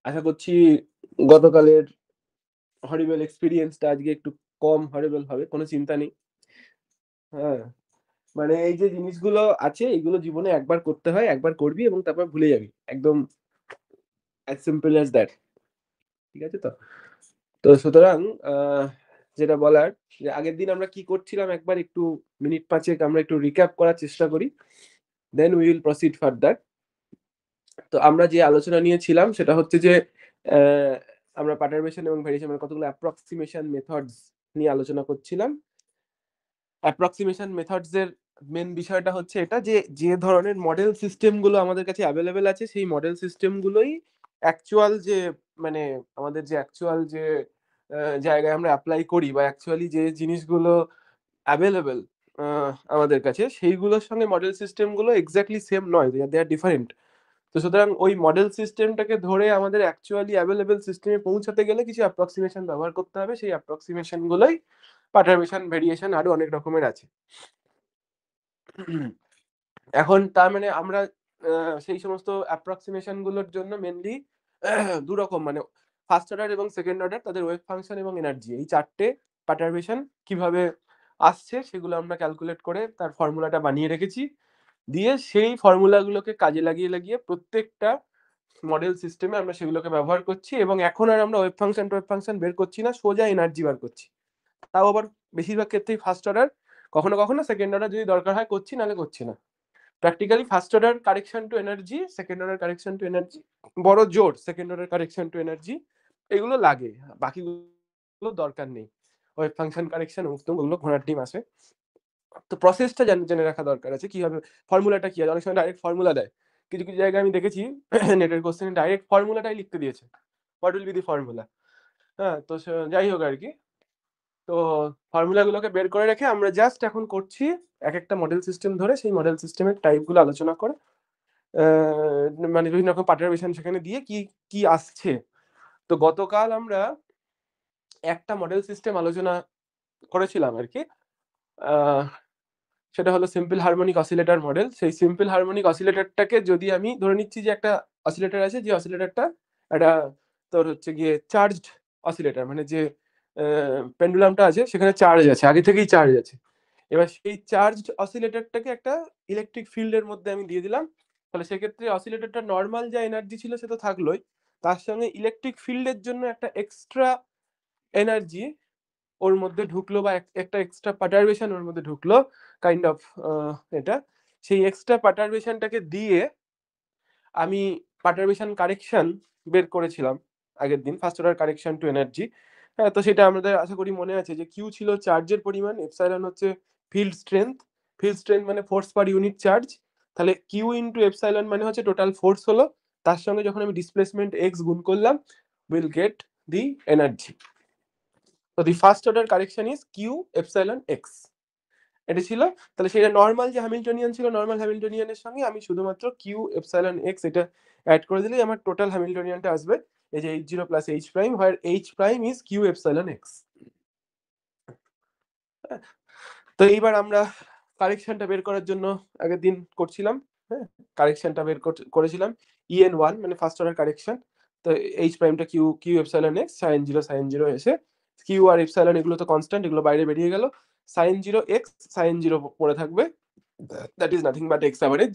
আশা করছি গতকালের হরিবল এক্সপেরিয়েন্সটা আজকে একটু কম হরিবল হবে। কোনো চিন্তা নেই। হ্যাঁ, মানে এই যে জিনিসগুলো আছে এগুলো জীবনে একবার করতে হয়, একবার করবি এবং তারপর ভুলে যাবি। একদম as simple as that. ঠিক আছে তো? তো সুতরাং আ যেটা বলার যে আগের দিন আমরা কি করছিলাম একবার একটু মিনিট ৫ এক আমরা একটু রিক্যাপ করার চেষ্টা করি। Then we will proceed further. তো আমরা যে আলোচনা নিয়েছিলাম সেটা হচ্ছে যে অ্যা আমরা পার্টারবেশন এবং ভেরিয়েশন মানে কতগুলো অ্যাপ্রক্সিমেশন মেথডস নিয়ে আলোচনা করছিলাম। অ্যাপ্রক্সিমেশন মেথডস এর মেইন বিষয়টা হচ্ছে এটা যে, যে ধরনের মডেল সিস্টেম গুলো আমাদের কাছে এভেইলেবল আছে সেই মডেল সিস্টেম গুলোই অ্যাকচুয়াল যে মানে আমাদের যে অ্যাকচুয়াল যে জায়গায় আমরা এপ্লাই করি বা অ্যাকচুয়ালি যে জিনিসগুলো এভেইলেবল আ আমাদের কাছে সেইগুলোর সঙ্গে মডেল সিস্টেম গুলো এক্সাক্টলি সেম নয়। দে আর ডিফারেন্ট। তো সুতরাং ওই মডেল সিস্টেমটাকে ধরে আমাদের অ্যাকচুয়ালি অ্যাভেইলেবল সিস্টেমে পৌঁছাতে গেলে কিছু অ্যাপ্রক্সিমেশন ব্যবহার করতে হবে। সেই অ্যাপ্রক্সিমেশন গুলোই পারটারবেশন, ভেরিয়েশন আরো অনেক রকমের আছে। এখন তার মানে আমরা আ সেই সমস্ত অ্যাপ্রক্সিমেশন গুলোর জন্য মেইনলি ২ রকম মানে ফার্স্ট অর্ডার এবং সেকেন্ড অর্ডার তাদের ওয়েভ ফাংশন এবং এনার্জি এই ৪ টে পারটারবেশন কিভাবে আসছে সেগুলো আমরা ক্যালকুলেট করে তার ফর্মুলাটা বানিয়ে রেখেছি। দিয়ে সেই ফর্মুলাগুলোকে কাজে লাগিয়ে প্রত্যেকটা মডেল সিস্টেমে আমরা সেগুলোকে ব্যবহার করছি এবং এখন আর আমরা ওয়েভ ফাংশন বের করছি না, সোজা এনার্জি বার করছি। তাও আবার বেশিরভাগ ক্ষেত্রেই ফার্স্ট অর্ডার, কখনো সেকেন্ড অর্ডার যদি দরকার হয় করছি, নাহলে করছি না। Practically first order correction to energy, second order correction to energy, বড় জোর second order correction to energy এগুলো লাগে। বাকিগুলো দরকার নেই। ওয়েভ ফাংশন কারেকশন ওগুলো ঘোড়ার ডিম আসে। তো প্রসেসটা জেনে রাখা দরকার আছে। কিভাবে ফর্মুলাটা কি আছে? অনেক সময় ডাইরেক্ট ফর্মুলা দেয়। কিছু জায়গায় আমি দেখেছি নেটের কোয়েশ্চেনে ডাইরেক্ট ফর্মুলাটাই লিখতে দিয়েছে। What will be the formula? হ্যাঁ? তো যাই হোক আরকি। তো ফর্মুলাগুলোকে বের করে রেখে আমরা জাস্ট এখন করছি একেকটা মডেল সিস্টেম ধরে সেই মডেল সিস্টেমের টাইপগুলো আলোচনা করে আ মানে বিভিন্ন রকম পার্টারবেশন সেখানে দিয়ে কি আসছে। তো গতকাল আমরা একটা মডেল সিস্টেম আলোচনা করেছিলাম আরকি। আ সেটা হলো সিম্পল হারমোনিক অসিলেটর মডেল। সেই সিম্পল হারমোনিক অসিলেটরটাকে যদি আমি ধরে নিচ্ছি যে একটা অসিলেটর আছে, যে অসিলেটরটা একটা তোর হচ্ছে গিয়ে চার্জড অসিলেটর মানে যে পেন্ডুলামটা আছে সেখানে চার্জ আছে, আগে থেকেই চার্জ আছে। এবার সেই চার্জড অসিলেটরটাকে একটা ইলেকট্রিক ফিল্ড এর মধ্যে আমি দিয়ে দিলাম। তাহলে সেক্ষেত্রে অসিলেটরটা নরমাল যা এনার্জি ছিল সে তো থাকলোই। তার সঙ্গে ইলেকট্রিক ফিল্ড এর জন্য একটা এক্সট্রা এনার্জি ওর মধ্যে ঢুকলো বা একটা এক্সট্রা পার্টারবেশন ওর মধ্যে ঢুকলো কাইন্ড অফ এটা। সেই এক্সট্রা পার্টারবেশনটাকে দিয়ে আমি পার্টারবেশন কারেকশন বের করেছিলাম আগের দিন, first order correction to energy. হ্যাঁ, তো সেটা আমাদের আশা করি মনে আছে যে কিউ ছিল চার্জের পরিমাণ, এপসাইলন হচ্ছে ফিল্ড স্ট্রেংথ। ফিল্ড স্ট্রেংথ মানে ফোর্স পার ইউনিট চার্জ। তাহলে কিউ ইনটু এপসাইলন মানে হচ্ছে টোটাল ফোর্স হলো। তার সঙ্গে যখন আমি ডিসপ্লেসমেন্ট এক্স গুণ করলাম, উইল গেট দি এনার্জি। তো the first order correction is Q epsilon x. এটা ছিল। তাহলে সেটা নরমাল যে হ্যামিল্টনিয়ান ছিল, নরমাল হ্যামিল্টনিয়ানের সঙ্গে আমি শুধুমাত্র কিউ এপসাইলন এক্স এটা এড করে দিলেই আমার টোটাল হ্যামিল্টনিয়ানটা আসবে। এই যে H zero plus H prime, where H prime is Q epsilon X. তো এইবার আমরা কারেকশনটা বের করার জন্য আগের দিন করছিলাম। হ্যাঁ, কারেকশনটা বের করেছিলাম ইএন ওয়ান মানে ফার্স্ট অর্ডার কারেকশন। তো এইচ প্রাইমটা q q epsilon x, psi zero এসে কিউ আর এপসাইলন এগুলো তো কনস্ট্যান্ট, এগুলো বাইরে বেরিয়ে গেল। Psi zero x psi zero পড়ে থাকবে। That is nothing but x average.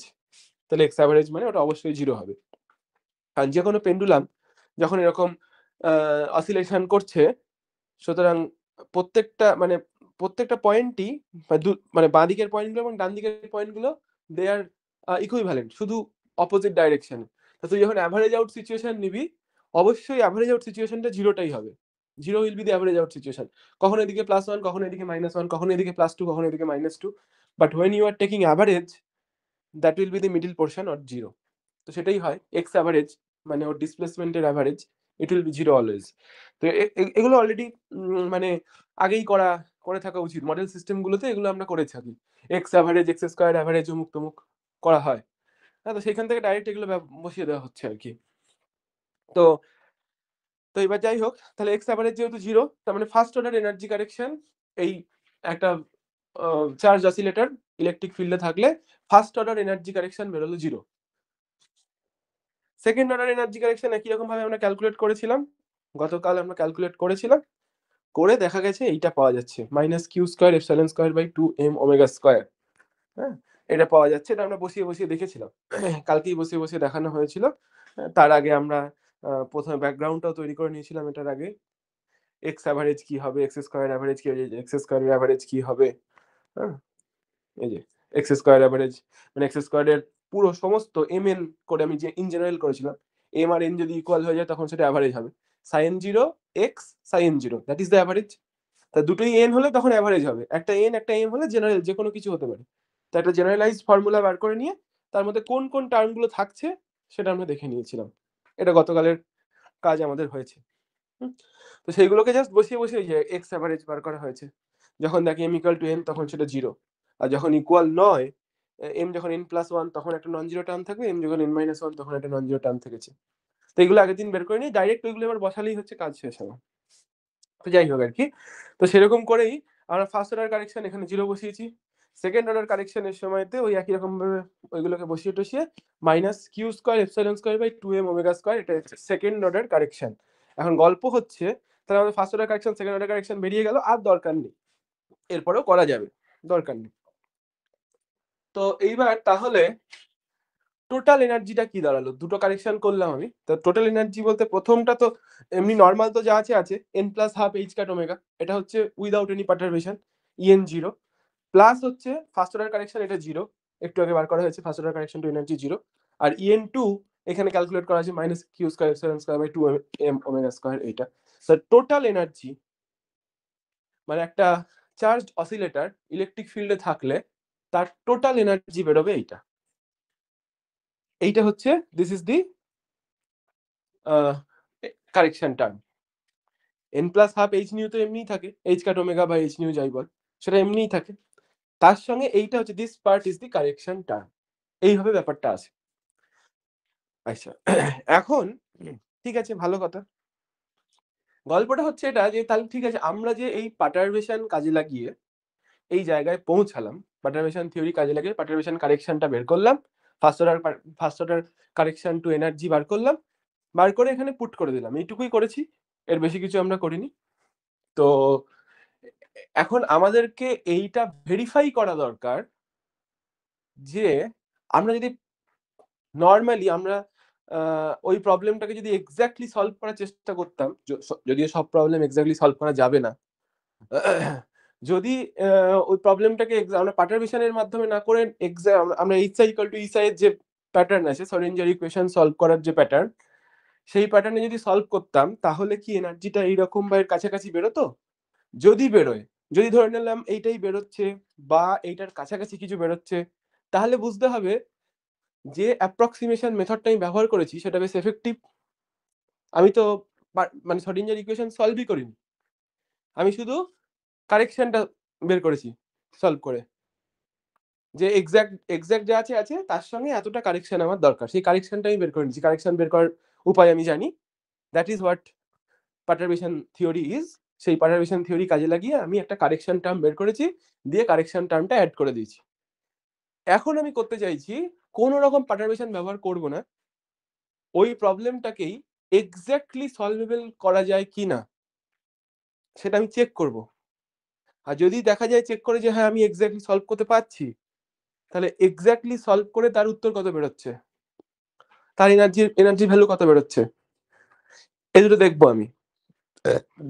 তাহলে এক্স অ্যাভারেজ মানে ওটা অবশ্যই জিরো হবে। কারণ যে কোনো পেন্ডুলাম যখন এরকম অসিলেশন করছে, সুতরাং প্রত্যেকটা পয়েন্টই মানে বাঁ দিকের পয়েন্টগুলো এবং ডান দিকের পয়েন্টগুলো দে আর ইকুইভ্যালেন্ট, শুধু অপোজিট ডাইরেকশনে। তো তুই যখন অ্যাভারেজ আউট সিচুয়েশন নিবি, অবশ্যই অ্যাভারেজ আউট সিচুয়েশনটা জিরোটাই হবে। Zero will be the average out situation. কখনো এদিকে প্লাস ওয়ান, কখনো এদিকে মাইনাস ওয়ান, কখনো এদিকে প্লাস টু, কখনো এদিকে minus two. But when you are taking average, that will be the middle portion or zero. তো সেটাই হয় এক্স অ্যাভারেজ মানে ওর ডিসপ্লেসমেন্টের average, it will be zero always. তো এগুলো অলরেডি মানে আগেই করে থাকা উচিত। মডেল সিস্টেম গুলোতে এগুলো আমরা করে থাকি। X average, x square average অমুক তমুক করা হয়। হ্যাঁ, তো সেখান থেকে ডাইরেক্ট এগুলো বসিয়ে দেওয়া হচ্ছে আর কি। তো তো এবার যাই হোক, তাহলে এক্স অ্যাভারেজ যেহেতু জিরো, তার মানে ফার্স্ট অর্ডার এনার্জি কারেকশন এই একটা চার্জ অসিলেটর ইলেকট্রিক ফিল্ডে থাকলে ফার্স্ট অর্ডার এনার্জি কারেকশন বেরোলো zero. Second order energy correction একই রকম ভাবে আমরা ক্যালকুলেট করেছিলাম, গতকাল আমরা ক্যালকুলেট করেছিলাম, করে দেখা গেছে এইটা পাওয়া যাচ্ছে -q²ε² হ্যাঁ, এটা পাওয়া যাচ্ছে। এটা আমরা বসিয়ে দেখেছিলাম। কালকেই বসিয়ে দেখানো হয়েছিল। তার আগে আমরা ১ম এ ব্যাকগ্রাউন্ডটাও তৈরি করে নিয়েছিলাম এটার আগে। x এভারেজ কি হবে, x² এভারেজ কি হবে, x² এর এভারেজ কি হবে, হ্যাঁ? এই যে x² এভারেজ মানে x² এর পুরো সমস্ত mn করে আমি যে ইন জেনারেল করেছিলাম, m আর n যদি ইকুয়াল হয়ে যায় তখন সেটা এভারেজ হবে। sin 0 x sin 0 that is the average. তা দুটোই n হলে তখন এভারেজ হবে। একটা n একটা m হলে জেনারেল যেকোনো কিছু হতে পারে। তো একটা জেনারেলাইজড ফর্মুলা বার করে নিয়ে তার মধ্যে কোন টার্ম গুলো থাকছে সেটা আমরা দেখে নিয়েছিলাম। এটা গতকালের কাজ আমাদের হয়েছে। হুম? তো সেইগুলোকে জাস্ট বসিয়ে যে x এভারেজ বার করা হয়েছে। যখন দেখি m ইকুয়াল টু n তখন সেটা 0। আর যখন ইকুয়াল নয়, m যখন n+1 তখন একটা নন জিরো টার্ম থাকবে, m যখন n-1 তখন একটা নন জিরো টার্ম থেকেছে। তো এগুলো আগের দিন বের করে নিই, ডাইরেক্ট ওইগুলো এবার বসালেই হচ্ছে কাজ শেষ আমার। তো যাই হোক আরকি। তো সেরকম করেই আমরা ফার্স্ট অর্ডার কারেকশন এখানে 0 বসিয়েছি। সেকেন্ড অর্ডার কারেকশন এর সময়তে ওই একই রকম ভাবে ওইগুলোকে বসিয়ে-টসিয়ে -q²ε²/2m⍵² এটা হচ্ছে সেকেন্ড অর্ডার কারেকশন। এখন গল্প হচ্ছে তাহলে আমাদের first order correction, second order correction বেরিয়ে গেল, আর দরকার নেই। এরপরেও করা যাবে। দরকার নেই। তো এইবার তাহলে টোটাল এনার্জিটা কি দাঁড়ালো? দুটো কারেকশন করলাম আমি। তো টোটাল এনার্জি বলতে প্রথমটা তো এমনি নরমাল তো যা আছে n+12 h ⍵। এটা হচ্ছে without any perturbation En 0 plus হচ্ছে ফার্স্ট অর্ডার কারেকশন এটা 0। একটু আগে বার করা হয়েছে first order correction to energy 0। আর En 2 এখানে ক্যালকুলেট করা আছে -q²ε²/2m⍵² এইটা। তো টোটাল এনার্জি মানে একটা চার্জড অসিলেটর ইলেকট্রিক ফিল্ডে থাকলে তার টোটাল এনার্জি বেরোবে এইটা। এইটা হচ্ছে this is the correction term. n+12 h nu তো এমনিই থাকে, h cat ওমেগা বা h nu যাই বল, সেটা এমনিই থাকে। তার সঙ্গে এইটা হচ্ছে this part is the correction term. এইভাবে ব্যাপারটা আছে। আচ্ছা, এখন ঠিক আছে ভালো কথা। গল্পটা হচ্ছে এটা যে তাহলে ঠিক আছে আমরা যে এই পার্টারবেশন কাজে লাগিয়ে এই জায়গায় পৌঁছালাম, পার্টারবেশন থিওরি কাজে লাগিয়ে পার্টারবেশন কারেকশনটা বের করলাম। First order correction to energy বার করলাম। বার করে এখানে পুট করে দিলাম। এইটুকুই করেছি। এর বেশি কিছু আমরা করিনি। তো এখন আমাদেরকে এইটা ভেরিফাই করা দরকার যে আমরা যদি নরমালি আমরা ওই প্রবলেমটাকে যদি এক্সাক্টলি সলভ করার চেষ্টা করতাম, যদিও সব প্রবলেম এক্সাক্টলি সলভ করা যাবে না। যদি ওই প্রবলেমটাকে আমরা পার্টারবেশনের মাধ্যমে না করে আমরা এইচ আই ইকুয়াল টু ইসাই এর যে প্যাটার্ন আছে শ্রোডিঞ্জার ইকুয়েশন সলভ করার যে প্যাটার্ন, সেই প্যাটার্নে যদি সলভ করতাম তাহলে কি এনার্জিটা এইরকম বা এর কাছাকাছি বেরোতো? যদি বেরোয়, যদি ধরে নিলাম এইটাই বেরোচ্ছে বা এইটার কাছাকাছি কিছু বেরোচ্ছে, তাহলে বুঝতে হবে যে অ্যাপ্রক্সিমেশন মেথডটা আমি ব্যবহার করেছি সেটা বেশ এফেক্টিভ। আমি তো মানে শ্রোডিঞ্জার ইকুয়েশন সলভই করিনি। আমি শুধু কারেকশনটা বের করেছি সলভ করে। যে এক্সাক্ট যা আছে তার সঙ্গে এতটা কারেকশন আমার দরকার। সেই কারেকশনটা আমি বের করে নিয়েছি। কারেকশন বের করার উপায় আমি জানি। That is what perturbation theory is. সেই পার্টারবেশন থিওরি কাজে লাগিয়ে আমি একটা কারেকশন টার্ম বের করেছি। দিয়ে কারেকশন টার্মটা এড করে দিয়েছি। এখন আমি করতে চাইছি কোন রকম পার্টারবেশন ব্যবহার করব না। ওই প্রবলেমটাকেই এক্সাক্টলি সলভেবল করা যায় কিনা সেটা আমি চেক করব। আর যদি দেখা যায় চেক করে যে হ্যাঁ আমি এক্সাক্টলি সলভ করতে পারছি, তাহলে এক্সাক্টলি সলভ করে তার উত্তর কত বেরোচ্ছে, তার এনার্জি ভ্যালু কত বেরোচ্ছে, এই দুটো দেখবো আমি।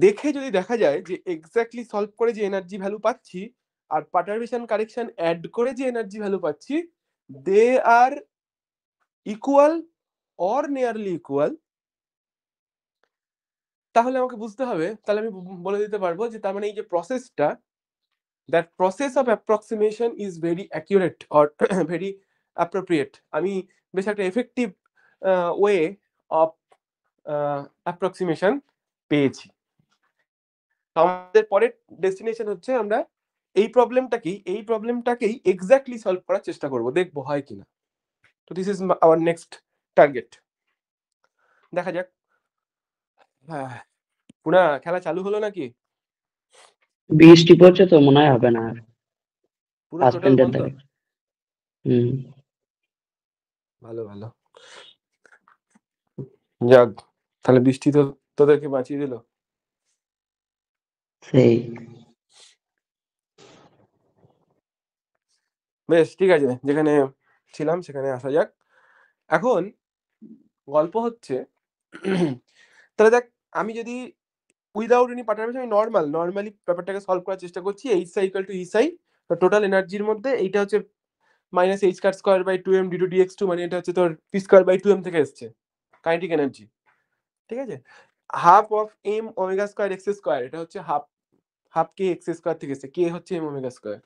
দেখে যদি দেখা যায় যে এক্সাক্টলি সলভ করে যে এনার্জি ভ্যালু পাচ্ছি আর পার্টারবেশন কারেকশন অ্যাড করে যে এনার্জি ভ্যালু পাচ্ছি, দে আর ইকুয়াল অর নিয়ারলি ইকুয়াল, তাহলে আমাকে বুঝতে হবে, তাহলে আমি বলে দিতে পারবো যে তার মানে এই যে প্রসেসটা, that process of approximation is very accurate or very appropriate. আমি বেশ একটা এফেক্টিভ ওয়ে অফ অ্যাপ্রক্সিমেশন পেয়েছি। আমাদের পরের ডেস্টিনেশন হচ্ছে আমরা এই প্রবলেমটাকেই এক্স্যাক্টলি সলভ করার চেষ্টা করব, দেখবো হয় কিনা। তো this is our next target. দেখা যাক। হ্যাঁ, পুনা খেলা চালু হলো নাকি? বৃষ্টি পড়ছে তো মনে হয় হবে না আর। পুরো টোটাল সাসপেন্ডেড বন্ধ? দেবে। হুম। ভালো ভালো। যাক, তাহলে বৃষ্টি তো তোদেরকে বাঁচিয়ে দিল। সেই বেশ, ঠিক আছে, যেখানে ছিলাম সেখানে আসা যাক। এখন গল্প হচ্ছে তাহলে দেখ, আমি যদি উইদাউট এনি পার্টারবেশন আমি নরমালি ব্যাপারটাকে সলভ করার চেষ্টা করছি। H psi equal to E Sai, total এনার্জির মধ্যে এইটা হচ্ছে মাইনাস এইচ কার square by 2m d2 dx2, মানে এটা হচ্ছে তোর পি স্কোয়ার বাই 2m থেকে এসছে কাইনেটিক এনার্জি। ঠিক আছে, half of M omega square x square, এটা হচ্ছে হাফ কে এক্স স্কোয়ার থেকে এসছে, কে হচ্ছে M omega square.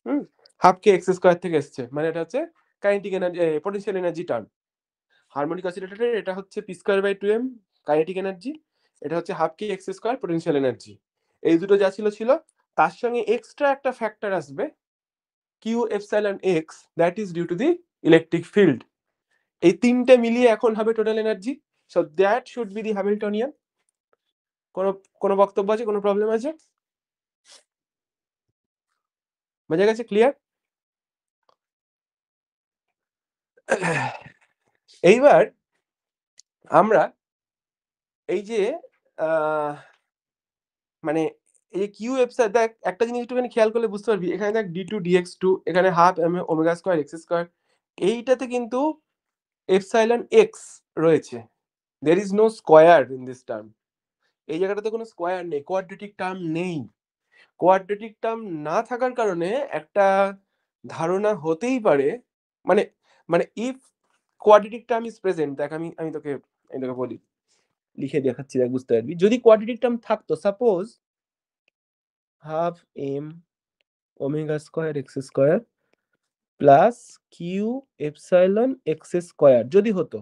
Hmm, half কে এক্স স্কোয়ার থেকে এসছে, মানে এটা হচ্ছে kinetic energy, potential energy term. Harmonic অসিলেটরের এটা হচ্ছে P square by 2m kinetic energy, এটা হচ্ছে হাফ কে এক্স স্কোয়ার পটেনশিয়াল এনার্জি। এই দুটো যা ছিল ছিল, তার সঙ্গে এক্সট্রা একটা ফ্যাক্টর আসবে, Q epsilon X, that is due to the electric field. এই তিনটে মিলিয়ে এখন হবে total energy. So that should be the Hamiltonian. কোনো কোনো বক্তব্য আছে, কোনো প্রবলেম আছে? বোঝা গেছে? ক্লিয়ার? এইবার আমরা এই যে মানে এই যে কিউ এপসাইল, দেখ একটা জিনিস একটুখানি খেয়াল করলে বুঝতে পারবি, এখানে দেখ d2 dx2, এখানে half M omega square x square, এইটাতে কিন্তু এপসাইলন এক্স রয়েছে। There is no square in this term. এই জায়গাটাতে কোনো স্কোয়ার নেই, কোয়াড্রেটিক টার্ম নেই। কোয়াড্রেটিক টার্ম না থাকার কারণে একটা ধারণা হতেই পারে, মানে মানে if quadratic term is present, দেখ আমি তোকে বলি, লিখে দেখাচ্ছি, দেখ বুঝতে পারবি। যদি কোয়াড্রেটিক টার্ম থাকতো, suppose half M omega square x square plus q epsilon x square যদি হতো,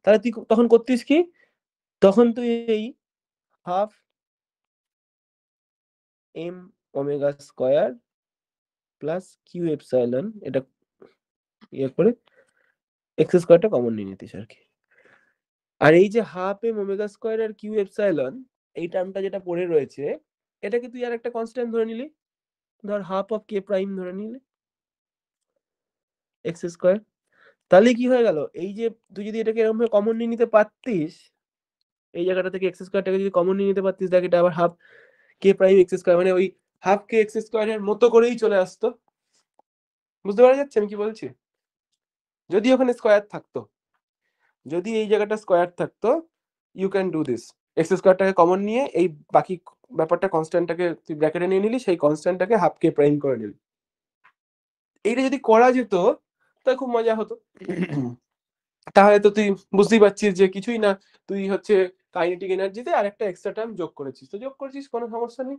তাহলে তুই তখন করতিস কি? তখন তুই এই half M omega square plus q epsilon, এটা ইয়ে করে এক্স স্কোয়ারটা কমন নিয়ে নিতিস আর কি। আর এই যে হাফ এম ওমেগা স্কোয়ার আর কিউ এপসাইলন, এই টার্মটা যেটা পড়ে রয়েছে, এটাকে তুই আর একটা কনস্ট্যান্ট ধরে নিলি, ধর হাফ অফ কে প্রাইম ধরে নিলি এক্স স্কোয়ার। তাহলে কি হয়ে গেল, এই যে তুই যদি এটাকে এরকম ভাবে কমন নিয়ে নিতে পারতিস, এই জায়গাটা থেকে এক্স স্কোয়ারটাকে যদি কমন নিয়ে নিতে পারতিস, দেখ এটা আবার half k prime x square, মানে ওই হাফ কে এক্স স্কোয়ারের মতো করেই চলে আসতো। বুঝতে পারা যাচ্ছে আমি কি বলছি? যদি ওখানে স্কোয়ার থাকতো, যদি এই জায়গাটা স্কোয়ার থাকতো, you can do this. X স্কোয়ারটাকে কমন নিয়ে এই বাকি ব্যাপারটা কনস্ট্যান্টটাকে তুই ব্র্যাকেটে নিয়ে নিলি, সেই কনস্ট্যান্টটাকে হাফ কে প্রাইম করে নিলি। এইটা যদি করা যেত তাহলে খুব মজা হতো। তাহলে তো তুই বুঝতেই পারছিস যে কিছুই না, তুই হচ্ছে কাইনেটিক এনার্জিতে আর একটা এক্সট্রা টার্ম যোগ করেছিস, তো যোগ করেছিস, কোনো সমস্যা নেই।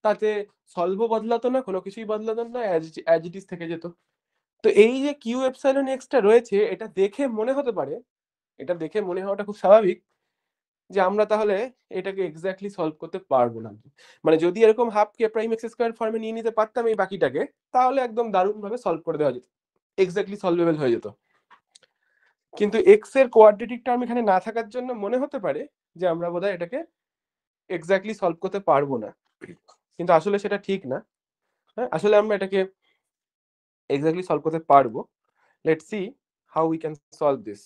তাতে সলভও বদলাতো না, কোনো কিছুই বদলাতো না, অ্যাজ ইট ইজ থেকে যেত। তো এই যে কিউ এপসাইলন এক্সটা রয়েছে, এটা দেখে মনে হতে পারে, এটা দেখে মনে হওয়াটা খুব স্বাভাবিক, যে আমরা তাহলে এটাকে এক্স্যাক্টলি সলভ করতে পারবো না। মানে যদি এরকম half k prime x square ফর্মে নিয়ে নিতে পারতাম এই বাকিটাকে, তাহলে একদম দারুণ ভাবে সলভ করে দেওয়া যেত, এক্স্যাক্টলি সলভেবল হয়ে যেত। কিন্তু এক্স এর কোয়াড্রেটিক টার্ম এখানে না থাকার জন্য মনে হতে পারে যে আমরা বোধহয় এটাকে এক্স্যাক্টলি সলভ করতে পারবো না, কিন্তু আসলে সেটা ঠিক না। হ্যাঁ, আসলে আমরা এটাকে এক্স্যাক্টলি সলভ করতে পারবো। Let's see how we can solve this.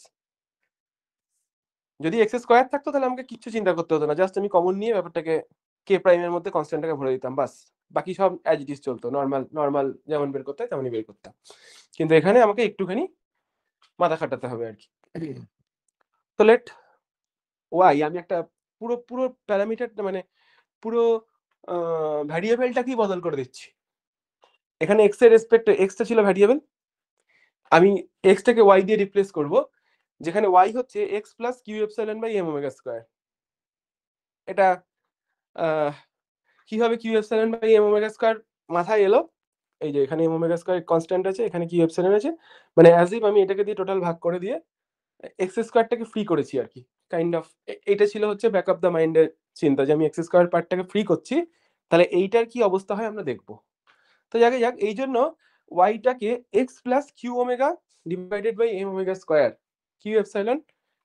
যদি এক্স স্কোয়ার থাকতো তাহলে আমাকে কিচ্ছু চিন্তা করতে হতো না, জাস্ট আমি কমন নিয়ে ব্যাপারটাকে কে প্রাইমের মধ্যে কনস্ট্যান্টটাকে ভরে দিতাম, বাস। বাকি সব অ্যাজ ইট ইজ চলতো, নর্মাল নর্মাল যেমন বের করতে হয় তেমনই বের করতাম। কিন্তু এখানে আমাকে একটুখানি মাথা খাটাতে হবে আর কি। তো লেট ওয়াই, আমি একটা পুরো পুরো প্যারামিটার, মানে পুরো ভ্যারিয়েবলটাকেই বদল করে দিচ্ছি। এখানে এক্স এর রেসপেক্টে, এক্সটা ছিল ভ্যারিয়েবল, আমি এক্সটাকে ওয়াই দিয়ে রিপ্লেস করব, যেখানে ওয়াই হচ্ছে x plus q epsilon by M omega square. এটা কিভাবে q epsilon by M omega square মাথায় এলো? এই যে এখানে এম ওমেগা স্কোয়ার কনস্ট্যান্ট আছে, এখানে কিউ এপসাইলন আছে, মানে অ্যাজ ইফ আমি এটাকে দিয়ে টোটাল ভাগ করে দিয়ে এক্স স্কোয়ারটাকে ফ্রি করেছি আর কি, কাইন্ড অফ। এটা ছিল হচ্ছে ব্যাক অফ দ্য মাইন্ডের চিন্তা, যে আমি এক্স স্কোয়ার পার্টটাকে ফ্রি করছি, তাহলে এইটার কি অবস্থা হয় আমরা দেখবো। তো যাকে যাক, এই জন্য ওয়াইটাকে x plus q omega divided by M omega square, q epsilon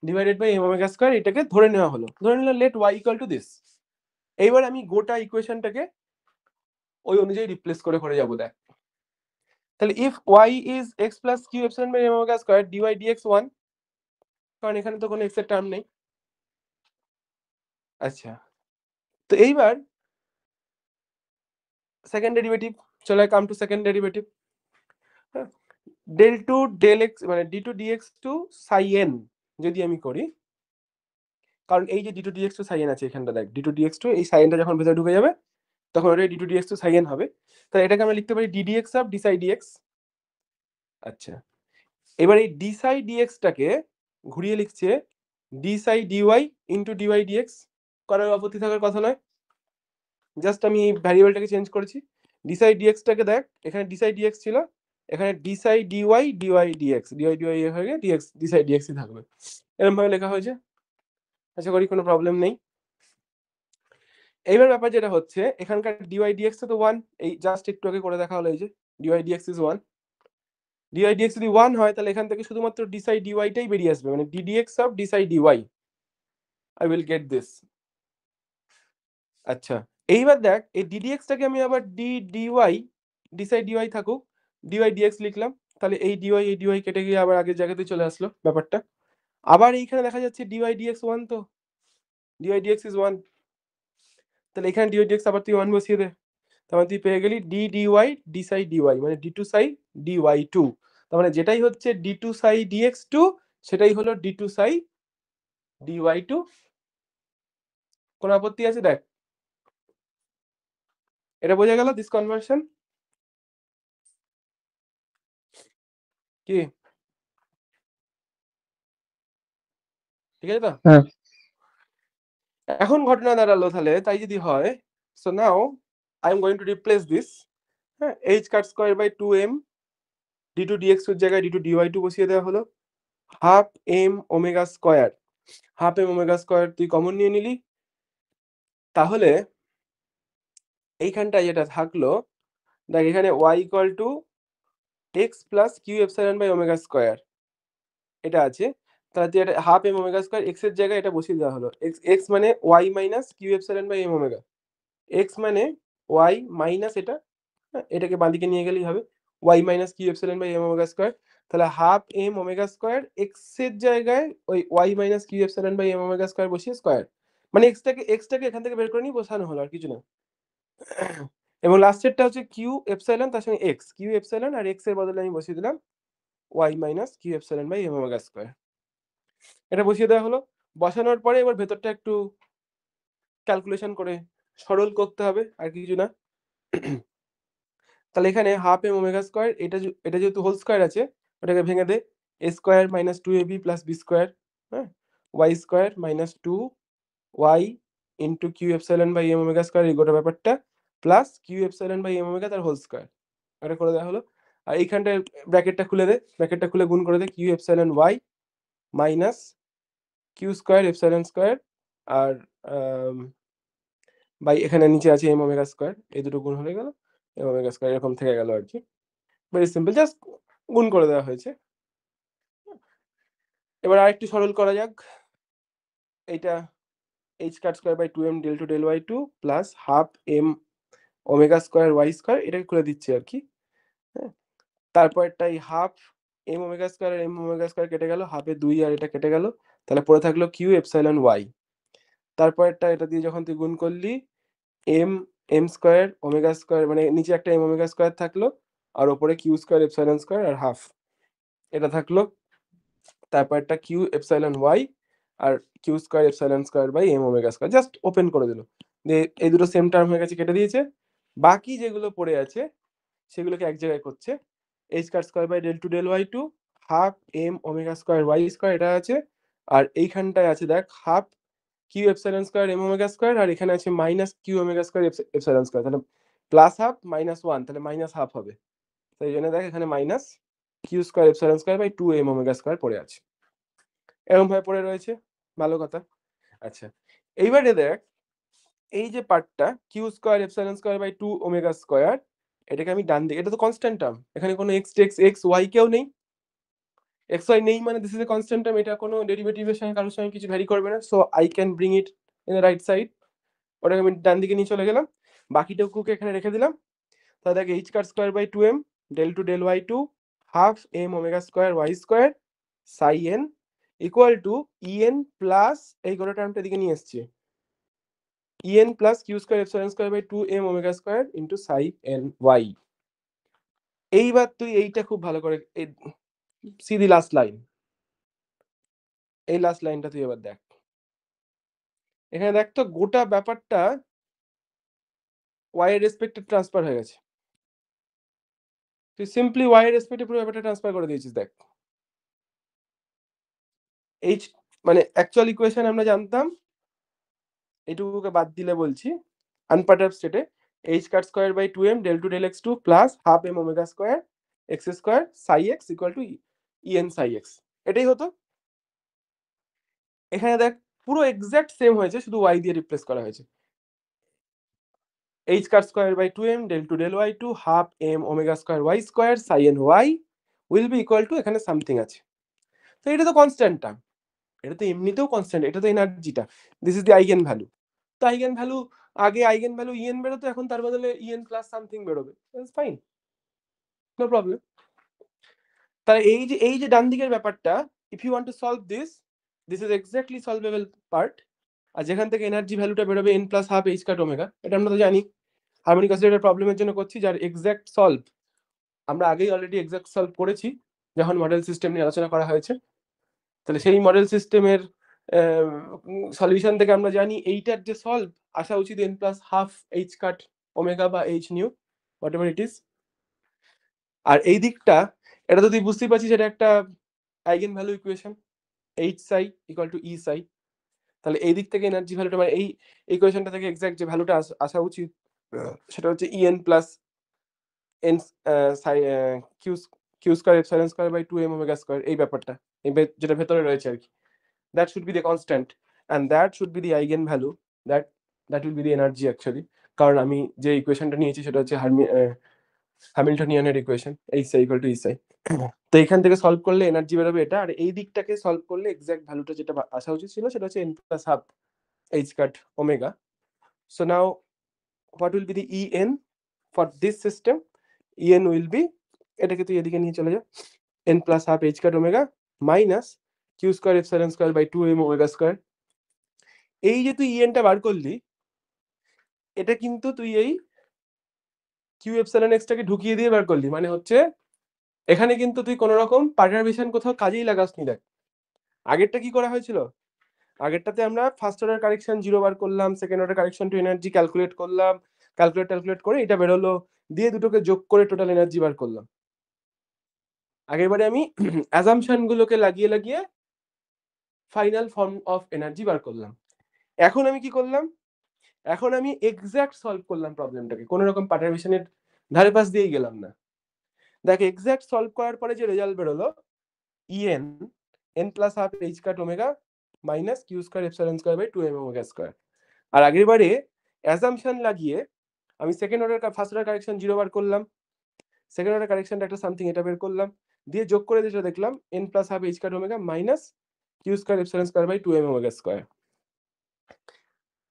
divided by M omega square, এটাকে ধরে নেওয়া হলো। ধরে নিলাম let y equal to this. এইবার আমি গোটা ইকুয়েশনটাকে ওই অনুযায়ী রিপ্লেস করে করে যাবো, দেখ। তাহলে if y is x plus q epsilon by M omega square, d y d x 1, কারণ এখানে তো কোনো x এর টার্ম নেই। আচ্ছা, তো এইবার সেকেন্ড ডেরিভেটিভ, চলো I come to second derivative. হ্যাঁ, ডেল টু ডেল এক্স মানে d two d x two psi n যদি আমি করি, কারণ এই যে d two d x two psi n আছে এখানটা, দেখ ডি টু ডিএক্স টু এই সাইনটা যখন ভেতরে ঢুকে যাবে তখন ওটাই D two d x two psi N হবে। তাহলে এটাকে আমরা লিখতে পারি D d x of d Sai dx. আচ্ছা, এবার এই ডি সাই ডিএক্সটাকে ঘুরিয়ে লিখছে D psi dy into dy dx. করার আপত্তি থাকার কথা নয়, জাস্ট আমি ভ্যারিয়েবলটাকে চেঞ্জ করেছি। ডি সাই ডিএক্সটাকে দেখ, এখানে ডি সাই ডিএক্স ছিল, এখানে d psi d y d y d x, d y d y হয়ে গিয়ে ডিএক্স ডি সাই ডিএক্সই থাকবে, এরকম ভাবে লেখা হয়েছে। আশা করি কোনো প্রবলেম নেই। এইবার ব্যাপার যেটা হচ্ছে, এখানকার ডিওয়াই ডিএক্স তো 1, এই জাস্ট একটু আগে করে দেখা হলো, এই যে d y d x is 1। D y d x যদি 1 হয় তাহলে এখান থেকে শুধুমাত্র ডি সাই ডিওয়াইটাই বেরিয়ে আসবে, মানে d d x of d psi d y. I will get this. আচ্ছা, এইবার দেখ এই ডি ডিএক্সটাকে আমি আবার d d y d psi d y থাকুক, ডিওয়াই ডিএক্স লিখলাম, তাহলে এই ডিওয়াই কেটে গিয়ে আবার আগের জায়গাতে চলে আসলো ব্যাপারটা। আবার এইখানে দেখা যাচ্ছে ডিওয়াই ডিএক্স 1, তো ডিওয়াই ডিএক্স ইজ 1, তাহলে এখানে ডিওয়াই ডিএক্স আবার তুই 1 বসিয়ে দে, তাহলে তুই পেয়ে গেলি D d y d psi dy মানে ডি টু সাই ডিওয়াই টু। তার মানে যেটাই হচ্ছে ডি টু সাই ডিএক্স টু সেটাই হলো ডি টু সাই ডিওয়াই টু। কোনো আপত্তি আছে? দেখ এটা বোঝা গেল দিস কনভার্সন কি? ঠিক আছে তো? হ্যাঁ। এখন ঘটনা দাঁড়ালো তাহলে তাই যদি হয়, so now I am going to replace this. হ্যাঁ, H cut square by 2m D two DX এর জায়গায় ডি টু ডিওয়াই টু বসিয়ে দেওয়া হলো, half M omega square, half M omega square তুই কমন নিয়ে নিলি, তাহলে এইখানটায় যেটা থাকলো, দেখ এখানে y equal to x plus q epsilon by omega square এটা আছে, তাহলে তুই এটা half M omega square x এর জায়গায় এটা বসিয়ে দেওয়া হলো, এক্স এক্স মানে y minus q epsilon by M omega, x মানে y মাইনাস এটা, হ্যাঁ, এটাকে বাঁদিকে নিয়ে গেলেই হবে y minus q epsilon by M omega square. তাহলে half M omega square x এর জায়গায় ওই y minus q epsilon by M omega square বসিয়ে স্কয়ার, মানে এক্সটাকে এখান থেকে বের করে নিয়ে বসানো হলো, আর কিছু না। এবং লাস্টেরটা হচ্ছে কিউ এপসাইলন তার সঙ্গে এক্স, কিউ এপসাইলন আর এক্স এর বদলে আমি বসিয়ে দিলাম y minus q epsilon by M omega square. এটা বসিয়ে দেওয়া হলো। বসানোর পরে এবার ভেতরটা একটু ক্যালকুলেশন করে সরল করতে হবে, আর কিছু না। তাহলে এখানে হাফ এম ওমেগা স্কয়ার, এটা যেহেতু হোল স্কয়ার আছে ওটাকে ভেঙে দে, a square minus two a b plus b square, হ্যাঁ, y square minus two y into q epsilon by M omega square, এই গোটা ব্যাপারটা plus q epsilon by M omega তার হোল স্কয়ার, এটা করে দেওয়া হলো। আর এইখানটায় ব্র্যাকেটটা খুলে দে, ব্র্যাকেটটা খুলে গুণ করে দে q epsilon y minus q square epsilon square আর বাই এখানে নিচে আছে এম ওমেগা স্কয়ার, এই দুটো গুণ হয়ে গেল, এম ওমেগা স্কয়ার এরকম থেকে গেল আর কি। ভেরি সিম্পল, জাস্ট গুণ করে দেওয়া হয়েছে। এবার আরেকটু সরল করা যাক, এইটা H cut square by 2m del two del y two plus half M omega square y square, এটাকে করে দিচ্ছি আর কি। হ্যাঁ, তারপরটাই হাফ এম ওমেগা স্কয়ার আর এম ওমেগা স্কয়ার কেটে গেল, হাফে 2 আর এটা কেটে গেল, তাহলে পড়ে থাকলো কিউ এপসাইলন ওয়াই। তারপরটা এটা দিয়ে যখন তুই গুণ করলি M M square omega square, মানে নিচে একটা এম ওমেগা স্কয়ার থাকলো আর ওপরে কিউ স্কয়ার এপসাইলন স্কয়ার আর হাফ এটা থাকলো, তারপরটা কিউ এপসাইলন ওয়াই আর q square epsilon square by M omega square, just open করে দিল, দিয়ে এই দুটো সেম টার্ম হয়ে গেছে, কেটে দিয়েছে। বাকি যেগুলো পড়ে আছে সেগুলোকে এক জায়গায় করছে, H cut square by del two del y two half M omega square y square এটা আছে, আর এইখানটায় আছে দেখ half q epsilon square M omega square, আর এখানে আছে minus q omega square epsilon square, তাহলে প্লাস হাফ মাইনাস ওয়ান, তাহলে মাইনাস হাফ হবে, তাই এই জন্য দেখ এখানে minus q square epsilon square by two M omega square পড়ে আছে, এরকম ভাবে পড়ে রয়েছে, ভালো কথা। আচ্ছা, এইবারে দেখ এই যে পার্টটা q square epsilon square by two omega square, এটাকে আমি ডান দিকে, এটা তো কনস্ট্যান্ট টার্ম, এখানে কোনো এক্স এক্স এক্স ওয়াই কেউ নেই, এক্স ওয়াই নেই মানে this is a constant term, এটা কোনো ডেরিভেটিভের সঙ্গে কারোর সঙ্গে কিছু ভ্যারি করবে না, so I can bring it in the right side, ওটাকে আমি ডান দিকে নিয়ে চলে গেলাম, বাকিটুকুকে এখানে রেখে দিলাম। তাহলে দেখ H cut square by two M del two del y two half M omega square y square psi n, equal to EN plus এই গোটা টার্মটা দিকে নিয়ে এসছে en plus q square epsilon square by 2m omega square into psi n y. এইবার তুই এইটা খুব ভালো করে সি দি লাস্ট লাইন, এই লাস্ট লাইনটা তুই এবার দেখ। এখানে দেখ তো গোটা ব্যাপারটা ওয়াই এর রেসপেক্টে ট্রান্সফার হয়ে গেছে। তুই সিম্পলি ওয়াই এর রেসপেক্টে পুরো ব্যাপারটা ট্রান্সফার করে দিয়েছিস। দেখ এইচ মানে অ্যাকচুয়াল ইকুয়েশন আমরা জানতাম, এইটুকুকে বাদ দিলে বলছি আনপারটার্ব স্টেটে h cut square by 2m del two del x2 plus half m omega square x square psi x equal to en psi x, এটাই হতো। এখানে দেখ পুরো এক্সাক্ট সেম হয়েছে, শুধু y দিয়ে রিপ্লেস করা হয়েছে। H cut square by 2m del two del y2 half m omega square y square psi n y will be equal to এখানে সামথিং আছে। তো এটা তো কনস্ট্যান্ট টার্ম, এটা তো এমনিতেও কনস্ট্যান্ট, এটা তো এনার্জিটা, this is the eigen value. তো আইগেন ভ্যালু আগে আইগেন ভ্যালু ইএন বেরোতো, এখন তার বদলে ইএন প্লাস সামথিং বেরোবে, ইটস ফাইন, নো প্রবলেম। তাহলে এই যে ডান দিকের ব্যাপারটা, if you want to solve this is exactly solvable part. আর যেখান থেকে এনার্জি ভ্যালুটা বেরোবে N plus half H cut omega, এটা আমরা তো জানি হারমোনিক অসিলেটর প্রবলেমের জন্য করছি, যার এক্স্যাক্ট সলভ আমরা আগেই অলরেডি এক্স্যাক্ট সলভ করেছি যখন মডেল সিস্টেম নিয়ে আলোচনা করা হয়েছে। তাহলে সেই মডেল সিস্টেমের সলিউশন থেকে আমরা জানি এইটার যে সলভ আসা উচিত N plus half H cut omega বা H nu whatever it is. আর এই দিকটা এটা তো তুই বুঝতেই পারছিস, এটা একটা eigen value equation, H psi equal to E psi. তাহলে এই দিক থেকে এনার্জি ভ্যালুটা মানে এই ইকুয়েশনটা থেকে এক্সাক্ট যে ভ্যালুটা আসা উচিত সেটা হচ্ছে e n plus n psi q q square epsilon square by 2m omega square, এই ব্যাপারটা যেটা ভেতরে রয়েছে আর কি। That should be the constant and that should be the eigenvalue, that will be the energy actually, কারণ আমি যে ইকুয়েশনটা নিয়েছি সেটা হচ্ছে হ্যামিল্টনিয়ানের equation H I equal to is I. তো এখান থেকে সলভ করলে এনার্জি বেরোবে এটা, আর এই দিকটাকে সলভ করলে এক্সাক্ট ভ্যালুটা যেটা আসা উচিত ছিল সেটা হচ্ছে n plus half H cut omega. So now what will be the en for this system? en will be, এটাকে তুই এদিকে নিয়ে চলে যা, n plus half H cut omega minus q square epsilon square by 2m omega square. এই যে তুই ইএনটা বার করলি, এটা কিন্তু তুই এই কিউ এপসাইলন এক্সটাকে ঢুকিয়ে দিয়ে বার করলি, মানে হচ্ছে এখানে কিন্তু তুই কোনো রকম পারটারবেশন কোথাও কাজেই লাগাসনি। দেখ আগেরটা কি করা হয়েছিল, আগেরটাতে আমরা ফার্স্ট অর্ডার কারেকশন 0 বার করলাম, second order correction to energy calculate করলাম, ক্যালকুলেট করে এটা বেরোলো, দিয়ে দুটোকে যোগ করে টোটাল এনার্জি বার করলাম। আগেরবারে আমি অ্যাজাম্পশন গুলোকে লাগিয়ে লাগিয়ে ফাইনাল ফর্ম অফ এনার্জি বার করলাম। এখন আমি কি করলাম, এখন আমি এক্সাক্ট সলভ করলাম প্রবলেমটাকে, কোনো রকম পারটারবেশনের ধারে পাশ দিয়েই গেলাম না। দেখ এক্সাক্ট সলভ করার পরে যে রেজাল্ট বেরোলো EN N plus half H cut omega minus q square epsilon square by 2m omega square. আর আগের বারে অ্যাজাম্পশন লাগিয়ে আমি second order first order correction 0 বার করলাম, সেকেন্ড অর্ডার কারেকশনটা একটা সামথিং এটা বের করলাম, দিয়ে যোগ করে যেটা দেখলাম n plus half H cut omega minus q square epsilon square by 2m omega square.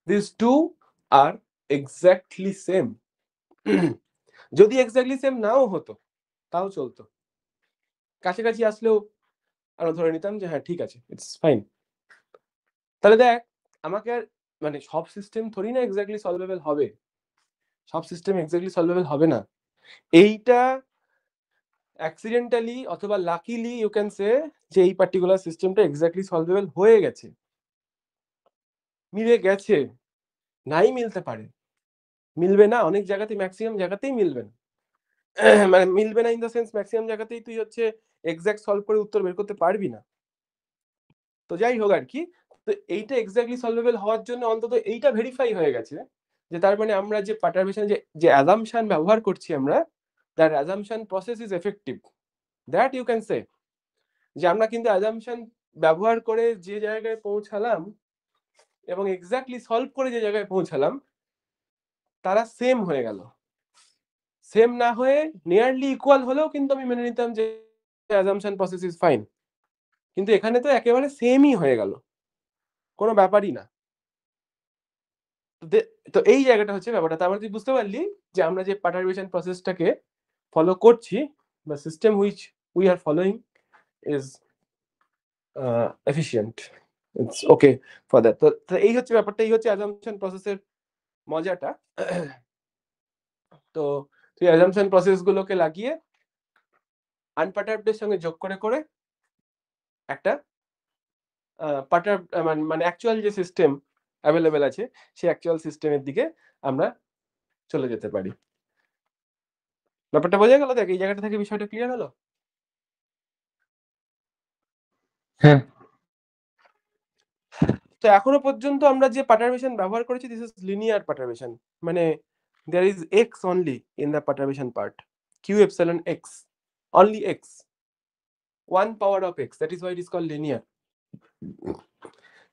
These two are exactly same. যদি এক্স্যাক্টলি সেম নাও হতো তাও চলতো, কাছাকাছি আসলেও আমরা ধরে নিতাম যে হ্যাঁ ঠিক আছে, ইটস ফাইন। তাহলে দেখ আমাকে আর মানে সব সিস্টেম থোড়ি না এক্স্যাক্টলি সলভেবল হবে, সব সিস্টেম এক্স্যাক্টলি সলভেবল হবে না। এইটা অ্যাক্সিডেন্টালি অথবা লাকিলি ইউ ক্যান সে যে এই পার্টিকুলার সিস্টেমটা এক্স্যাক্টলি সলভেবল হয়ে গেছে, মিলে গেছে, নাই মিলতে পারে, মিলবে না অনেক জায়গাতে, ম্যাক্সিমাম জায়গাতেই মিলবে না। মানে মিলবে না ইন দ্য সেন্স ম্যাক্সিমাম জায়গাতেই তুই হচ্ছে এক্সাক্ট সলভ করে উত্তর বের করতে পারবি না। তো যাই হোক আর কি, তো এইটা এক্স্যাক্টলি সলভেবল হওয়ার জন্য অন্তত এইটা ভেরিফাই হয়ে গেছে যে তার মানে আমরা যে পারটারবেশন যে অ্যাজাম্পশন ব্যবহার করছি আমরা, that assumption process is effective, that you can say যে আমরা কিন্তু অ্যাজাম্পশন ব্যবহার করে যে জায়গায় পৌঁছালাম এবং এক্স্যাক্টলি সলভ করে যে জায়গায় পৌঁছালাম তারা সেম হয়ে গেল। সেম না হয়ে নিয়ারলি ইকুয়াল হলেও কিন্তু আমি মেনে নিতাম যে অ্যাজাম্পশন প্রসেস ইজ ফাইন, কিন্তু এখানে তো একেবারে সেমই হয়ে গেল, কোনো ব্যাপারই না। তো এই জায়গাটা হচ্ছে ব্যাপারটা। তার মানে তুই বুঝতে পারলি যে আমরা যে পারটারবেশন প্রসেসটাকে ফলো করছি বা system which we are following is efficient. It's okay for that. তো এই হচ্ছে ব্যাপারটা, এই হচ্ছে অ্যাজাম্পশন প্রসেসের মজাটা। তো তুই অ্যাজাম্পশন প্রসেস গুলোকে লাগিয়ে আনপার্টার্বড এর সঙ্গে যোগ করে একটা মানে অ্যাকচুয়াল যে সিস্টেম অ্যাভেলেবেল আছে সেই অ্যাকচুয়াল সিস্টেমের দিকে আমরা চলে যেতে পারি। ব্যাপারটা বোঝা গেল? দেখ এই জায়গাটা থেকে বিষয়টা ক্লিয়ার হলো? হ্যাঁ। তো এখনো পর্যন্ত আমরা যে পার্টারবেশন ব্যবহার করেছি দিস ইজ লিনিয়ার পার্টারবেশন। মানে there is x only in the perturbation part, q epsilon x, only x, one power of x, that is why it is called linear.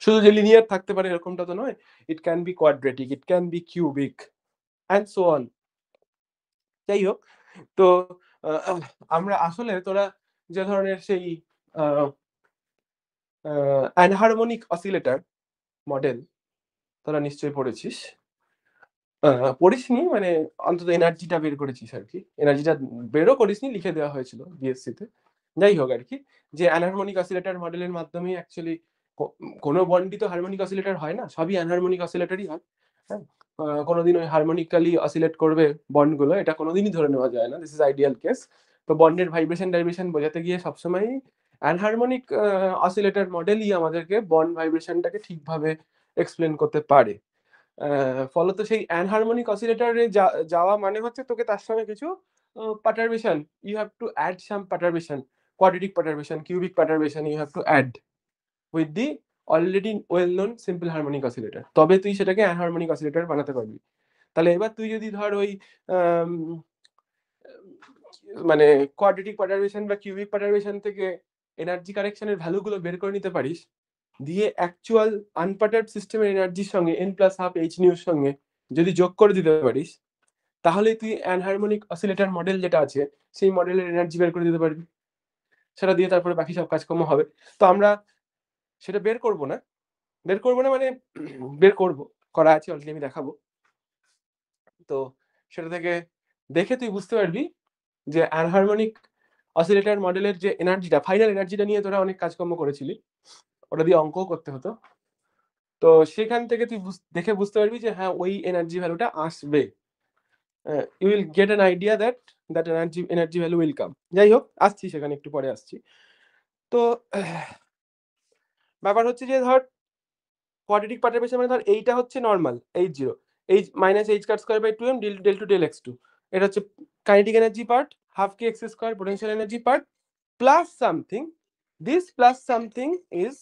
শুধু যে লিনিয়ার থাকতে পারে এরকমটা তো নয়, it can be quadratic, it can be cubic and so on. যাই হোক, তো আমরা আসলে তোরা যে ধরনের সেই অ্যানহারমোনিক অসিলেটর মডেল তোরা নিশ্চয়ই পড়েছিস। পড়িসনি মানে অন্তত এনার্জিটা বের করেছিস আর কি। এনার্জিটা বেরও করিসনি, লিখে দেওয়া হয়েছিল বিএসসি তে। যাই হোক আর কি, যে অ্যানহারমোনিক অসিলেটর মডেলের মাধ্যমে অ্যাকচুয়ালি কোনো বন্ডই তো হারমোনিক অসিলেটর হয় না, সবই অ্যানহারমোনিক অসিলেটরই হয়। হ্যাঁ, কোনোদিন ওই হারমোনিক্যালি অসিলেট করবে বন্ডগুলো, এটা কোনোদিনই ধরে নেওয়া যায় না। This is ideal case. তো বন্ডের ভাইব্রেশন ডাইব্রেশন বোঝাতে গিয়ে সবসময় অ্যানহারমোনিক অসিলেটর মডেলই আমাদেরকে বন্ড ভাইব্রেশনটাকে ঠিকভাবে এক্সপ্লেন করতে পারে। ফলত সেই অ্যানহারমোনিক অসিলেটরে যাওয়া মানে হচ্ছে তোকে তার সঙ্গে কিছু perturbation, you have to add some perturbation, quadratic perturbation, cubic perturbation you have to add with the already well known simple harmonic oscillator, তবে তুই সেটাকে অ্যানহারমোনিক অসিলেটর বানাতে পারবি। তাহলে এবার তুই যদি ধর ওই মানে কোয়াড্রেটিক পার্টারবেশন বা কিউবিক পার্টারবেশন থেকে এনার্জি কারেকশনের ভ্যালুগুলো বের করে নিতে পারিস, দিয়ে অ্যাকচুয়াল আনপার্টার্ড সিস্টেমের এনার্জির সঙ্গে n+12 h নিউর সঙ্গে যদি যোগ করে দিতে পারিস, তাহলে তুই অ্যানহারমোনিক অসিলেটর মডেল যেটা আছে সেই মডেলের এনার্জি বের করে দিতে পারবি। সেটা দিয়ে তারপরে বাকি সব কাজকর্ম হবে। তো আমরা সেটা বের করব না মানে বের করব, করা আছে অলরেডি, আমি দেখাবো। তো সেটা থেকে দেখে তুই বুঝতে পারবি যে অ্যানহারমোনিক অসিলেটর মডেলের যে এনার্জিটা, ফাইনাল এনার্জিটা নিয়ে তোরা অনেক কাজকর্ম করেছিলি, ওটা দিয়ে অঙ্কও করতে হতো। তো সেখান থেকে তুই দেখে বুঝতে পারবি যে হ্যাঁ ওই এনার্জি ভ্যালুটা আসবে। You will get an idea that energy value will come. যাই হোক, আসছি সেখানে, একটু পরে আসছি। তো ব্যাপার হচ্ছে যে ধর কোয়াড্রেটিক পার্টারবেশন মানে ধর এইটা হচ্ছে normal H0, H minus H cut square by 2m del 2 del x2, এটা হচ্ছে kinetic energy part, half K x square potential energy part, plus something, this plus something is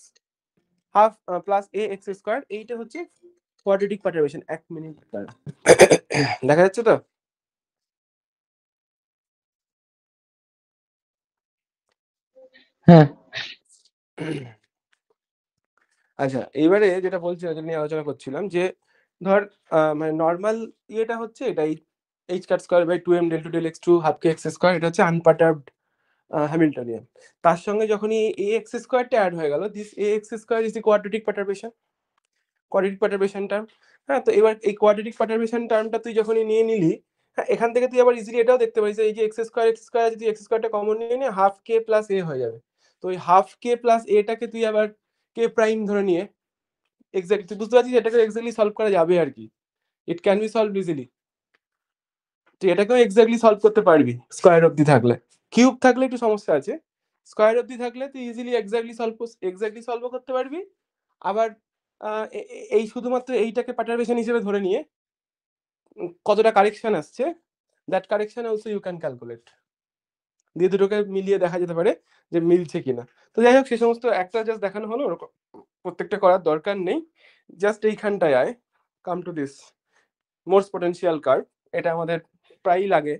half plus a x square, এইটা হচ্ছে quadratic perturbation. 1 minute দেখা যাচ্ছে তো? হ্যাঁ। আচ্ছা, এবারে যেটা বলছিলাম, যেটা নিয়ে আলোচনা করছিলাম, যে ধর মানে নর্মাল ইয়েটা হচ্ছে এটাই, h cut square by 2m del 2 del x2 half K x square, এটা হচ্ছে আনপার্টার্বড হ্যামিল্টনিয়ান। তার সঙ্গে যখনই a x স্কয়ারটা অ্যাড হয়ে গেল, this a x square is the quadratic perturbation, quadratic perturbation term. হ্যাঁ, তো এবার এই কোয়াড্রেটিক পার্টারবেশন টার্মটা তুই যখনই নিয়ে নিলি, হ্যাঁ, এখান থেকে তুই আবার ইজিলি এটাও দেখতে পারিস, এই যে এক্স স্কয়ার যদি এক্স স্কয়ারটা কমন নিয়ে নিয়ে হাফ কে প্লাস এ হয়ে যাবে। তো ওই হাফ কে প্লাস এটাকে তুই আবার কে প্রাইম ধরে নিয়ে এক্স্যাক্টলি তুই বুঝতে পারছিস এটাকে এক্স্যাক্টলি সলভ করা যাবে আর কি, it can be solve easily. তুই এটাকেও এক্স্যাক্টলি সলভ করতে পারবি স্কয়ার অবধি থাকলে, কিউব থাকলে একটু সমস্যা আছে, স্কয়ার অবধি থাকলে তুই ইজিলি এক্স্যাক্টলি সলভ করতে পারবি। আবার এই শুধুমাত্র এইটাকে পার্টারবেশন হিসেবে ধরে নিয়ে কতটা কারেকশন আসছে, that correction also you can calculate, দিয়ে দুটোকে মিলিয়ে দেখা যেতে পারে যে মিলছে কিনা। তো যাই হোক, সে সমস্ত একটা জাস্ট দেখানো হলো, ওরকম প্রত্যেকটা করার দরকার নেই। জাস্ট এইখানটায় আয়, come to this Morse potential curve, এটা আমাদের প্রায়ই লাগে,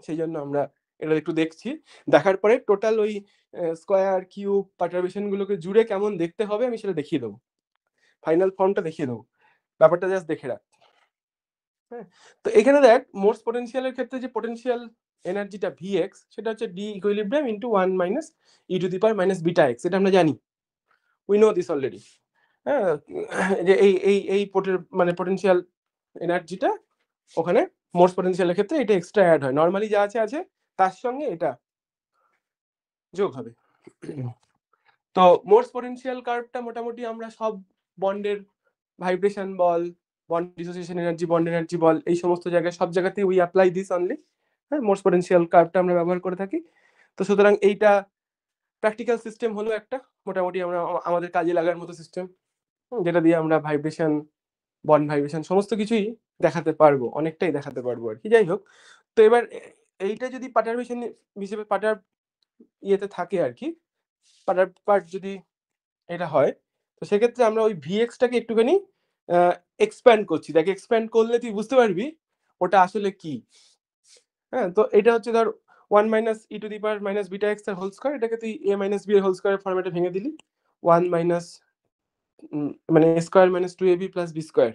সেই জন্য আমরা এটা একটু দেখছি। দেখার পরে টোটাল ওই স্কয়ার কিউব পার্টারবেশন গুলোকে জুড়ে কেমন দেখতে হবে আমি সেটা দেখিয়ে দেবো, ফাইনাল ফর্মটা দেখিয়ে দেবো, ব্যাপারটা জাস্ট দেখে রাখ। হ্যাঁ, তো এখানে দেখ মোর্স পোটেনশিয়ালের ক্ষেত্রে যে পোটেনশিয়াল এনার্জিটা Vx, সেটা হচ্ছে d equilibrium into 1 minus e two the power minus beta x, এটা আমরা জানি, উই নো দিস অলরেডি। হ্যাঁ, যে এই মানে পোটেনশিয়াল এনার্জিটা ওখানে মোর্স পোটেনশিয়ালের ক্ষেত্রে এটা এক্সট্রা অ্যাড হয়, নরমালি যা আছে তার সঙ্গে এটা যোগ হবে। তো মোর্স পোটেনশিয়াল কার্ভটা মোটামুটি আমরা সব বন্ডের ভাইব্রেশন বল, bond dissociation energy, bond energy বল, এই সমস্ত জায়গায় সব জায়গাতেই উই অ্যাপ্লাই দিস অনলি। হ্যাঁ, মোর্স পোটেনশিয়াল কার্ভটা আমরা ব্যবহার করে থাকি। তো সুতরাং এইটা প্র্যাকটিক্যাল সিস্টেম হলো একটা মোটামুটি আমরা আমাদের কাজে লাগার মতো সিস্টেম, যেটা দিয়ে আমরা ভাইব্রেশন, বন্ড ভাইব্রেশন সমস্ত কিছুই দেখাতে পারবো, অনেকটাই দেখাতে পারবো আর কি। যাই হোক, তো এবার এইটা যদি পার্টারবেশন হিসেবে পার্টার ইয়েতে থাকে আর কি, পার্টার পার্ট যদি এটা হয়, তো সেক্ষেত্রে আমরা ওই ভিএক্সটাকে একটুখানি এক্সপ্যান্ড করছি। দেখ, এক্সপ্যান্ড করলে তুই বুঝতে পারবি ওটা আসলে কি। হ্যাঁ, তো এটা হচ্ছে ধর 1 minus e to the power minus beta x এর হোল স্কয়ার, এটাকে তুই এ মাইনাস বি এর হোল স্কয়ারের ফরম্যাটে ভেঙে দিলি। 1 মাইনাস মানে a square minus 2ab plus b square,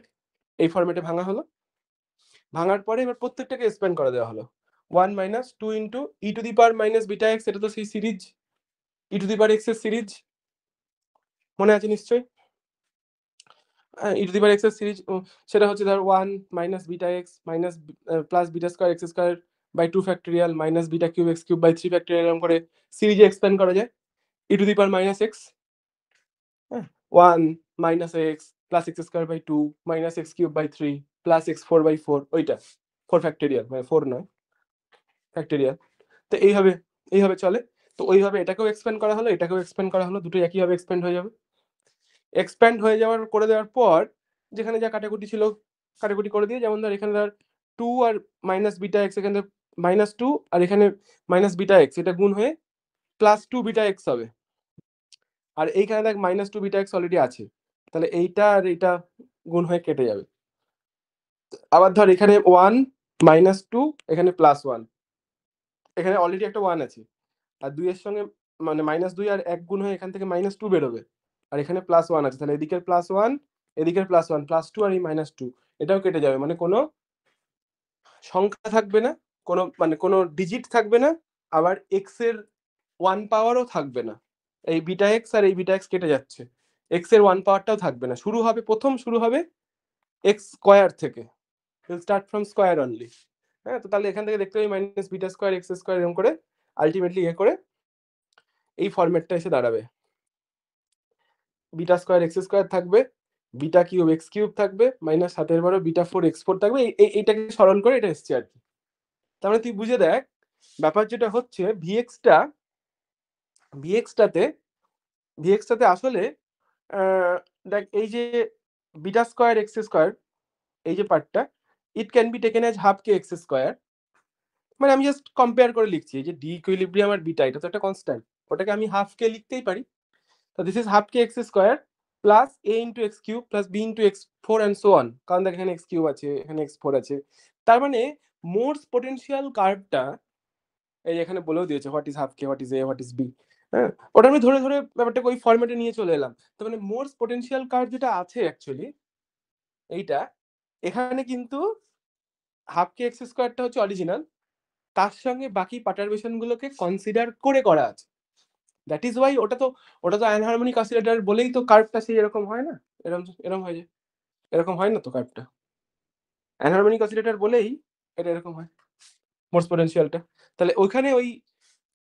এই ফরম্যাটে ভাঙা হলো। ভাঙার পরে এবার প্রত্যেকটাকে এক্সপ্যান্ড করে দেওয়া হলো। 1 minus 2 into e to the power minus beta x, এটা তো সেই series e to the power x এর সিরিজ, মনে আছে নিশ্চয়ই। E to the power x এর সিরিজ, সেটা হচ্ছে ধর 1 minus beta x minus plus beta square x square by 2 factorial minus beta cube x cube by 3 factorial, এরকম করে সিরিজে এক্সপ্যান্ড করা যায়। E to the power minus x, 1 minus x plus x square by 2 minus x cube by 3 plus x 4 by 4, ওইটা 4 factorial, মানে 4 নয় factorial. তো এইভাবে চলে। তো ওইভাবে এটাকেও এক্সপ্যান্ড করা হলো, এটাকেও এক্সপ্যান্ড করা হলো, দুটোই একইভাবে এক্সপ্যান্ড হয়ে যাবে। এক্সপ্যান্ড হয়ে যাওয়ার করে দেওয়ার পর যেখানে যা কাটাকুটি ছিল কাটাকুটি করে দিয়ে, যেমন ধর এখানে ধর 2 আর মাইনাস বিটা এক্স, এখানে মাইনাস 2 আর এখানে মাইনাস বিটা এক্স, এটা গুণ হয়ে প্লাস 2 বিটা এক্স হবে। আর এইখানে দেখ মাইনাস 2 বিটা এক্স অলরেডি আছে, তাহলে এইটা আর এইটা গুণ হয়ে কেটে যাবে। আবার ধর এখানে 1 মাইনাস 2, এখানে প্লাস 1, এখানে অলরেডি একটা 1 আছে, আর 2 এর সঙ্গে মানে মাইনাস 2 আর 1 গুণ হয়ে এখান থেকে মাইনাস 2 বেরোবে, আর এখানে প্লাস 1 আছে, তাহলে এদিকের প্লাস 1 এদিকের প্লাস 1 প্লাস 2 আর এই মাইনাস 2, এটাও কেটে যাবে। মানে কোনো সংখ্যা থাকবে না, কোনো মানে কোনো ডিজিট থাকবে না, আবার এক্স এর 1 পাওয়ারও থাকবে না। এই বিটা এক্স আর এই বিটা এক্স কেটে যাচ্ছে, এক্স এর 1 পাওয়ারটাও থাকবে না। প্রথম শুরু হবে এক্স স্কয়ার থেকে, স্টার্ট ফ্রম স্কয়ার অনলি। হ্যাঁ, তো তাহলে এখান থেকে দেখতে পাই minus beta square x square, এরকম করে আলটিমেটলি করে এই ফরম্যাটটা এসে দাঁড়াবে। বিটা স্কয়ার এক্স স্কয়ার থাকবে, বিটা কিউব এক্স কিউব থাকবে, মাইনাস 7/12 বিটা 4 এক্স 4 থাকবে। এইটাকে সরল করে এটা এসছে আর কি। তার মানে তুই বুঝে দেখ ব্যাপার যেটা হচ্ছে, ভিএক্সটাতে আসলে দেখ এই যে বিটা স্কয়ার এক্স স্কয়ার, এই যে পার্টটা, it can be taken as half K x square. মানে আমি জাস্ট কম্পেয়ার করে লিখছি, এই যে ডি ইকুইলিব্রিয়াম আর বিটা, এটা তো একটা কনস্ট্যান্ট, ওটাকে আমি হাফ কে লিখতেই পারি। তো this is half K x square plus a into x cube plus b into x 4 and so on, কারণ দেখ এখানে এক্স কিউব আছে, এখানে এক্স 4 আছে। তার মানে মোর্স পোটেনশিয়াল কার্ভটা এই এখানে বলেও দিয়েছে, what is half k, what is a, what is b. হ্যাঁ, ওটা আমি ধরে ধরে ব্যাপারটাকে ওই ফরম্যাটে নিয়ে চলে এলাম। তার মানে মোর্স পোটেনশিয়াল কার্ভ যেটা আছে অ্যাকচুয়ালি এইটা, এখানে কিন্তু হাফ কে এক্স স্কয়ারটা হচ্ছে অরিজিনাল, তার সঙ্গে বাকি পার্টারবেশন গুলোকে কনসিডার করে করা আছে। দ্যাট ইজ ওয়াই ওটা তো অ্যানহারমোনিক অসিলেটর বলেই তো কার্ভটা সেই এরকম হয় না, এরকম এরকম হয় যে, এরকম হয় না তো কার্ভটা, অ্যানহারমোনিক অসিলেটর বলেই এটা এরকম হয় মোর্স পোটেনশিয়ালটা। তাহলে ওখানে ওই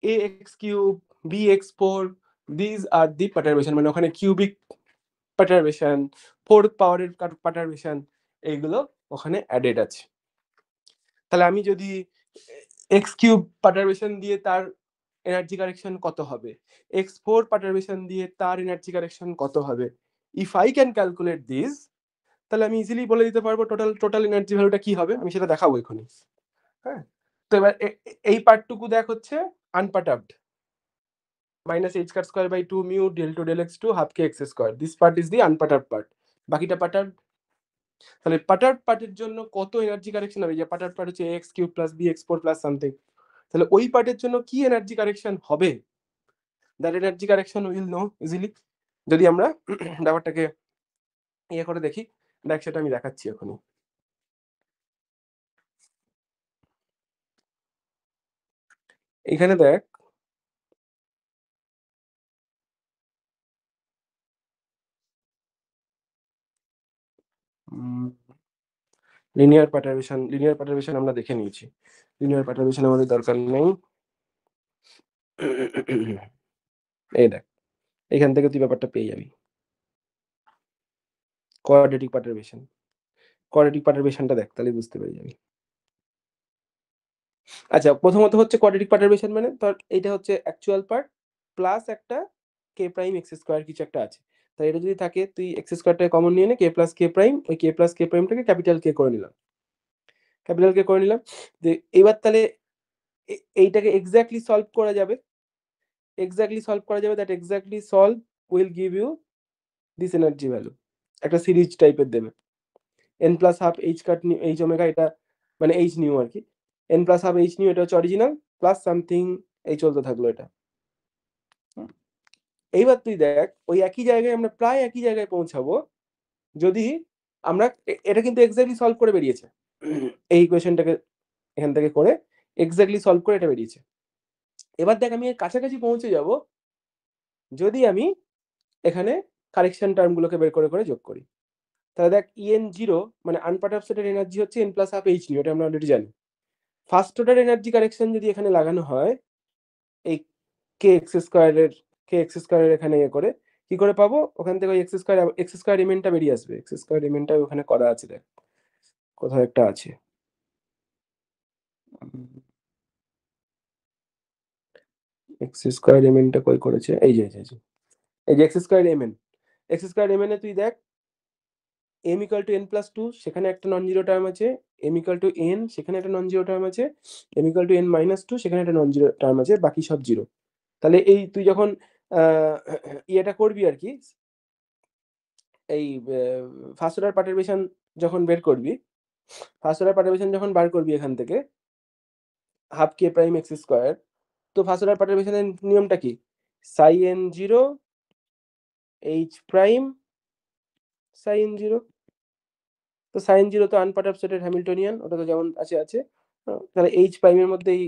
a x cube b x 4 these are the perturbation, মানে ওখানে কিউবিক পার্টারবেশন, ফোর্থ পাওয়ারের পার্টারবেশন, এইগুলো ওখানে অ্যাডেড আছে। তাহলে আমি যদি এক্স কিউব পার্টারবেশন দিয়ে তার এনার্জি কারেকশন কত হবে, এক্স 4 পার্টারবেশন দিয়ে তার এনার্জি কারেকশন কত হবে, if I can calculate this, তাহলে আমি ইজিলি বলে দিতে পারবো টোটাল এনার্জি ভ্যালুটা কি হবে, আমি সেটা দেখাবো এখনই। হ্যাঁ, তো এবার এই পার্টটুকু দেখ হচ্ছে unperturbed, minus H car square by 2 mu del two del x two half K x square, this part is the unperturbed part, বাকিটা পার্টার্বড। তাহলে পার্টার্বড পার্টের জন্য কত এনার্জি কারেকশন হবে, যে পার্টার্বড পার্ট হচ্ছে x cube plus b x 4 plus something, তাহলে ওই পার্টের জন্য কি এনার্জি কারেকশন হবে, that energy correction will know easily, যদি আমরা ব্যাপারটাকে ইয়ে করে দেখি। দেখ সেটা আমি দেখাচ্ছি এখনই। এখানে দেখ লিনিয়ার পার্টারবেশন আমরা দেখে নিয়েছি, লিনিয়ার পার্টারবেশন আমাদের দরকার নেই। এই দেখ এখান থেকে তুই ব্যাপারটা পেয়ে যাবি। কোয়াড্রেটিক পার্টারবেশনটা দেখ, তাহলে বুঝতে পেরে যাবি। আচ্ছা, প্রথমত হচ্ছে কোয়াড্রেটিক পার্টারবেশন মানে তোর এইটা হচ্ছে অ্যাকচুয়াল পার্ট প্লাস একটা কে প্রাইম এক্স স্কোয়ার কিছু একটা আছে। তাই এটা যদি থাকে তুই এক্স স্কোয়ারটাকে কমন নিয়ে নে, কে প্লাস কে প্রাইম, ওই কে প্লাস কে প্রাইমটাকে ক্যাপিটাল কে করে নিলাম, যে এবার তাহলে এইটাকে এক্স্যাক্টলি সলভ করা যাবে, that exactly solve will give you this energy value, একটা সিরিজ টাইপের দেবে। n plus half H cut h omega, এটা মানে এইচ নিউ আর কি, n plus half h nu এটা হচ্ছে অরিজিনাল, প্লাস সামথিং এই চলতে থাকলো এটা। এইবার তুই দেখ ওই একই জায়গায় আমরা প্রায় একই জায়গায় পৌঁছাবো যদি আমরা এটা কিন্তু এক্স্যাক্টলি সলভ করে বেরিয়েছে, এই ইকুয়েশনটাকে এখান থেকে করে এক্স্যাক্টলি সলভ করে এটা বেরিয়েছে। এবার দেখ আমি এর কাছাকাছি পৌঁছে যাব যদি আমি এখানে কারেকশন টার্মগুলোকে বের করে করে যোগ করি। তাহলে দেখ en0 মানে আনপার্ট অফসেটের এনার্জি হচ্ছে n plus half h nu, এটা আমরা অলরেডি জানি। ফার্স্ট অর্ডার এনার্জি কারেকশন যদি এখানে লাগানো হয় এই কে এক্স স্কোয়ারের এখানে ইয়ে করে কি করে পাবো, ওখান থেকে ওই এক্স স্কোয়ার রিমেনটা বেরিয়ে আসবে, এক্স স্কোয়ার রিমেনটা ওখানে করা আছে, দেখ কোথাও একটা আছে, এক্স স্কোয়ার রিমেনটা কই করেছে, এই যে এক্স স্কোয়ার এমএন এ তুই দেখ m equal to n plus 2 সেখানে একটা নন জিরো টার্ম আছে, m ইকুয়াল টু n সেখানে একটা নন জিরো টার্ম আছে, m equal to n minus 2 সেখানে একটা নন জিরো টার্ম আছে, বাকি সব জিরো। তাহলে এই তুই যখন ইয়েটা করবি আর কি, এই ফার্স্ট অর্ডার পার্টারবেশন যখন বার করবি এখান থেকে half k prime x square, তো ফার্স্ট অর্ডার পার্টারবেশনের নিয়মটা কি, সাই n zero h prime psi n zero, তো সাইন জিরো তো আনপার্ট অফসেটের হ্যামিল্টনিয়ান, ওটা তো যেমন আছে। তাহলে এইচ প্রাইমের মধ্যে এই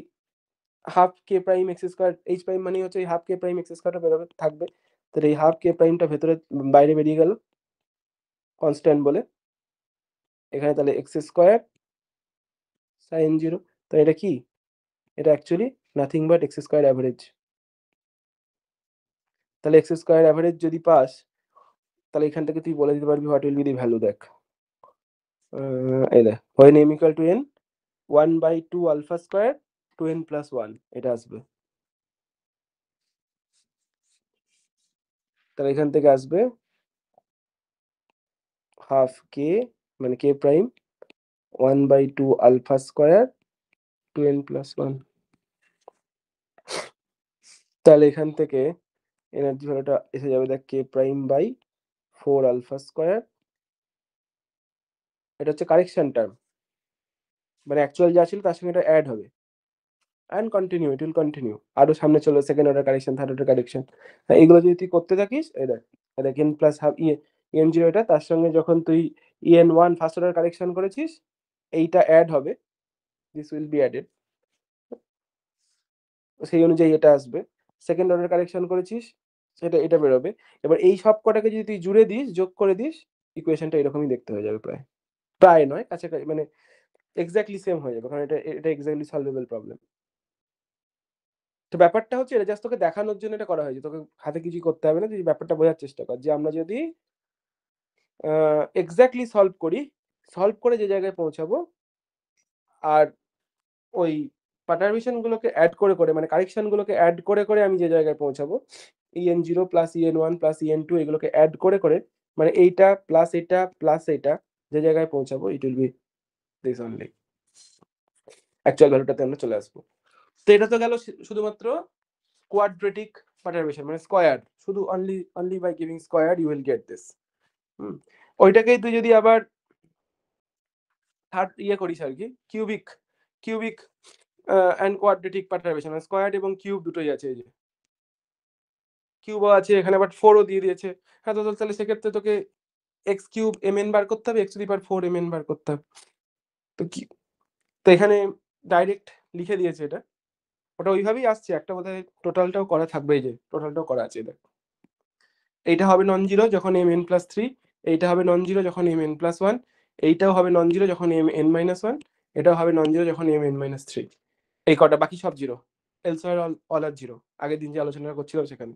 half k prime x square, h prime মানে হচ্ছে এই হাফ কে প্রাইম এক্স স্কোয়ারটা বেরোবে থাকবে, তাহলে এই হাফ কে প্রাইমটা ভেতরে বাইরে বেরিয়ে গেল কনস্ট্যান্ট বলে, এখানে তাহলে এক্স স্কোয়ার সাইন জিরো, তো এটা কি, এটা actually nothing but x square average. তাহলে এক্স স্কোয়ার অ্যাভারেজ যদি পাস তাহলে এখান থেকে তুই বলে দিতে পারবি what will be the value. দেখ এই দেখ when m equal to n 1/2 alpha square 2n plus 1 এটা আসবে, তাহলে এখান থেকে আসবে হাফ কে মানে k prime 1/2 alpha square 2n plus 1, তাহলে এখান থেকে এনার্জি ভ্যালুটা এসে যাবে দেখ k prime by 4 alpha square, এটা হচ্ছে কারেকশন টার্ম, মানে অ্যাকচুয়াল যা ছিল তার সঙ্গে এটা অ্যাড হবে and continue, it will continue, আরো সামনে চলো second order correction, third order correction, এইগুলো যদি তুই করতে থাকিস এই দেখ N plus half an zero, এটা তার সঙ্গে যখন তুই en one first order correction করেছিস এইটা অ্যাড হবে, দিস উইল বি অ্যাডেড, সেই অনুযায়ী এটা আসবে, সেকেন্ড অর্ডার কারেকশন করেছিস সেটা এটা বেরোবে। এবার এই সব কটাকে যদি তুই জুড়ে দিস, যোগ করে দিস, ইকুয়েশনটা এরকমই দেখতে হয়ে যাবে, প্রায় নয় কাছাকাছি, মানে এক্স্যাক্টলি সেম হয়ে যাবে, কারণ এটা এক্স্যাক্টলি সলভেবল প্রবলেম। তো ব্যাপারটা হচ্ছে এটা জাস্ট তোকে দেখানোর জন্য এটা করা হয়েছে, তোকে হাতে কিছু করতে হবে না, তুই ব্যাপারটা বোঝার চেষ্টা কর যে আমরা যদি এক্স্যাক্টলি সলভ করে যে জায়গায় পৌঁছাবো, আর ওই পার্টারবেশন গুলোকে অ্যাড করে করে মানে কারেকশন গুলোকে অ্যাড করে করে আমি যে জায়গায় পৌঁছাবো en0 plus en1 plus en2 এগুলোকে অ্যাড করে করে, মানে এইটা প্লাস এটা যে জায়গায় পৌঁছাবো, it will be this only, actual ভ্যালুটাতে আমরা চলে আসবো। তো এটা তো গেল শুধুমাত্র কোয়াড্রেটিক পার্টারবেশন, মানে স্কয়ার, শুধু only by giving square you will get this. ওইটাকেই তুই যদি আবার থার্ড ইয়ে করিস আর কি, কিউবিক অ্যান্ড কোয়াড্রেটিক পার্টারবেশন, মানে স্কয়ার এবং কিউব দুটোই আছে, এই যে কিউবও আছে এখানে, বাট 4ও দিয়ে দিয়েছে। হ্যাঁ, তো তাহলে সেক্ষেত্রে তোকে এক্স কিউব mn বার করতে হবে, x two the power 4 mn বার করতে হবে। তো এখানে ডাইরেক্ট লিখে দিয়েছে এটা, ওটা ওইভাবেই আসছে, একটা বোধহয় টোটালটাও করা থাকবে, এই যে টোটালটাও করা আছে, দেখ এইটা হবে নন জিরো যখন mn প্লাস 3, এইটা হবে নন জিরো যখন mn প্লাস 1, এইটাও হবে নন জিরো যখন mn মাইনাস 1, এটাও হবে নন জিরো যখন mn মাইনাস 3, এই কটা, বাকি সব জিরো, এলসওয়্যার অল আর জিরো, আগের দিন যে আলোচনা করছিলাম সেখানে।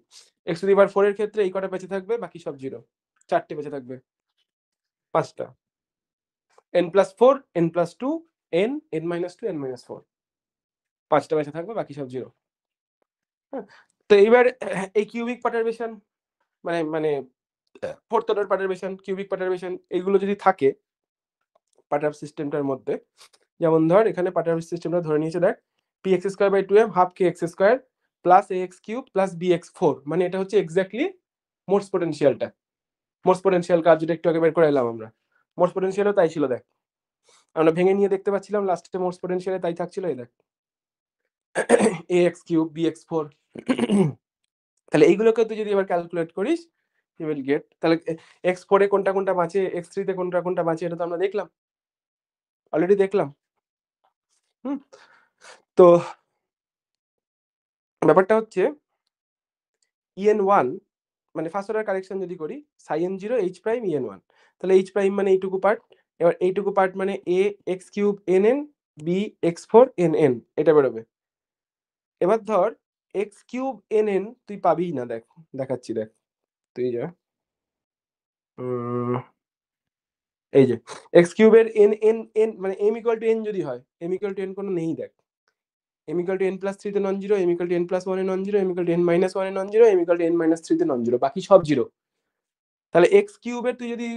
x⁴ এর ক্ষেত্রে এই কটা বেঁচে থাকবে, বাকি সব 0। 4টে বেঁচে থাকবে, 5টা। n+4, n+2, n, n-2, n-4, 5টা বেঁচে থাকবে, বাকি সব 0। হ্যাঁ, তো এইবার এই কিউবিক পার্টারবেশন মানে fourth order perturbation, cubic perturbation এইগুলো যদি থাকে পার্টার সিস্টেমটার মধ্যে, যেমন ধর এখানে পার্টার সিস্টেমটা ধরে নিয়েছে দেখ px²/2m half kx² plus ax³ plus bx4, মানে এটা হচ্ছে এক্স্যাক্টলি মোটস পোটেনশিয়ালটা। মোটস পোটেনশিয়াল কাজ যেটা একটু আগে বের করে এলাম আমরা, মোটস পোটেনশিয়ালও তাই ছিল দেখ, আমরা ভেঙে নিয়ে দেখতে পাচ্ছিলাম লাস্টে মোটস পোটেনশিয়ালে তাই থাকছিল, এই দেখ ax³ bx4। তাহলে এইগুলোকে তুই যদি এবার ক্যালকুলেট করিস ইউ উইল গেট, তাহলে x4 এ কোনটা কোনটা বাঁচে, x3 তে কোনটা কোনটা বাঁচে, এটা তো আমরা দেখলাম, অলরেডি দেখলাম। তো ব্যাপারটা হচ্ছে en1 মানে ফার্স্ট অর্ডার কারেকশন যদি করি ψn0 h' en1, তাহলে h' মানে এইটুকু পার্ট, এবার এইটুকু পার্ট মানে a x³ nn b x4 nn, এটা বেরোবে। এবার ধর x³ nn তুই পাবি না, দেখ দেখাচ্ছি, দেখ তুই যা এই যে x³ এর n n n মানে m = n যদি হয়, m = n কোনো নেই দেখ, m = n+3 তে নন জিরো, m = n+1 এ নন জিরো, m = n-1 এ নন জিরো, m = n-3 তে নন জিরো, বাকি সব জিরো। তাহলে x³ এর তুই যদি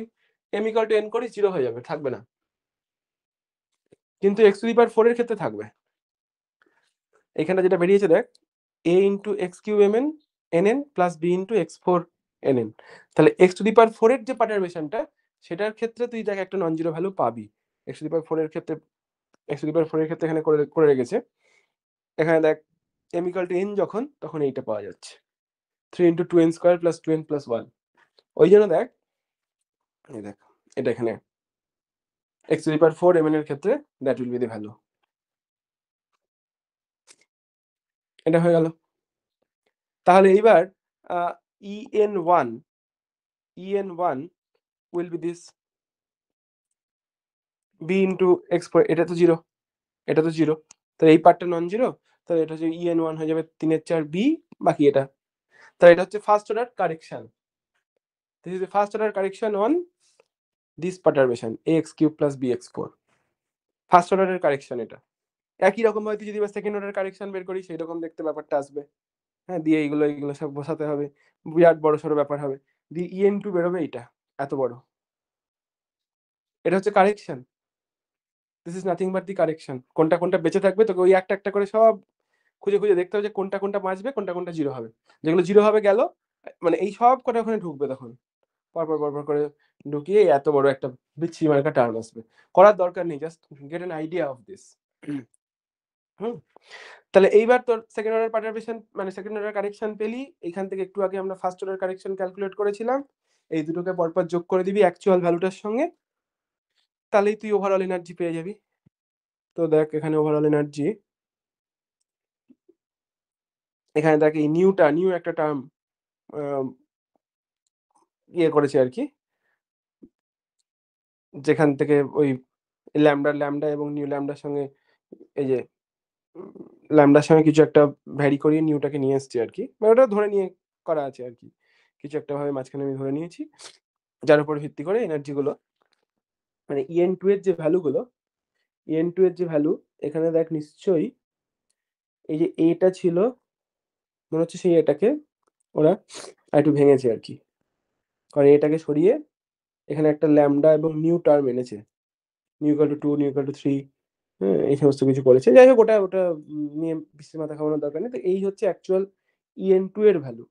m = n করিস 0 হয়ে যাবে, থাকবে না। কিন্তু x⁴ এর ক্ষেত্রে থাকবে। এখানে যেটা বেরিয়েছে দেখ a × x³ mn nn plus b × x4 nn, তাহলে x⁴ এর যে পার্টারবেশনটা সেটার ক্ষেত্রে তুই দেখ একটা নন জিরো ভ্যালু পাবি। x⁴ এর ক্ষেত্রে এখানে করে রেখেছে, এখানে দেখ m = n যখন, তখন এইটা পাওয়া যাচ্ছে 3 × 2n² + 2n + 1। ওই জন্য দেখ এই দেখ এটা এখানে x⁴ mn এর ক্ষেত্রে that will be the value. এটা হয়ে গেল। তাহলে এইবার en1 will be this b × x4, এটা তো 0, এটা তো 0, তাহলে এই পার্টটা নন জিরো, তাহলে এটা হচ্ছে en1 হয়ে যাবে 3/4 b, বাকি এটা। তাহলে এটা হচ্ছে first order correction, this is the first order correction on this perturbation ax³ + bx4, first অর্ডারের কারেকশন এটা। একই রকম ভাবে তুই যদি সেকেন্ড অর্ডার কারেকশন বের করিস সেই রকম দেখতে ব্যাপারটা আসবে। হ্যাঁ, দিয়ে এইগুলো সব বসাতে হবে, বিরাট বড় সড়ো ব্যাপার হবে। দিয়ে en2 বেরোবে এইটা এত বড়, এটা হচ্ছে correction. This is nothing but the correction. কোনটা কোনটা বেঁচে থাকবে তোকে ওই একটা একটা করে সব খুঁজে খুঁজে দেখতে হবে যে কোনটা কোনটা বাঁচবে, কোনটা কোনটা জিরো হবে। যেগুলো জিরো হবে গেল, মানে এই সব কটা ওখানে ঢুকবে, তখন পরপর করে ঢুকিয়ে এত বড় একটা বিচ্ছিরি মার্কা টার্ম আসবে। করার দরকার নেই, just get an idea of this. হুম, তাহলে এইবার তোর সেকেন্ড অর্ডার পার্টারবেশন মানে সেকেন্ড অর্ডার কারেকশন পেলি, এখান থেকে একটু আগে আমরা ফার্স্ট অর্ডার কারেকশন ক্যালকুলেট করেছিলাম, এই দুটোকে পরপর যোগ করে দিবি অ্যাকচুয়াল ভ্যালুটার সঙ্গে, তাহলেই তুই ওভারঅল এনার্জি পেয়ে যাবি। তো দেখ এখানে ওভারঅল এনার্জি, এখানে দেখ এই নিউ একটা টার্ম ইয়ে করেছে আর কি, যেখান থেকে ওই ল্যামডা এবং নিউ ল্যামডার সঙ্গে এই যে ল্যামডার সঙ্গে কিছু একটা ভ্যারি করিয়ে নিউটাকে নিয়ে এসছি আর কি, মানে ওটা ধরে নিয়ে করা আছে আর কি, কিছু একটা ভাবে মাঝখানে আমি ধরে নিয়েছি, যার উপর ভিত্তি করে এনার্জি গুলো মানে en2 এর যে ভ্যালু এখানে দেখ নিশ্চয়ই এই যে এটা ছিল, মনে হচ্ছে সেই এটাকে ওরা একটু ভেঙেছে আর কি, কারণ এটাকে সরিয়ে এখানে একটা ল্যামডা এবং নিউ টার্ম এনেছে, new equal to 2, new equal to 3, হ্যাঁ এই সমস্ত কিছু করেছে। যাই হোক ওটা নিয়ে বেশি মাথা ঘামানোর দরকার নেই। তো এই হচ্ছে অ্যাকচুয়াল en2 এর ভ্যালু।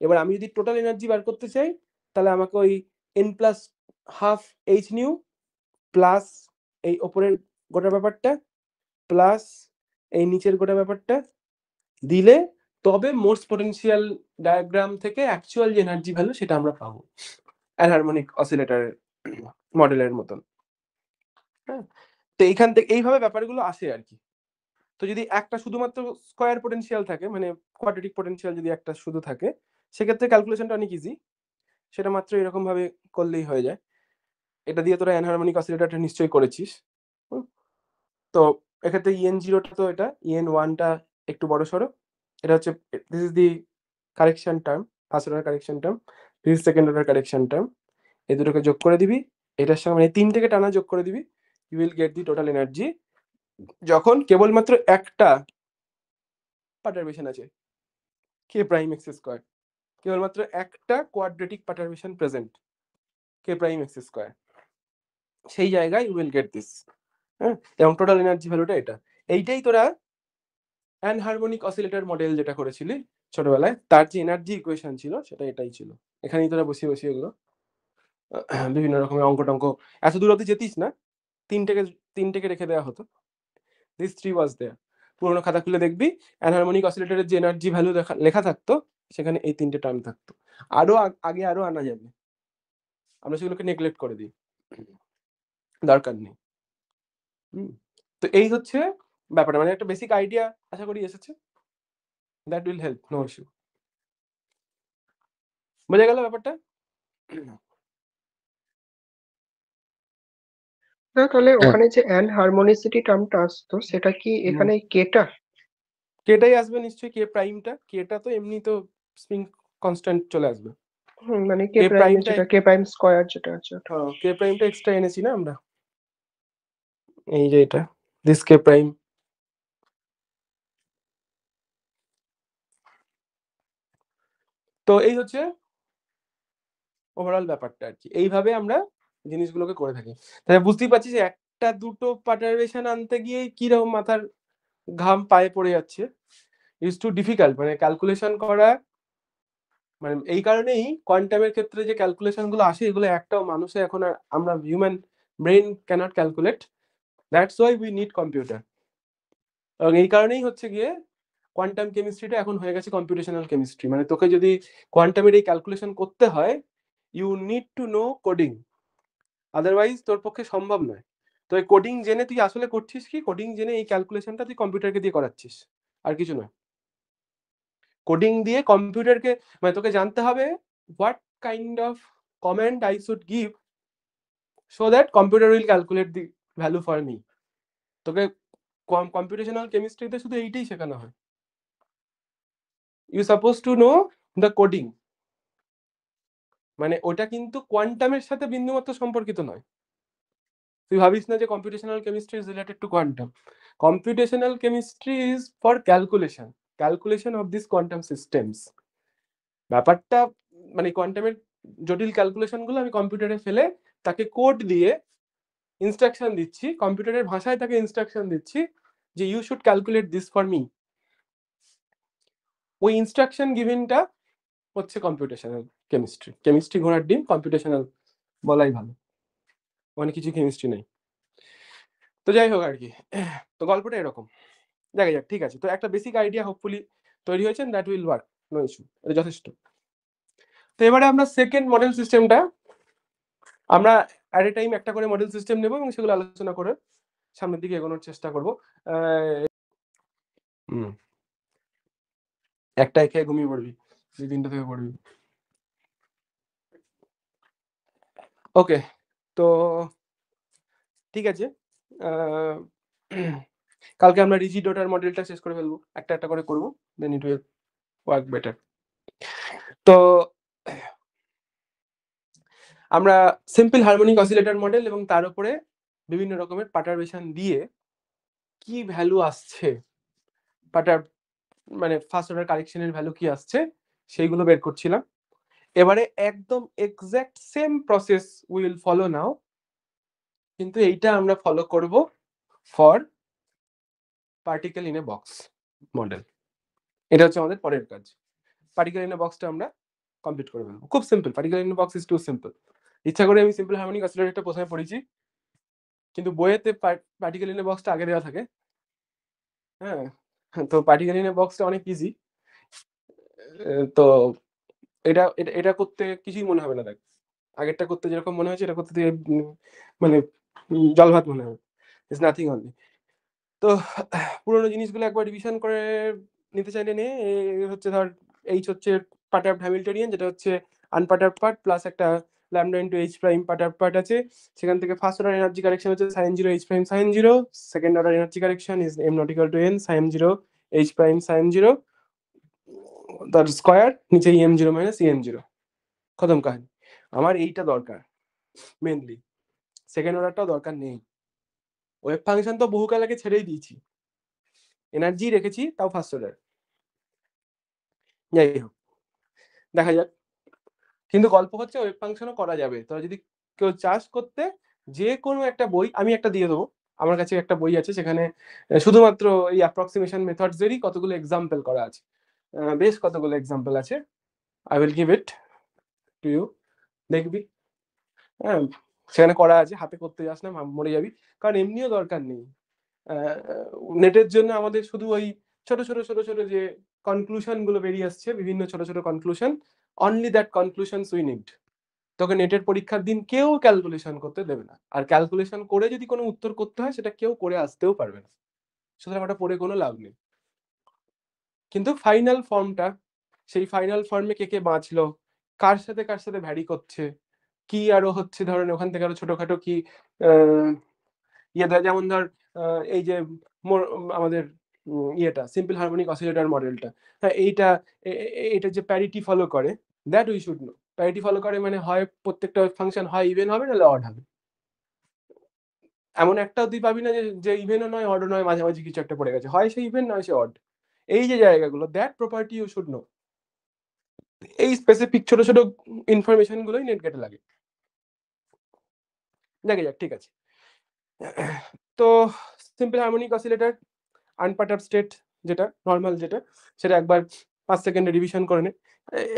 এবার আমি যদি টোটাল এনার্জি বার করতে চাই তাহলে আমাকে ওই n+12 h নিউ প্লাস এই ওপরের গোটা ব্যাপারটা প্লাস এই নিচের গোটা ব্যাপারটা দিলে তবে মোটস পোটেনশিয়াল ডায়াগ্রাম থেকে অ্যাকচুয়াল যে এনার্জি ভ্যালু সেটা আমরা পাবো, অ্যানহারমোনিক অসিলেটরের মডেলের মতন। হ্যাঁ, তো এইখান থেকে এইভাবে ব্যাপারগুলো আসে আর কি। তো যদি একটা শুধুমাত্র স্কয়ার পোটেনশিয়াল থাকে, মানে কোয়াড্রেটিক পোটেনশিয়াল যদি একটা শুধু থাকে, সেক্ষেত্রে ক্যালকুলেশনটা অনেক ইজি, সেটা মাত্র এরকম ভাবে করলেই হয়ে যায়। এটা দিয়ে তোরা অ্যানহারমোনিক অসিলেটরটা নিশ্চয়ই করেছিস। তো এক্ষেত্রে en0টা তো এটা, en1টা একটু বড় সড়ো, এটা হচ্ছে this is the correction term, first order correction term, this is second order correction term. এই দুটোকে যোগ করে দিবি, এটার সঙ্গে মানে 3 থেকে টানা যোগ করে দিবি, you will get the total energy. যখন কেবলমাত্র একটা পারটারবেশন আছে, কে প্রাইম এক্স স্কয়ার, কেবলমাত্র একটা কোয়াড্রেটিক পারটারবেশন প্রেজেন্ট, কে প্রাইম এক্স স্কয়ার, সেই জায়গায় ইউ উইল গেট দিস। হ্যাঁ, এবং টোটাল এনার্জি ভ্যালুটা এটা। এইটাই তোরা অ্যানহারমোনিক অসিলেটর মডেল যেটা করেছিলি ছোটবেলায়, তার যে এনার্জি ইকুয়েশন ছিল সেটা এটাই ছিল। এখানেই তোরা বসিয়ে বসিয়ে এগুলো বিভিন্ন রকমের অঙ্ক টঙ্ক, এত দূর অব্দি যেতিস না, তিনটেকে রেখে দেওয়া হতো, দিস 3 ওয়াজ দেয়ার। পুরোনো খাতা খুলে দেখবি অ্যানহারমোনিক অসিলেটরের যে এনার্জি ভ্যালু লেখা থাকতো, সেখানে এই 3টে টার্ম থাকতো। আরো আগে আরো আনা যাবে, আমরা সেগুলোকে নেগলেক্ট করে দিই, দরকার নেই। তো এই হচ্ছে ব্যাপারটা, মানে একটা বেসিক আইডিয়া আশা করি এসেছে। That will help, no issue. বোঝা গেল ব্যাপারটা? না তাহলে হ্যাঁ। ওখানে যে অ্যান হারমোনিসিটি টার্মটা আসতো সেটা কি এখানে কেটা? কেটাই আসবে নিশ্চয়ই, কে প্রাইমটা, কেটা তো এমনি তো স্প্রিং কনস্ট্যান্ট চলে আসবে। মানে কে কে প্রাইম প্রাইমটা, যেটা কে প্রাইম স্কয়ার যেটা আছে ওটা। কে প্রাইমটা এক্সট্রা এনেছি না আমরা, এই যে এটা, দিস কে প্রাইম। তো এই হচ্ছে ওভারঅল ব্যাপারটা আর কি। এইভাবে আমরা জিনিসগুলোকে করে থাকি। তাহলে বুঝতেই পারছিস যে একটা দুটো পার্টারবেশন আনতে গিয়ে কিরকম মাথার ঘাম পায়ে পড়ে যাচ্ছে, ইজ টু ডিফিকাল্ট, মানে ক্যালকুলেশন করা। মানে এই কারণেই কোয়ান্টামের ক্ষেত্রে যে ক্যালকুলেশন গুলো আসে, এগুলো একটাও মানুষে এখন আর, আমরা human brain cannot calculate, that's why we need computer. এবং এই কারণেই হচ্ছে গিয়ে কোয়ান্টাম কেমিস্ট্রিটা এখন হয়ে গেছে কম্পিউটেশনাল কেমিস্ট্রি। মানে তোকে যদি কোয়ান্টামের এই ক্যালকুলেশন করতে হয়, you need to know coding, otherwise তোর পক্ষে সম্ভব নয়। তো এই কোডিং জেনে তুই আসলে করছিস কি, কোডিং জেনে এই ক্যালকুলেশনটা তুই কম্পিউটারকে দিয়ে করাচ্ছিস, আর কিছু নয়। কোডিং দিয়ে কম্পিউটারকে, মানে তোকে জানতে হবে what kind of command I should give so that computer will calculate the value for me. তোকে কম্পিউটেশনাল কেমিস্ট্রিতে শুধু এইটাই শেখানো হয়, you suppose to know the coding. মানে ওটা কিন্তু কোয়ান্টামের সাথে বিন্দুমাত্র সম্পর্কিত নয়। তুই ভাবিস না যে computational chemistry is related to quantum. Computational chemistry is for calculation of this quantum systems. ব্যাপারটা মানে কোয়ান্টামের জটিল ক্যালকুলেশন গুলো আমি কম্পিউটারে ফেলে তাকে কোড দিয়ে ইনস্ট্রাকশন দিচ্ছি, কম্পিউটারের ভাষায় তাকে ইনস্ট্রাকশন দিচ্ছি যে you should calculate this for me. ওই ইনস্ট্রাকশন গিভিংটা হচ্ছে কম্পিউটেশনাল কেমিস্ট্রি। কেমিস্ট্রি ঘোড়ার ডিম, কম্পিউটেশনাল বলাই ভালো, অনেক কিছু কেমিস্ট্রি নেই। তো যাই হোক আর কি, তো গল্পটা এরকম। দেখা যাক, ঠিক আছে। তো একটা বেসিক আইডিয়া হোপফুলি তৈরি হয়েছে, that will work, no issue, এটা যথেষ্ট। তো এবারে আমরা সেকেন্ড মডেল সিস্টেমটা, আমরা অ্যাট এ টাইম একটা করে মডেল সিস্টেম নেব এবং সেগুলো আলোচনা করে সামনের দিকে এগোনোর চেষ্টা করব। একটাই খেয়ে ঘুমিয়ে পড়বি, 2-3টা থেকে পড়বি। ওকে, তো ঠিক আছে, কালকে আমরা রিজিড ওটার মডেলটা শেষ করে ফেলবো, একটা একটা করে করবো, দেন ইট উইল ওয়ার্ক বেটার। তো আমরা সিম্পল হারমোনিক অসিলেটর মডেল এবং তার উপরে বিভিন্ন রকমের পার্টারবেশন দিয়ে কি ভ্যালু আসছে, পার্টার মানে ফার্স্ট অর্ডার কারেকশনের ভ্যালু কি আসছে, সেইগুলো বের করছিলাম। এবারে একদম exact same process will follow নাও, কিন্তু এইটা আমরা ফলো করব for particle in a box model. এটা হচ্ছে আমাদের পরের কাজ। পার্টিকেল ইন এ বক্সটা আমরা কমপ্লিট করে ফেলবো, খুব simple. Particle in a box is too simple. ইচ্ছা করে আমি সিম্পল হারমোনিক অসিলেটরটা প্রথমে পড়েছি, কিন্তু বইয়েতে পার্টিকেল ইন এ বক্সটা আগে দেওয়া থাকে। হ্যাঁ, তো পার্টিকেল ইন এ বক্সটা অনেক ইজি। তো এটা এটা এটা করতে কিছুই মনে হবে না। দেখ, আগেরটা করতে যেরকম মনে হয়েছে, এটা করতে মানে জল ভাত মনে হবে, ইটস নাথিং অনলি। তো পুরোনো জিনিসগুলো একবার রিভিশন করে নিতে চাইলে নে। হচ্ছে ধর, এইচ হচ্ছে পার্ট হ্যামিল্টনিয়ান, যেটা হচ্ছে আনপার্টার পার্ট প্লাস একটা lambda into h prime perturbed part আছে। সেখান থেকে ফার্স্ট অর্ডার এনার্জি কারেকশন হচ্ছে psi n zero h prime psi n zero. Second order energy correction is m not equal to n psi n zero h prime psi n zero. তার square, নিচে EM0 minus EM0, খতম কাহিনী। আমার এইটা দরকার মেনলি, সেকেন্ড অর্ডারটাও দরকার নেই। ওয়েভ ফাংশন তো বহুকাল আগে ছেড়েই দিয়েছি, এনার্জি রেখেছি তাও ফার্স্ট অর্ডার। যাই হোক, দেখা যাক। কিন্তু গল্প হচ্ছে ওয়েভ ফাংশনও করা যাবে। তো যদি কেউ চাষ করতে, যে কোনো একটা বই আমি একটা দিয়ে দেবো, আমার কাছে একটা বই আছে, সেখানে শুধুমাত্র এই অ্যাপ্রক্সিমেশন মেথডসেরই কতগুলো এক্সাম্পল করা আছে, বেশ কতগুলো এক্সাম্পল আছে। I will give it to you, দেখবি। হ্যাঁ, সেখানে করা আছে, হাতে করতে যাস না, মরে যাবি। কারণ এমনিও দরকার নেই। নেটের জন্য আমাদের শুধু ওই ছোট ছোট ছোট ছোট যে কনক্লুশন গুলো বেরিয়ে আসছে, বিভিন্ন ছোট ছোট conclusion, only that conclusions we need. তোকে নেটের পরীক্ষার দিন কেউ ক্যালকুলেশন করতে দেবে না, আর ক্যালকুলেশন করে যদি কোনো উত্তর করতে হয় সেটা কেউ করে আসতেও পারবে না, সুতরাং ওটা পড়ে কোনো লাভ নেই। কিন্তু ফাইনাল ফর্মটা, সেই ফাইনাল ফর্মে কে কে বাঁচলো, কার সাথে ভ্যারি করছে, কি আরো হচ্ছে, ধরেন ওখান থেকে আরো ছোটখাটো কি যেমন ধর এই যে আমাদের ইয়েটা সিম্পল হারমোনিক অসিলেটর মডেলটা, হ্যাঁ এটা যে প্যারিটি ফলো করে, that we should know. Parity follow করে মানে হয় প্রত্যেকটা ফাংশন হয় ইভেন হবে নাহলে অড হবে। এমন একটাও তুই পাবি না যে ইভেনও নয় অডও নয়, মাঝামাঝি কিছু একটা পড়ে গেছে, হয় সে ইভেন নয় সে অড। এই যে জায়গাগুলো, that property you should know. এই স্পেসিফিক ছোট ছোট ইনফরমেশন গুলোই নেট গেটে লাগে। দেখা যাক, ঠিক আছে। তো সিম্পল হারমোনিক অসিলেটর আনপার্টার্ব স্টেট, যেটা নর্মাল, যেটা সেটা একবার 5 সেকেন্ডে রিভিশন করে নে।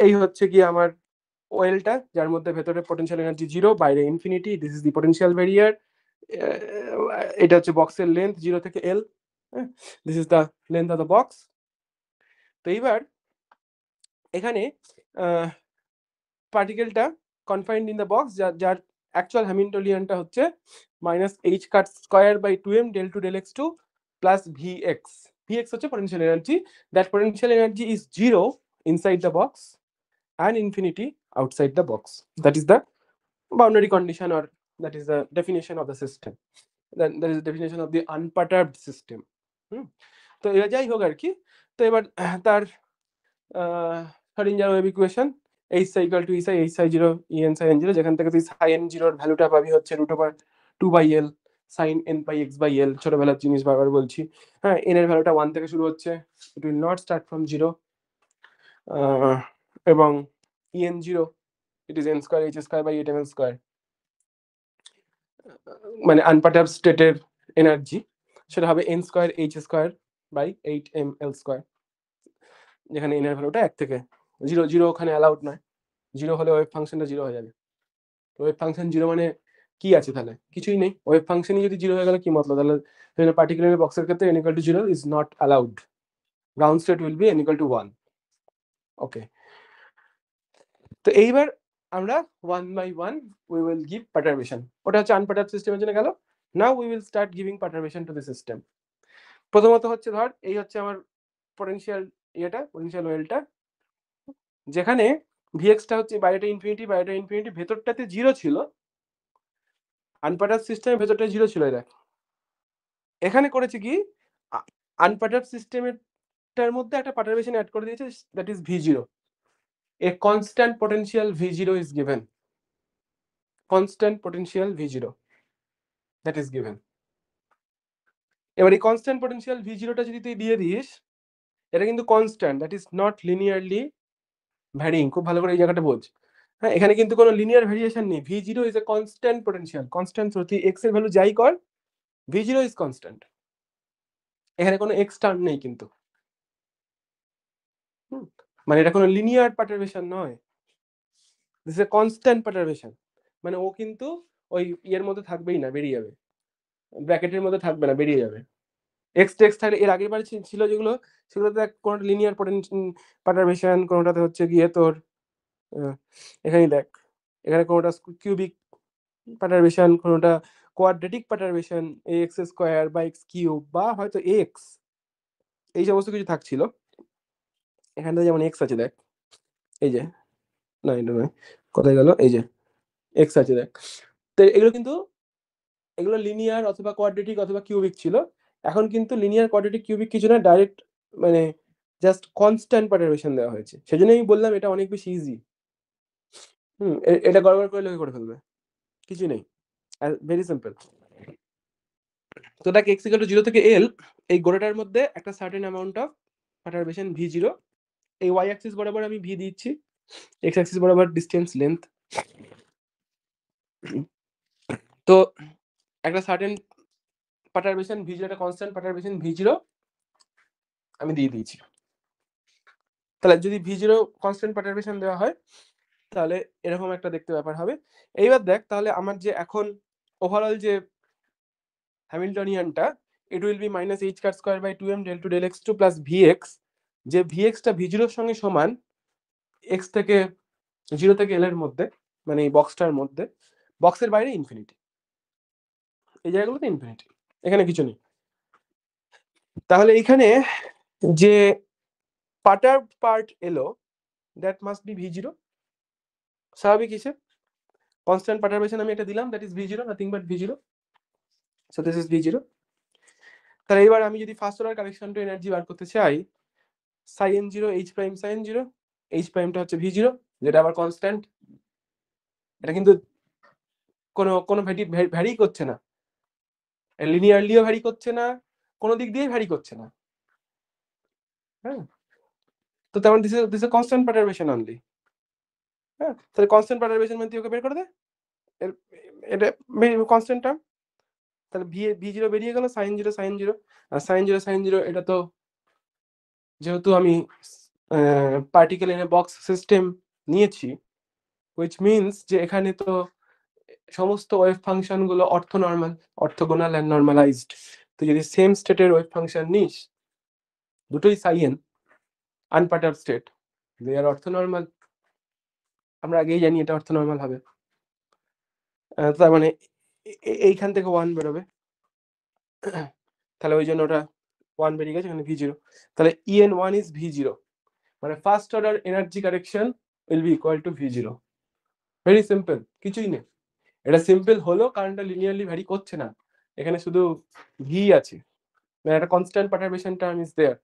এই হচ্ছে কি আমার ওয়েলটা, যার মধ্যে ভেতরে পটেনশিয়াল এনার্জি 0, বাইরে infinity, this is the potential barrier. এটা হচ্ছে বক্সের লেন্থ 0 থেকে L, this is the length of the box. তো এইবার এখানে পার্টিকেলটা কনফাইন্ড ইন দ্য বক্স, যার অ্যাকচুয়াল হ্যামিল্টনিয়ানটা হচ্ছে -h cut square by 2m del 2 del x2 plus vx। vx হচ্ছে potential energy, that potential energy is 0 inside the box and infinity outside the box. That is the boundary condition, or that is the definition of the system. Then there is a definition of the unperturbed system. তো এবার যাই হোক আর কি। তো এবার তার Schrödinger wave equation h psi equal to e psi h psi 0 e n psi n 0, যেখান থেকে তুই sin n 0 এর ভ্যালুটা পাবি হচ্ছে √2/L sin n pi x by L। ছোটবেলার জিনিস বারবার বলছি, হ্যাঁ। n এর ভ্যালুটা 1 থেকে শুরু হচ্ছে, it will not start from 0, এবং en0 it is n square h square by 8ml square, মানে আনপার্টার্ব স্টেটের এনার্জি সেটা হবে n square h square by 8ml square, যেখানে n এর ভ্যালুটা 1 থেকে 0 ওখানে অ্যালাউড নয়। 0 হলে ওয়েভ ফাংশনটা 0 হয়ে যাবে। ওয়েভ ফাংশন 0 মানে কি আছে তাহলে? কিছুই নেই। ওয়েভ ফাংশনই যদি 0 হয়ে গেলে কি মতলব? তাহলে পার্টিকুলার বক্সের ক্ষেত্রে n equal to 0 is not allowed. Ground state will be n equal to 1. ওকে, তো এইবার আমরা 1 by 1 we will give perturbation. ওটা হচ্ছে আনপার্টার্ব সিস্টেমের জন্য গেল। Now we will start giving perturbation to the system. প্রথমত হচ্ছে ধর এই হচ্ছে আমার পটেনশিয়াল ওয়েলটা, যেখানে vx টা হচ্ছে বাইরেটা ইনফিনিটি, ভেতরটাতে 0 ছিল। আনপার্টার্ব সিস্টেমের ভেতরটা 0 ছিল। দেখ এখানে করেছে কি, আনপার্টার্ব সিস্টেমের মধ্যে একটা পার্টারবেশন অ্যাড করে দিয়েছে, that is v0. A constant potential v0 is given. Constant potential v0 that is given. এবার এই কনস্ট্যান্ট পটেনশিয়াল v0টা যদি তুই দিয়ে দিস, এটা কিন্তু constant, that is not linearly varying. খুব ভালো করে এই জায়গাটা বোঝ, হ্যাঁ। এখানে কিন্তু কোনো লিনিয়ার ভেরিয়েশন নেই। v0 is a constant potential, constant. তুই x এর ভ্যালু যাই কর, v0 ইজ কনস্ট্যান্ট। এখানে কোনো x টার্ম নেই কিন্তু, মানে এটা কোনো লিনিয়ার পার্টারবেশন নয়, this is a constant perturbation. মানে ও কিন্তু ওই ইয়ের মধ্যে থাকবেই না, বেরিয়ে যাবে, ব্র্যাকেটের মধ্যে থাকবে না, বেরিয়ে যাবে। এক্স থাকলে এর আগের বার ছিল যেগুলো, সেগুলোতে কোনোটা লিনিয়ার পার্টারবেশন, কোনোটাতে হচ্ছে গিয়ে তোর এখানে দেখ, এখানে কোনোটা কিউবিক পার্টারবেশন, কোনোটা কোয়াড্রেটিক পার্টারবেশন, এক্স স্কোয়ার বা এক্স কিউব বা হয়তো এক্স, এই সমস্ত কিছু থাকছিল। এখানে যেমন এক্স আছে, দেখ এই যে, না এটা নয়, কোথায় গেল, এই যে এক্স আছে দেখ। তো এগুলো লিনিয়ার অথবা কোয়াড্রেটিক অথবা কিউবিক ছিল। এখন কিন্তু লিনিয়ার কোয়াড্রেটিক কিউবিক কিছু না, ডাইরেক্ট মানে জাস্ট কনস্ট্যান্ট পারটারবেশন দেওয়া হয়েছে। সেজন্য আমি বললাম এটা অনেক বেশি ইজি। এটা গড়বড় করে লোকে করে ফেলবে। কিছু নেই। Very simple. তো দেখ x equal to 0 থেকে L এই গোটাটার মধ্যে একটা সার্টেন অ্যামাউন্ট অফ পারটারবেশন v0, এই y অ্যাক্সিস বরাবর আমি v দিচ্ছি, x অ্যাক্সিস বরাবর ডিসটেন্স লেন্থ। তো একটা সার্টেন পারটারবেশন v0, একটা কনস্ট্যান্ট পারটারবেশন v0 আমি দিয়ে দিয়েছি। তাহলে যদি v0 কনস্ট্যান্ট পারটারবেশন দেওয়া হয় তাহলে এরকম একটা দেখতে ব্যাপার হবে। এইবার দেখ তাহলে আমার যে এখন ওভারঅল যে হ্যামিল্টনিয়ানটা, it will be minus h cat square by 2m del 2 del x2 plus vx, যে vx টা v0 এর সঙ্গে সমান x থেকে 0 থেকে l এর মধ্যে, মানে এই বক্সটার মধ্যে, বক্সের বাইরে ইনফিনিটি, এই জায়গাগুলোতে ইনফিনিটি, এখানে কিছু নেই। তাহলে এখানে যে পার্টার পার্ট এলো, দ্যাট মাস্ট বি v0, স্বাভাবিক হিসেব। কনস্ট্যান্ট পার্টারবেশন আমি এটা দিলাম, that is v0, nothing but v0, so this is v0। তাহলে এবার আমি যদি first order connection to energy বার করতে চাই, psi n zero h prime psi n zero, h প্রাইমটা হচ্ছে v0, যেটা আবার কনস্ট্যান্ট। এটা কিন্তু কোনো ভ্যারি করছে না, লিনিয়ারলিও ভ্যারি করছে না, কোনো দিক দিয়ে ভ্যারি করছে না। হ্যাঁ, তো তেমন দিস ইজ কনস্ট্যান্ট পারটারবেশন অনলি। হ্যাঁ, তাহলে কনস্ট্যান্ট পারটারবেশন মানে তুই ওকে বের করে দে, এটা কনস্ট্যান্ট টার্ম। তাহলে v0 বেরিয়ে গেল, সাইন জিরো সাইন জিরো, আর সাইন জিরো এটা তো যেহেতু আমি particle in a box system নিয়েছি, হুইচ মিনস যে এখানে তো সমস্ত ওয়েভ ফাংশন গুলো অর্থোনর্মাল, অর্থোগোনাল এন্ড নর্মালাইজড। তো যদি সেম স্টেটের ওয়েভ ফাংশন নিস, দুটোই সাইন আনপার্টার স্টেট, দে আর অর্থোনর্মাল। আমরা আগেই জানি এটা অর্থোনর্মাল হবে। তার মানে এইখান থেকে 1 বেরোবে, তাহলে ওই জন্য ওটা 1 বেরিয়ে গেছে, এখানে v0। তাহলে en1 is v0, মানে first order energy correction will be equal two v0। Very simple, কিছুই নেই। এটা সিম্পল হলো কারণ এটা লিনিয়ারলি ভ্যারি করছে না, এখানে শুধু v আছে, মানে একটা constant perturbation term is there,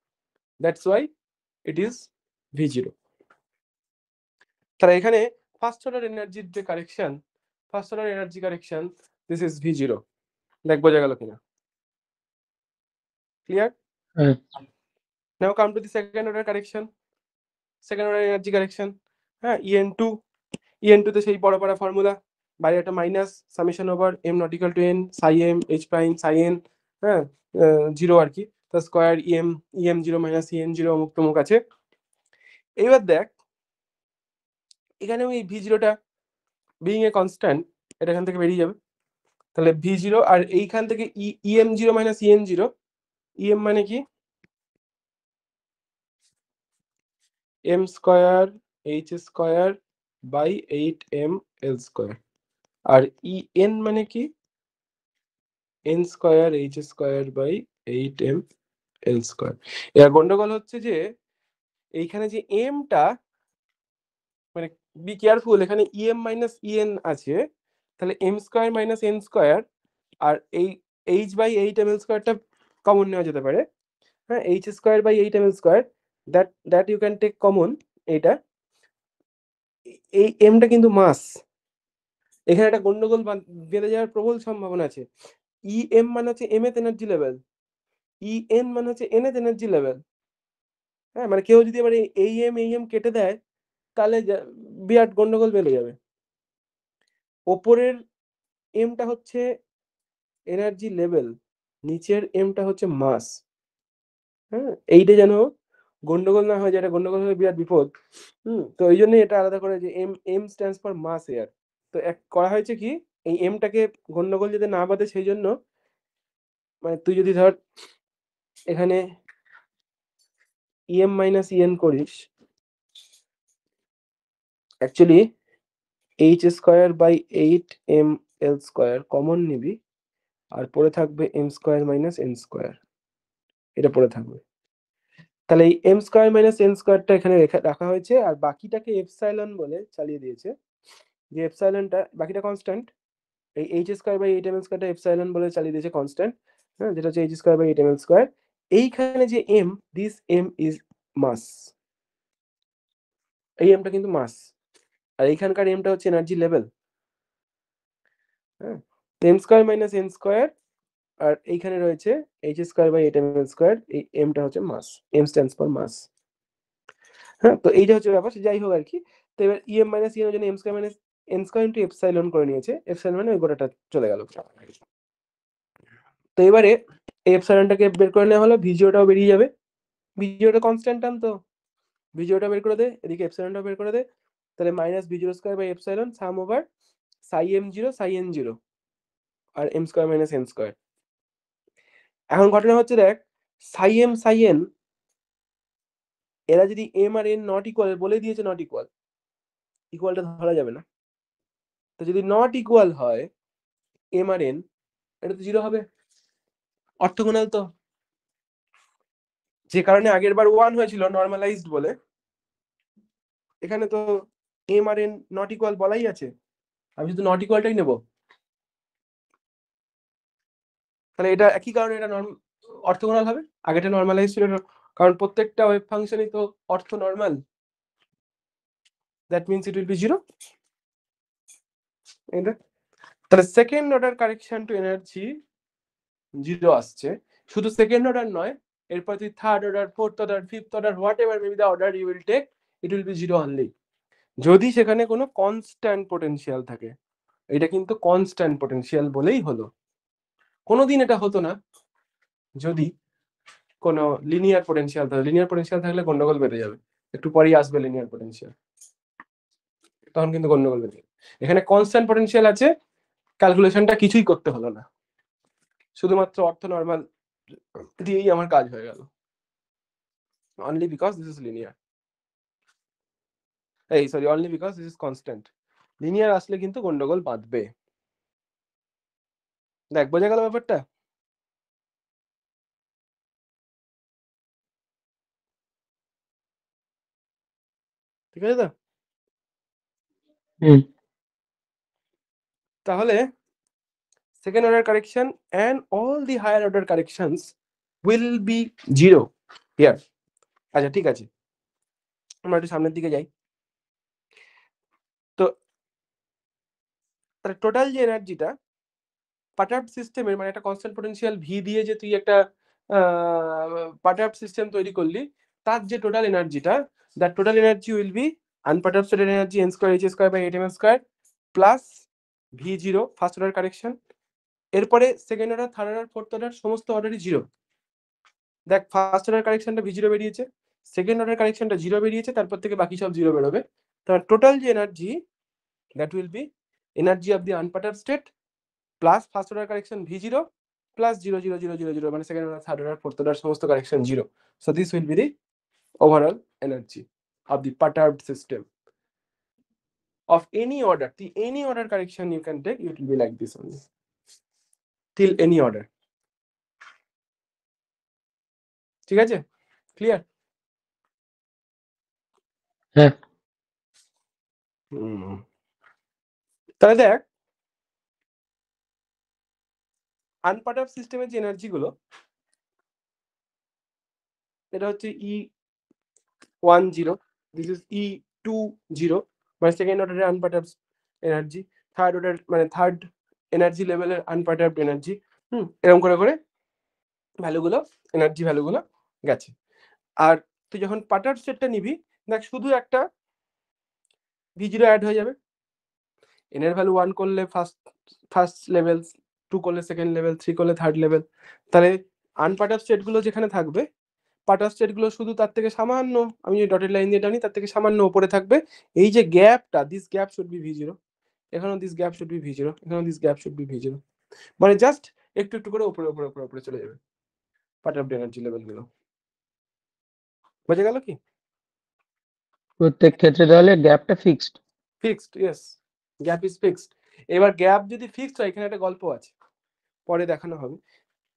that's why it is v0। তাহলে এখানে ফার্স্ট অর্ডার এনার্জির যে correction, first order energy correction, this is v0। দেখ বোঝা গেল কিনা, ক্লিয়ার? হ্যাঁ। Now come to the second order correction, second order energy correction. হ্যাঁ, en2 তে সেই বড় বড় ফর্মুলা, বাইরে একটা minus, summation over m not equal to n psi m h prime psi n, হ্যাঁ, 0 আর কি, তো স্কয়ার em0 মাইনাস en0 অমুক তমুক আছে। এবার দেখ এখানে ওই v0টা বিইং এ কনস্ট্যান্ট, এটা এখান থেকে বেরিয়ে যাবে। তাহলে v0 আর এইখান থেকে em0 মাইনাস en0, em মানে কি m square h square by 8m l square, আর en মানে কি n square h square by 8m l square. এর গন্ডগোল হচ্ছে যে এইখানে যে m টা, মানে বি কেয়ারফুল, এখানে em মাইনাস en আছে, তাহলে m square minus n square, আর এই h বাই 8m l স্কয়ারটা কমন নেওয়া যেতে পারে। হ্যাঁ, h square by 8m l square, that you can take common. এইটা এই m টা কিন্তু মাস, এখানে একটা গন্ডগোল বেঁধে যাওয়ার প্রবল সম্ভাবনা আছে। em মানে হচ্ছে mth এনার্জি লেভেল, en মানে হচ্ছে nth এনার্জি লেভেল। হ্যাঁ, মানে কেউ যদি এবার এই em কেটে দেয় তাহলে বিরাট গন্ডগোল বেঁধে যাবে। ওপরের এমটা হচ্ছে এনার্জি লেভেল, নিচের এমটা হচ্ছে মাস। হ্যাঁ, এইটা যেন গন্ডগোল না হয়ে যায়, এটা গন্ডগোল হলে বিরাট বিপদ। তো এই জন্য এটা আলাদা করে যে এম স্ট্যান্ডস ফর মাস এয়ার। তো এক করা হয়েছে কি, এই এমটাকে গন্ডগোল যাতে না বাঁধে সেই জন্য, মানে তুই যদি ধর এখানে em মাইনাস en করিস, actually h square by 8m l square common নিবি, আর পড়ে থাকবে m square minus n square, এটা পড়ে থাকবে। তাহলে এই m স্কয়ার মাইনাস n স্কয়ারটা এখানে রাখা হয়েছে, আর বাকিটাকে এপসাইলন বলে চালিয়ে দিয়েছে। যে এপসাইলনটা বাকিটা কনস্ট্যান্ট, এই h square by 8m l স্কয়ারটা এপসাইলন বলে চালিয়ে দিয়েছে কনস্ট্যান্ট। হ্যাঁ, যেটা হচ্ছে h square by 8m l square. এইখানে যে m, this m is mass, এই এমটা কিন্তু মাস, আর এইখানকার এমটা হচ্ছে এনার্জি লেভেল। হ্যাঁ, m square minus n square, আর এইখানে রয়েছে H square by 8ml square, এই এমটা হচ্ছে মাস, এম স্ট্যান্ডস ফর মাস। হ্যাঁ, তো এইটা হচ্ছে ব্যাপার, যাই হোক আর কি। তো এবার ইএম মাইনাস ইএম এর জন্য m square minus n square into epsilon করে নিয়েছে, এপসাইলন মানে ওই গোটাটা চলে গেল। তো এবারে এই এপসাইলনটাকে বের করে নেওয়া হলো, ভিজিওটাও বেরিয়ে যাবে, ভিজিওটা কনস্ট্যান্ট টার্ম, তো ভিজিওটা বের করে দে, এদিকে এপসাইলনটা বের করে দে, তাহলে minus v zero square by epsilon sum over psi m zero psi n zero আর m square minus n square. এখন ঘটনা হচ্ছে দেখ, সাই এম সাই এন এরা যদি এম আর এন নট ইকুয়াল বলে দিয়েছে, নট ইকুয়াল, ইকুয়ালটা ধরা যাবে না। তো যদি নট ইকুয়াল হয় এম আর এন, এটা তো জিরো হবে, অর্থগোনাল তো, যে কারণে আগের বার 1 হয়েছিল নর্মালাইজড বলে, এখানে তো এম আর এন নট ইকুয়াল বলাই আছে, আমি শুধু নট ইকুয়ালটাই নেব। তাহলে এটা একই কারণে এটা অর্থগোনাল হবে, আগেটা নর্মালাইজ ছিল, কারণ প্রত্যেকটা ওয়েভ ফাংশনই তো orthonormal, that means it will be zero. এটা তাহলে second order correction to energy zero আসছে, শুধু সেকেন্ড অর্ডার নয়, এরপর তুই third order, fourth order, fifth order, whatever maybe the order you will take, it will be zero only, যদি সেখানে কোনো কনস্ট্যান্ট পোটেনশিয়াল থাকে। এটা কিন্তু কনস্ট্যান্ট পোটেনশিয়াল বলেই হলো, কোনোদিন এটা হতো না যদি কোনো লিনিয়ার পোটেনশিয়াল থাকে, লিনিয়ার পোটেনশিয়াল থাকলে গন্ডগোল বেড়ে যাবে, একটু পরেই আসবে লিনিয়ার পোটেনশিয়াল, তখন কিন্তু গন্ডগোল বেড়ে যাবে। এখানে কনস্ট্যান্ট পোটেনশিয়াল আছে, ক্যালকুলেশনটা কিছুই করতে হলো না, শুধুমাত্র অর্থ নর্মাল দিয়েই আমার কাজ হয়ে গেল, only because this is linear, এই sorry only because this is constant. Linear আসলে কিন্তু গন্ডগোল বাঁধবে। দেখ বোঝা গেল ব্যাপারটা? ঠিক আছে তো? তাহলে second order correction and all the higher order corrections will be zero here. আচ্ছা ঠিক আছে, আমরা একটু সামনের দিকে যাই। তো টোটাল যে এনার্জিটা পাটার্ব সিস্টেমের, মানে একটা কনস্ট্যান্ট পোটেনশিয়াল ভি দিয়ে যে তুই একটা পাটার্ব সিস্টেম তৈরি করলি, তার যে টোটাল এনার্জিটা, that total energy will be unperturbed stated energy n square h square by 8ml square plus v zero first order correction, এরপরে second order, third order, fourth order সমস্ত অর্ডারই জিরো। দেখ ফার্স্ট অর্ডার কারেকশনটা v zero বেরিয়েছে, second order কারেকশনটা zero বেরিয়েছে, তারপর থেকে বাকি সব জিরো বেরোবে। তার টোটাল যে energy, that will be energy of the unperturbed state plus first order correction v zero plus zero zero zero zero zero, মানে second order, third order, fourth order সমস্ত correction zero. So this will be the overall energy of the perturbed system of any order. The any order correction you can take, it will be like this only till any order. ঠিক আছে, clear? হ্যাঁ। তাহলে দেখ আনপাটার্ব সিস্টেমের যে energy গুলো, এটা হচ্ছে E10, দিস ইজ E20, মানে সেকেন্ড অর্ডারের আনপাটার্ব এনার্জি, থার্ড অর্ডার মানে থার্ড এনার্জি লেভেলের আনপাটার্ব এনার্জি, এরকম করে করে ভ্যালুগুলো, এনার্জি ভ্যালুগুলো গেছে। আর তুই যখন পাটার্ব স্টেটটা নিবি, দেখ শুধু একটা ভি জিরো অ্যাড হয়ে যাবে, এন এর ভ্যালু 1 করলে ফার্স্ট লেভেল, 2 করলে সেকেন্ড লেভেল, 3 করলে থার্ড লেভেল, তাহলে আনপাটার্ব স্টেট গুলো যেখানে থাকবে, পাটার্ব স্টেট গুলো শুধু তার থেকে সামান্য, আমি যে ডটেড লাইন দিয়ে টানি তার থেকে সামান্য উপরে থাকবে। এই যে গ্যাপটা, this gap should be v zero, এখানেও this gap should be v zero, এখানেও this gap should be v zero, মানে জাস্ট একটু একটু করে উপরে উপরে উপরে উপরে চলে যাবে পাটার্ব এনার্জি লেভেল গুলো। বোঝা গেল কি? প্রত্যেক ক্ষেত্রে তাহলে গ্যাপটা fixed. Fixed, yes, gap is fixed. এবার গ্যাপ যদি ফিক্সড হয়, এখানে একটা গল্প আছে, পরে দেখানো হবে।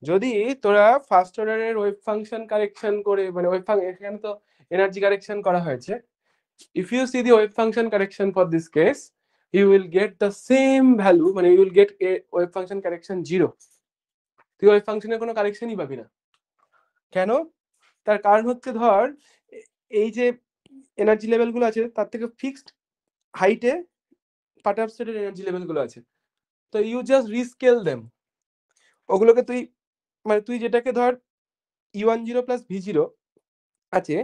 যদি তোরা ফার্স্ট অর্ডারের ওয়েভ ফাংশন কারেকশন করে, মানে ওয়েভ ফাংশন, এখানে তো এনার্জি কারেকশন করা হয়েছে, if you see the wave function correction for this case, you will get the same value, মানে you will get a wave function correction 0, তুই wave ফাংশনের কোনো কারেকশনই পাবি না। কেন? তার কারণ হচ্ছে ধর এই যে এনার্জি লেভেলগুলো আছে তার থেকে ফিক্সড হাইটে পার্টার স্টেটের এনার্জি লেভেলগুলো আছে। তো ইউ জাস্ট রিস্কেল দেম। ওগুলোকে তুই মানে তুই যেটাকে ধর E10 প্লাস V0 আছে,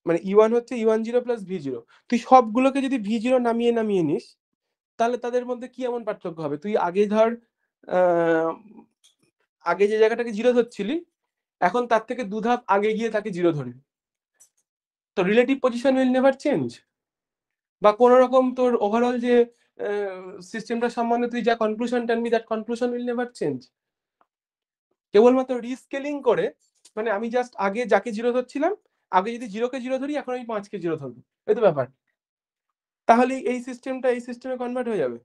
মানে E1 হচ্ছে E10 প্লাস V0, তুই সবগুলোকে যদি V0 নামিয়ে নামিয়ে নিস তাহলে তাদের মধ্যে কি এমন পার্থক্য হবে? তুই আগে ধর আগে যে জায়গাটাকে 0 ধরছিলি এখন তার থেকে 2 ধাপ আগে গিয়ে তাকে 0 ধরবি, তো relative position will never change. বা কোনো রকম তোর ওভারঅল যে সিস্টেমটা সম্বন্ধে তুই যা কনক্লুশন টানবি that conclusion will never change. কেবলমাত্র রিস্কেলিং করে, মানে আমি জাস্ট আগে যাকে 0 ধরছিলাম, আগে যদি 0-কে 0 ধরি এখন আমি 5-কে 0 ধরবো, এই তো ব্যাপার। তাহলে এই সিস্টেমটা এই সিস্টেমে কনভার্ট হয়ে যাবে।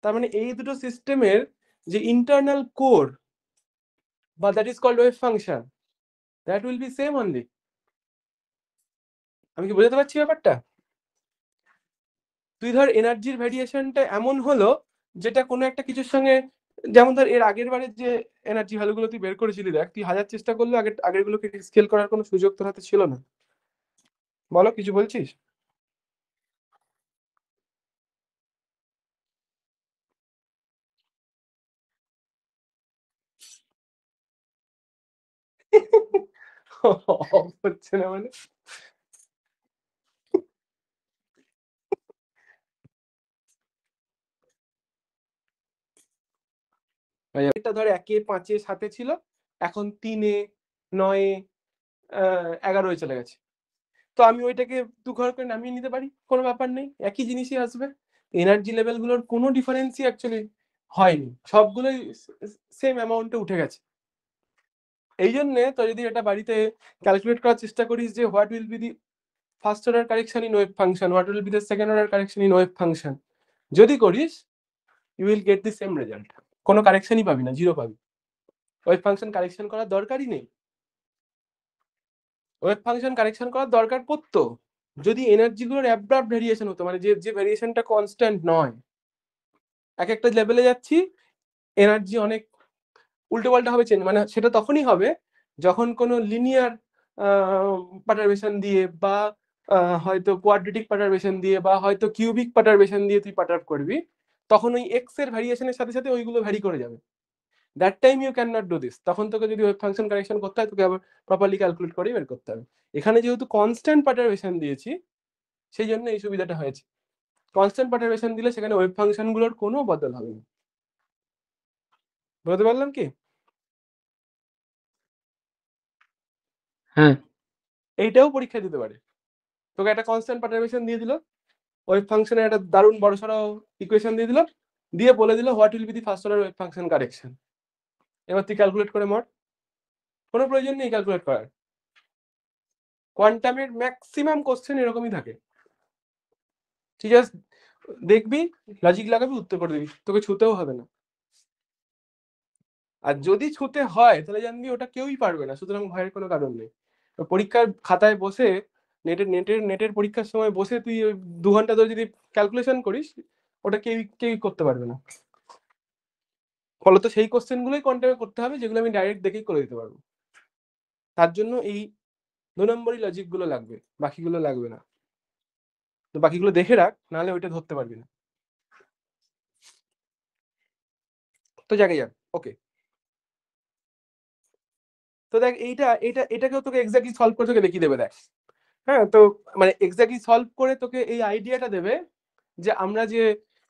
তার মানে এই দুটো সিস্টেমের যে ইন্টারনাল কোর বা that is called wave function, that will be same only. আমি কি বোঝাতে পারছি ব্যাপারটা? তুই ধর এনার্জির ভ্যারিয়েশনটা এমন হলো যেটা কোনো একটা কিছুর সঙ্গে, যেমন ধর এর আগের বারে যে এনার্জি ভ্যালুগুলো তুই বের করেছিলি, দেখ তুই 1000 চেষ্টা করলেও আগের গুলোকে স্কেল করার কোনো সুযোগ তোর হাতে ছিল না। বলো, কিছু বলছিস? হচ্ছে না মানে? এটা ধর 1-এ 5-এ 7-এ ছিল, এখন 3-এ 9-এ 11-এ চলে গেছে। তো আমি ওইটাকে 2 ঘর করে নামিয়ে নিতে পারি, কোনো ব্যাপার নেই, একই জিনিসই আসবে। এনার্জি লেভেলগুলোর কোনো ডিফারেন্সই অ্যাকচুয়ালি হয়নি, সবগুলোই সেম অ্যামাউন্টে উঠে গেছে। এই জন্যে তো যদি এটা বাড়িতে ক্যালকুলেট করার চেষ্টা করিস যে what will be the first order correction in wave function, what will be the second order correction in wave function, যদি করিস you will get the same result. কোনো কারেকশনই পাবি না, 0 পাবি। ওয়েভ ফাংশন কারেকশন করার দরকারই নেই। ওয়েভ ফাংশন কারেকশন করার দরকার পড়তো যদি এনার্জিগুলোর অ্যাব্রাপ্ট ভেরিয়েশন হতো, মানে যে ভেরিয়েশনটা কনস্ট্যান্ট নয়। এক একটা লেভেলে যাচ্ছি, এনার্জি অনেক উল্টোপাল্টা হবে চেঞ্জ, মানে সেটা তখনই হবে যখন কোনো লিনিয়ার পার্টারবেশন দিয়ে বা হয়তো কোয়াড্রেটিক পার্টারবেশন দিয়ে বা হয়তো কিউবিক পার্টারবেশন দিয়ে তুই পার্টার্ব করবি, তখন ওই এক্স এর ভ্যারিয়েশনের সাথে সাথে ওইগুলো ভ্যারি করে যাবে। That time you can not do this. তখন তোকে যদি ওয়েভ ফাংশন কারেকশন করতে হয় তোকে আবার প্রপারলি ক্যালকুলেট করে বের করতে হবে। এখানে যেহেতু কনস্ট্যান্ট পার্টারবেশন দিয়েছি সেই জন্য এই সুবিধাটা হয়েছে। কনস্ট্যান্ট পার্টারবেশন দিলে সেখানে ওয়েভ ফাংশনগুলোর কোনো বদল হবে না। বলতে পারলাম কি? হ্যাঁ এইটাও পরীক্ষা দিতে পারে। তোকে একটা কনস্ট্যান্ট পার্টারবেশন দিয়ে দিল, ওয়েভ ফাংশনের একটা দারুণ বড়সড় ইকুয়েশন দিয়ে দিল, দিয়ে বলে দিল what will be the first order wave function correction. এবার তুই ক্যালকুলেট করে মর, কোনো প্রয়োজন নেই ক্যালকুলেট করার। কোয়ান্টামের ম্যাক্সিমাম কোশ্চেন এরকমই থাকে, ঠিক আছে? দেখবি, লজিক লাগাবি, উত্তর করে দিবি, তোকে ছুতেও হবে না। আর যদি ছুতে হয় তাহলে জানবি ওটা কেউই পারবে না, সুতরাং ভয়ের কোনো কারণ নেই। পরীক্ষার খাতায় বসে নেটের পরীক্ষার সময় বসে তুই 2 ঘন্টা ধরে যদি ক্যালকুলেশন করিস ওটা কেউই করতে পারবে না। ফলত সেই কোশ্চেন গুলোই কোয়ান্টামে করতে হবে যেগুলো আমি ডাইরেক্ট দেখেই করে দিতে পারবো। তার জন্য এই 2 নম্বরই লজিক গুলো লাগবে, বাকিগুলো লাগবে না। তো বাকিগুলো দেখে রাখ, নাহলে ওইটা ধরতে পারবি না। তো জায়গায় যাক, ওকে। তো দেখ এটাকেও তোকে এক্স্যাক্টলি সলভ করে তোকে দেখিয়ে দেবে, দেখ। হ্যাঁ, তো মানে এক্স্যাক্টলি সলভ করে তোকে এই আইডিয়াটা দেবে যে আমরা যে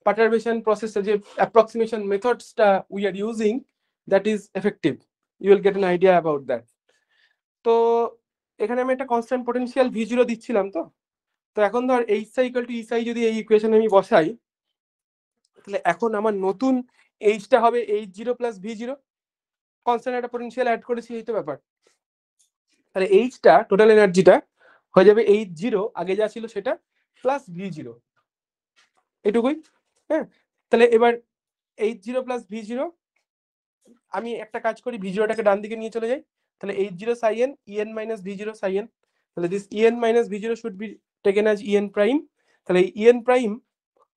পার্টারবেশন প্রসেসটা, যে অ্যাপ্রক্সিমেশন মেথডসটা we are using, that is effective. You will get an idea about that. তো এখানে আমি একটা কনস্ট্যান্ট পোটেনশিয়াল V0 দিচ্ছিলাম। তো এখন ধর H I equal to E সাই যদি এই ইকুয়েশনে আমি বসাই, তাহলে এখন আমার নতুন এইচটা হবে H0 প্লাস V0, কনস্ট্যান্ট একটা পোটেনশিয়াল অ্যাড করেছি, এই তো ব্যাপার। তাহলে এইচটা টোটাল এনার্জিটা হয়ে যাবে H0 আগে যা ছিল সেটা প্লাস V0, এটুকুই। হ্যাঁ, তাহলে এবার H0 প্লাস V0, আমি একটা কাজ করি, V0টাকে ডান দিকে নিয়ে চলে যাই, তাহলে H0 psi n En minus V0 psi n, তাহলে this En minus V0 should be taken as En prime। তাহলে এই En prime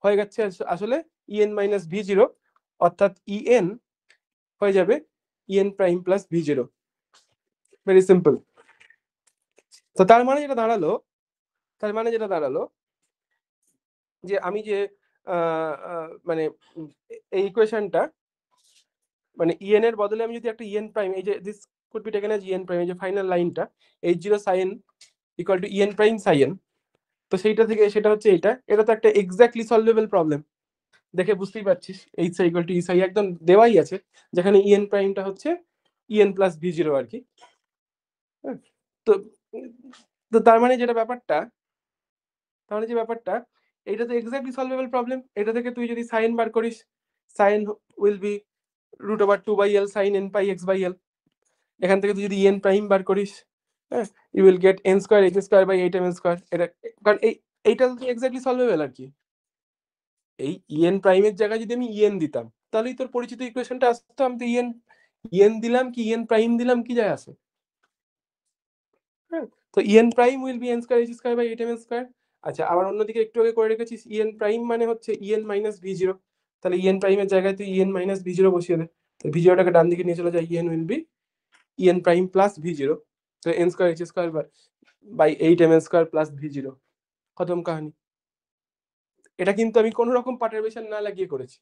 হয়ে যাচ্ছে আসলে En minus V0, অর্থাৎ En হয়ে যাবে En prime plus V0। Very simple. তো তার মানে যেটা দাঁড়ালো যে আমি যে মানে এই ইকুয়েশনটা মানে en এর বদলে আমি যদি একটা en প্রাইম, এই যে this could be taken as en prime, এই যে ফাইনাল লাইনটা h0 sin equal to en prime sin, তো সেইটা থেকে সেটা হচ্ছে এটা তো একটা এক্স্যাক্টলি সলভেবল প্রবলেম। দেখে বুঝতেই পারছিস h equal to e psi একদম দেওয়াই আছে, যেখানে en প্রাইমটা হচ্ছে en প্লাস v0 আর কি। তো তো তার মানে যে ব্যাপারটা এটা তো এক্স্যাক্টলি সলভেবল প্রবলেম। এটা থেকে তুই যদি সাইন বার করিস, sine will be √2/l sin n pi x by l। এখান থেকে তুই যদি n প্রাইম বার করিস, হ্যাঁ, you will get n square h square by 8m square. এটা কারণ এইটা তো এক্স্যাক্টলি সলভেবল আর কি। এই en প্রাইমের জায়গায় যদি আমি en দিতাম, তাহলেই তোর পরিচিত ইকুয়েশনটা আসতো। আমি তো en দিলাম কি en প্রাইম দিলাম কি যায় আসে, হ্যাঁ। তো en prime will be n square h square by 8m square. আচ্ছা, আবার অন্যদিকে একটু আগে করে রেখেছিস en প্রাইম মানে হচ্ছে en মাইনাস v0, তাহলে en প্রাইমের জায়গায় তুই en মাইনাস v0 বসিয়ে দে। তো v0টাকে ডান দিকে নিয়ে চলে যায়, en will be en prime plus v0, তো n square h square by 8m square plus v0, খতম কাহিনী। এটা কিন্তু আমি কোনো রকম পার্টারবেশন না লাগিয়ে করেছি,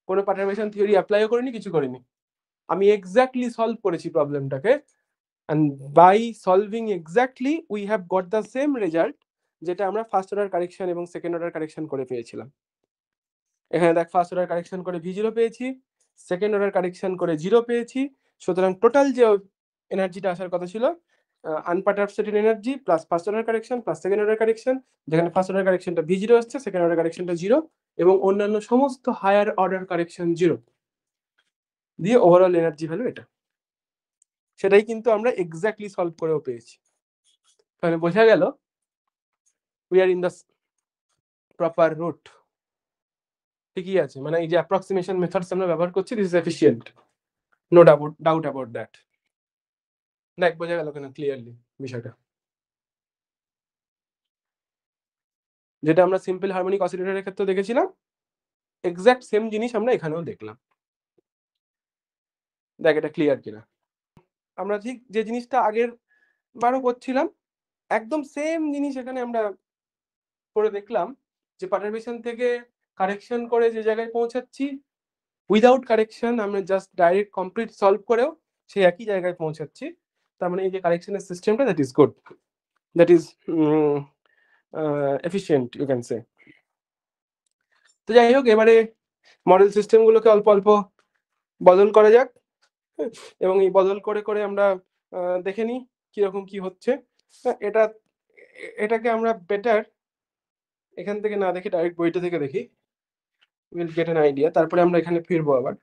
কোনো পার্টারবেশন থিওরি অ্যাপ্লাইও করিনি, কিছু করিনি। আমি এক্স্যাক্টলি সলভ করেছি প্রবলেমটাকে, and by solving exactly we have got the same result যেটা আমরা ফার্স্ট অর্ডার কারেকশন এবং সেকেন্ড অর্ডার কারেকশন করে পেয়েছিলাম। এখানে দেখ, ফার্স্ট অর্ডার কারেকশন করে v0 পেয়েছি, সেকেন্ড অর্ডার কারেকশন করে 0 পেয়েছি। সুতরাং টোটাল যে এনার্জিটা আসার কথা ছিল unperturbed energy plus first order correction plus second order correction, যেখানে ফার্স্ট অর্ডার কারেকশনটা v0 আসছে, সেকেন্ড অর্ডার কারেকশনটা 0 এবং অন্যান্য সমস্ত হায়ার অর্ডার কারেকশন 0 দিয়ে ওভারঅল এনার্জি ভ্যালু এটা। সেটাই কিন্তু আমরা এক্স্যাক্টলি সলভ করেও পেয়েছি। তাহলে বোঝা গেল we are in the proper route. ঠিকই আছে, মানে এই যে অ্যাপ্রক্সিমেশন মেথডস আমরা ব্যবহার করছি, this is efficient, no doubt about that. দেখ বোঝা গেল কেন ক্লিয়ারলি বিষয়টা, যেটা আমরা সিম্পল হারমোনিক অসিলেটরের ক্ষেত্রে দেখেছিলাম, এক্স্যাক্ট সেম জিনিস আমরা এখানেও দেখলাম। দেখ এটা ক্লিয়ার কিনা। আমরা ঠিক যে জিনিসটা আগের বারও করছিলাম, একদম সেম জিনিস এখানে আমরা করে দেখলাম, যে পার্টারবেশন থেকে কারেকশন করে যে জায়গায় পৌঁছাচ্ছি, উইদাউট কারেকশন আমরা জাস্ট ডাইরেক্ট কমপ্লিট সলভ করেও সেই একই জায়গায় পৌঁছাচ্ছি। তার মানে এই যে কারেকশনের সিস্টেমটা, that is good, that is efficient you can say. তো যাই হোক, এবারে মডেল সিস্টেমগুলোকে অল্প অল্প বদল করা যাক, এবং এই বদল করে করে আমরা দেখে নিই কিরকম কি হচ্ছে। এটাকে আমরা বেটার এখান থেকে না দেখে ডাইরেক্ট বইটা থেকে দেখি, উইল গেট অ্যান আইডিয়া। তারপরে আমরা এখানে ফিরবো আবার।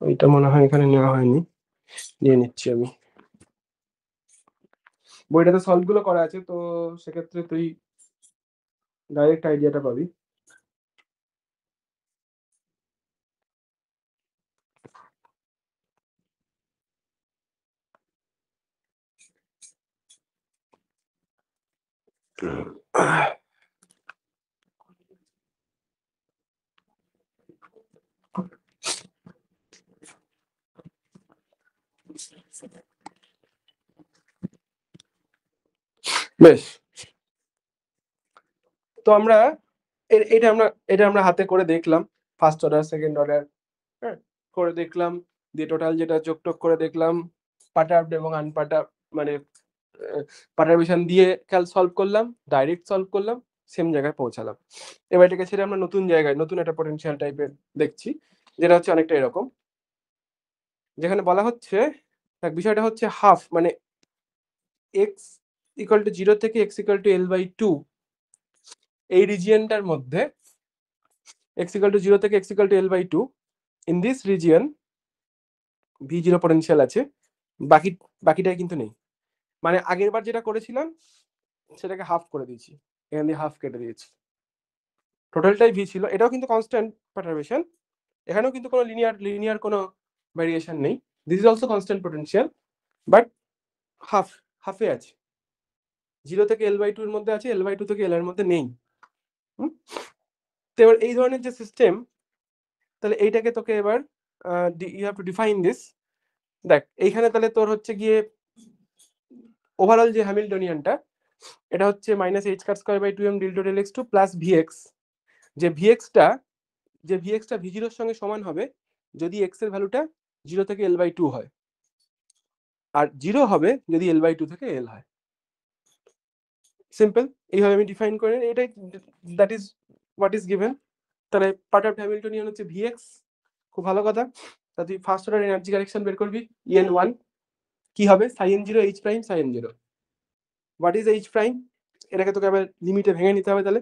ওইটা মনে হয় এখানে নেওয়া হয়নি, নিয়ে নিচ্ছি আমি। বইটাতে সলভ গুলো করা আছে, তো সেক্ষেত্রে তুই ডাইরেক্ট আইডিয়াটা পাবি। বেশ, তো আমরা এটা আমরা হাতে করে দেখলাম, ফার্স্ট অর্ডার সেকেন্ড অর্ডার, হ্যাঁ, করে দেখলাম, দিয়ে টোটাল যেটা যোগটোগ করে দেখলাম, পার্টার্বড এবং আনপার্টার্বড মানে পার্টারবেশন দিয়ে সলভ করলাম, ডাইরেক্ট সলভ করলাম, সেম জায়গায় পৌঁছালাম। এবার এটাকে ছেড়ে আমরা নতুন জায়গায় নতুন একটা পটেনশিয়াল টাইপের দেখছি, যেটা হচ্ছে অনেকটা এরকম, যেখানে বলা হচ্ছে বিষয়টা হচ্ছে হাফ, মানে এক্স ইকুয়াল টু 0 থেকে এক্স ইকুয়াল টু l/2 এই রিজিয়নটার মধ্যে, x equal to 0 থেকে x equal to l/2 in this region v0 potential আছে, বাকিটাই কিন্তু নেই। মানে আগের বার যেটা করেছিলাম সেটাকে হাফ করে দিয়েছি, এখান দিয়ে হাফ কেটে দিয়েছি, টোটালটাই v ছিল। এটাও কিন্তু কনস্ট্যান্ট পার্টারবেশন, এখানেও কিন্তু কোনো লিনিয়ার কোনো ভ্যারিয়েশন নেই। This is also constant potential, but হাফে আছে, 0 থেকে l/2 এর মধ্যে আছে, l/2 থেকে l এর মধ্যে নেই। তো এবার এই ধরনের যে সিস্টেম, তাহলে এইটাকে তোকে এবার you have to define this. দেখ এইখানে তাহলে তোর হচ্ছে গিয়ে ওভারঅল যে হ্যামিল্টনিয়ানটা এটা হচ্ছে minus H car square by 2m del two del x2 plus V x, যে ভিএক্সটা ভি জিরোর সঙ্গে সমান হবে যদি এক্স এর ভ্যালুটা 0 থেকে l/2 হয়, আর 0 হবে যদি l/2 থেকে l হয়। সিম্পল, এইভাবে আমি ডিফাইন করে এটাই, that is what is given. তাহলে পার্ট অফ হ্যামিল্টনিয়ান হচ্ছে ভিএক্স, খুব ভালো কথা। তা তুই ফার্স্ট অর্ডার এনার্জি কারেকশন বের করবি, en1 কি হবে sine 0 H prime sine 0। What is H prime, এটাকে তোকে আবার লিমিটে ভেঙে নিতে হবে। তাহলে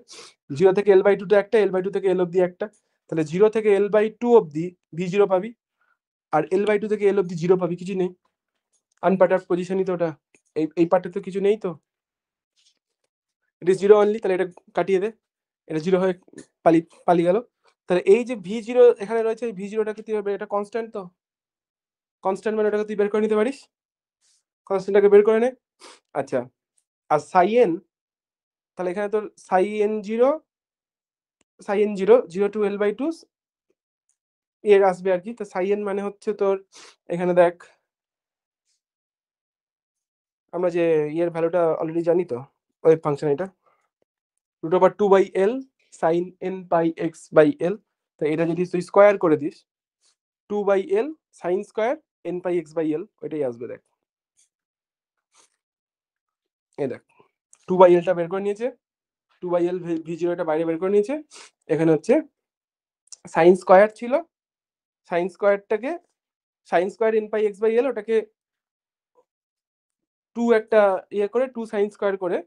0 থেকে l/2 তে একটা, l/2 থেকে l অবধি একটা, তাহলে 0 থেকে l/2 অবধি v0 পাবি, আর l/2 থেকে l অবধি 0 পাবি, কিছু নেই, আনপার্ট অফ পজিশনই তো ওটা, এই পার্টে তো কিছু নেই, তো ইট ইজ 0 অনলি। তাহলে এটা কাটিয়ে দে, এটা 0 হয়ে পালিয়ে গেল। তাহলে এই যে v0 এখানে রয়েছে, এই v0টাকে তুই এটা কনস্ট্যান্ট, তো কনস্ট্যান্ট মানে ওটাকে তুই বের করে নিতে পারিস, কনস্ট্যান্টটাকে বের করে নে। আচ্ছা, আর সাইন, তাহলে এখানে তোর সাইন 0 টু l/2 এর আসবে আর কি। তো সাইন মানে হচ্ছে তোর এখানে দেখ আমরা যে ইয়ের ভ্যালুটা অলরেডি জানি, তো ওয়েভ ফাংশন এটা √2/l sin n pi x by l। তো এটা যদি তুই স্কয়ার করে this 2/l sin square n pi x by l, ওইটাই আসবে। দেখ এই দেখ 2/l টা বের করে নিয়েছে, 2/l v0 টা বাইরে বের করে নিয়েছে। এখানে হচ্ছে সাইন স্কয়ার ছিল, সাইন স্কয়ারটাকে sine square n pi x by l ওটাকে 2 একটা ইয়ে করে 2 সাইন স্কয়ার করে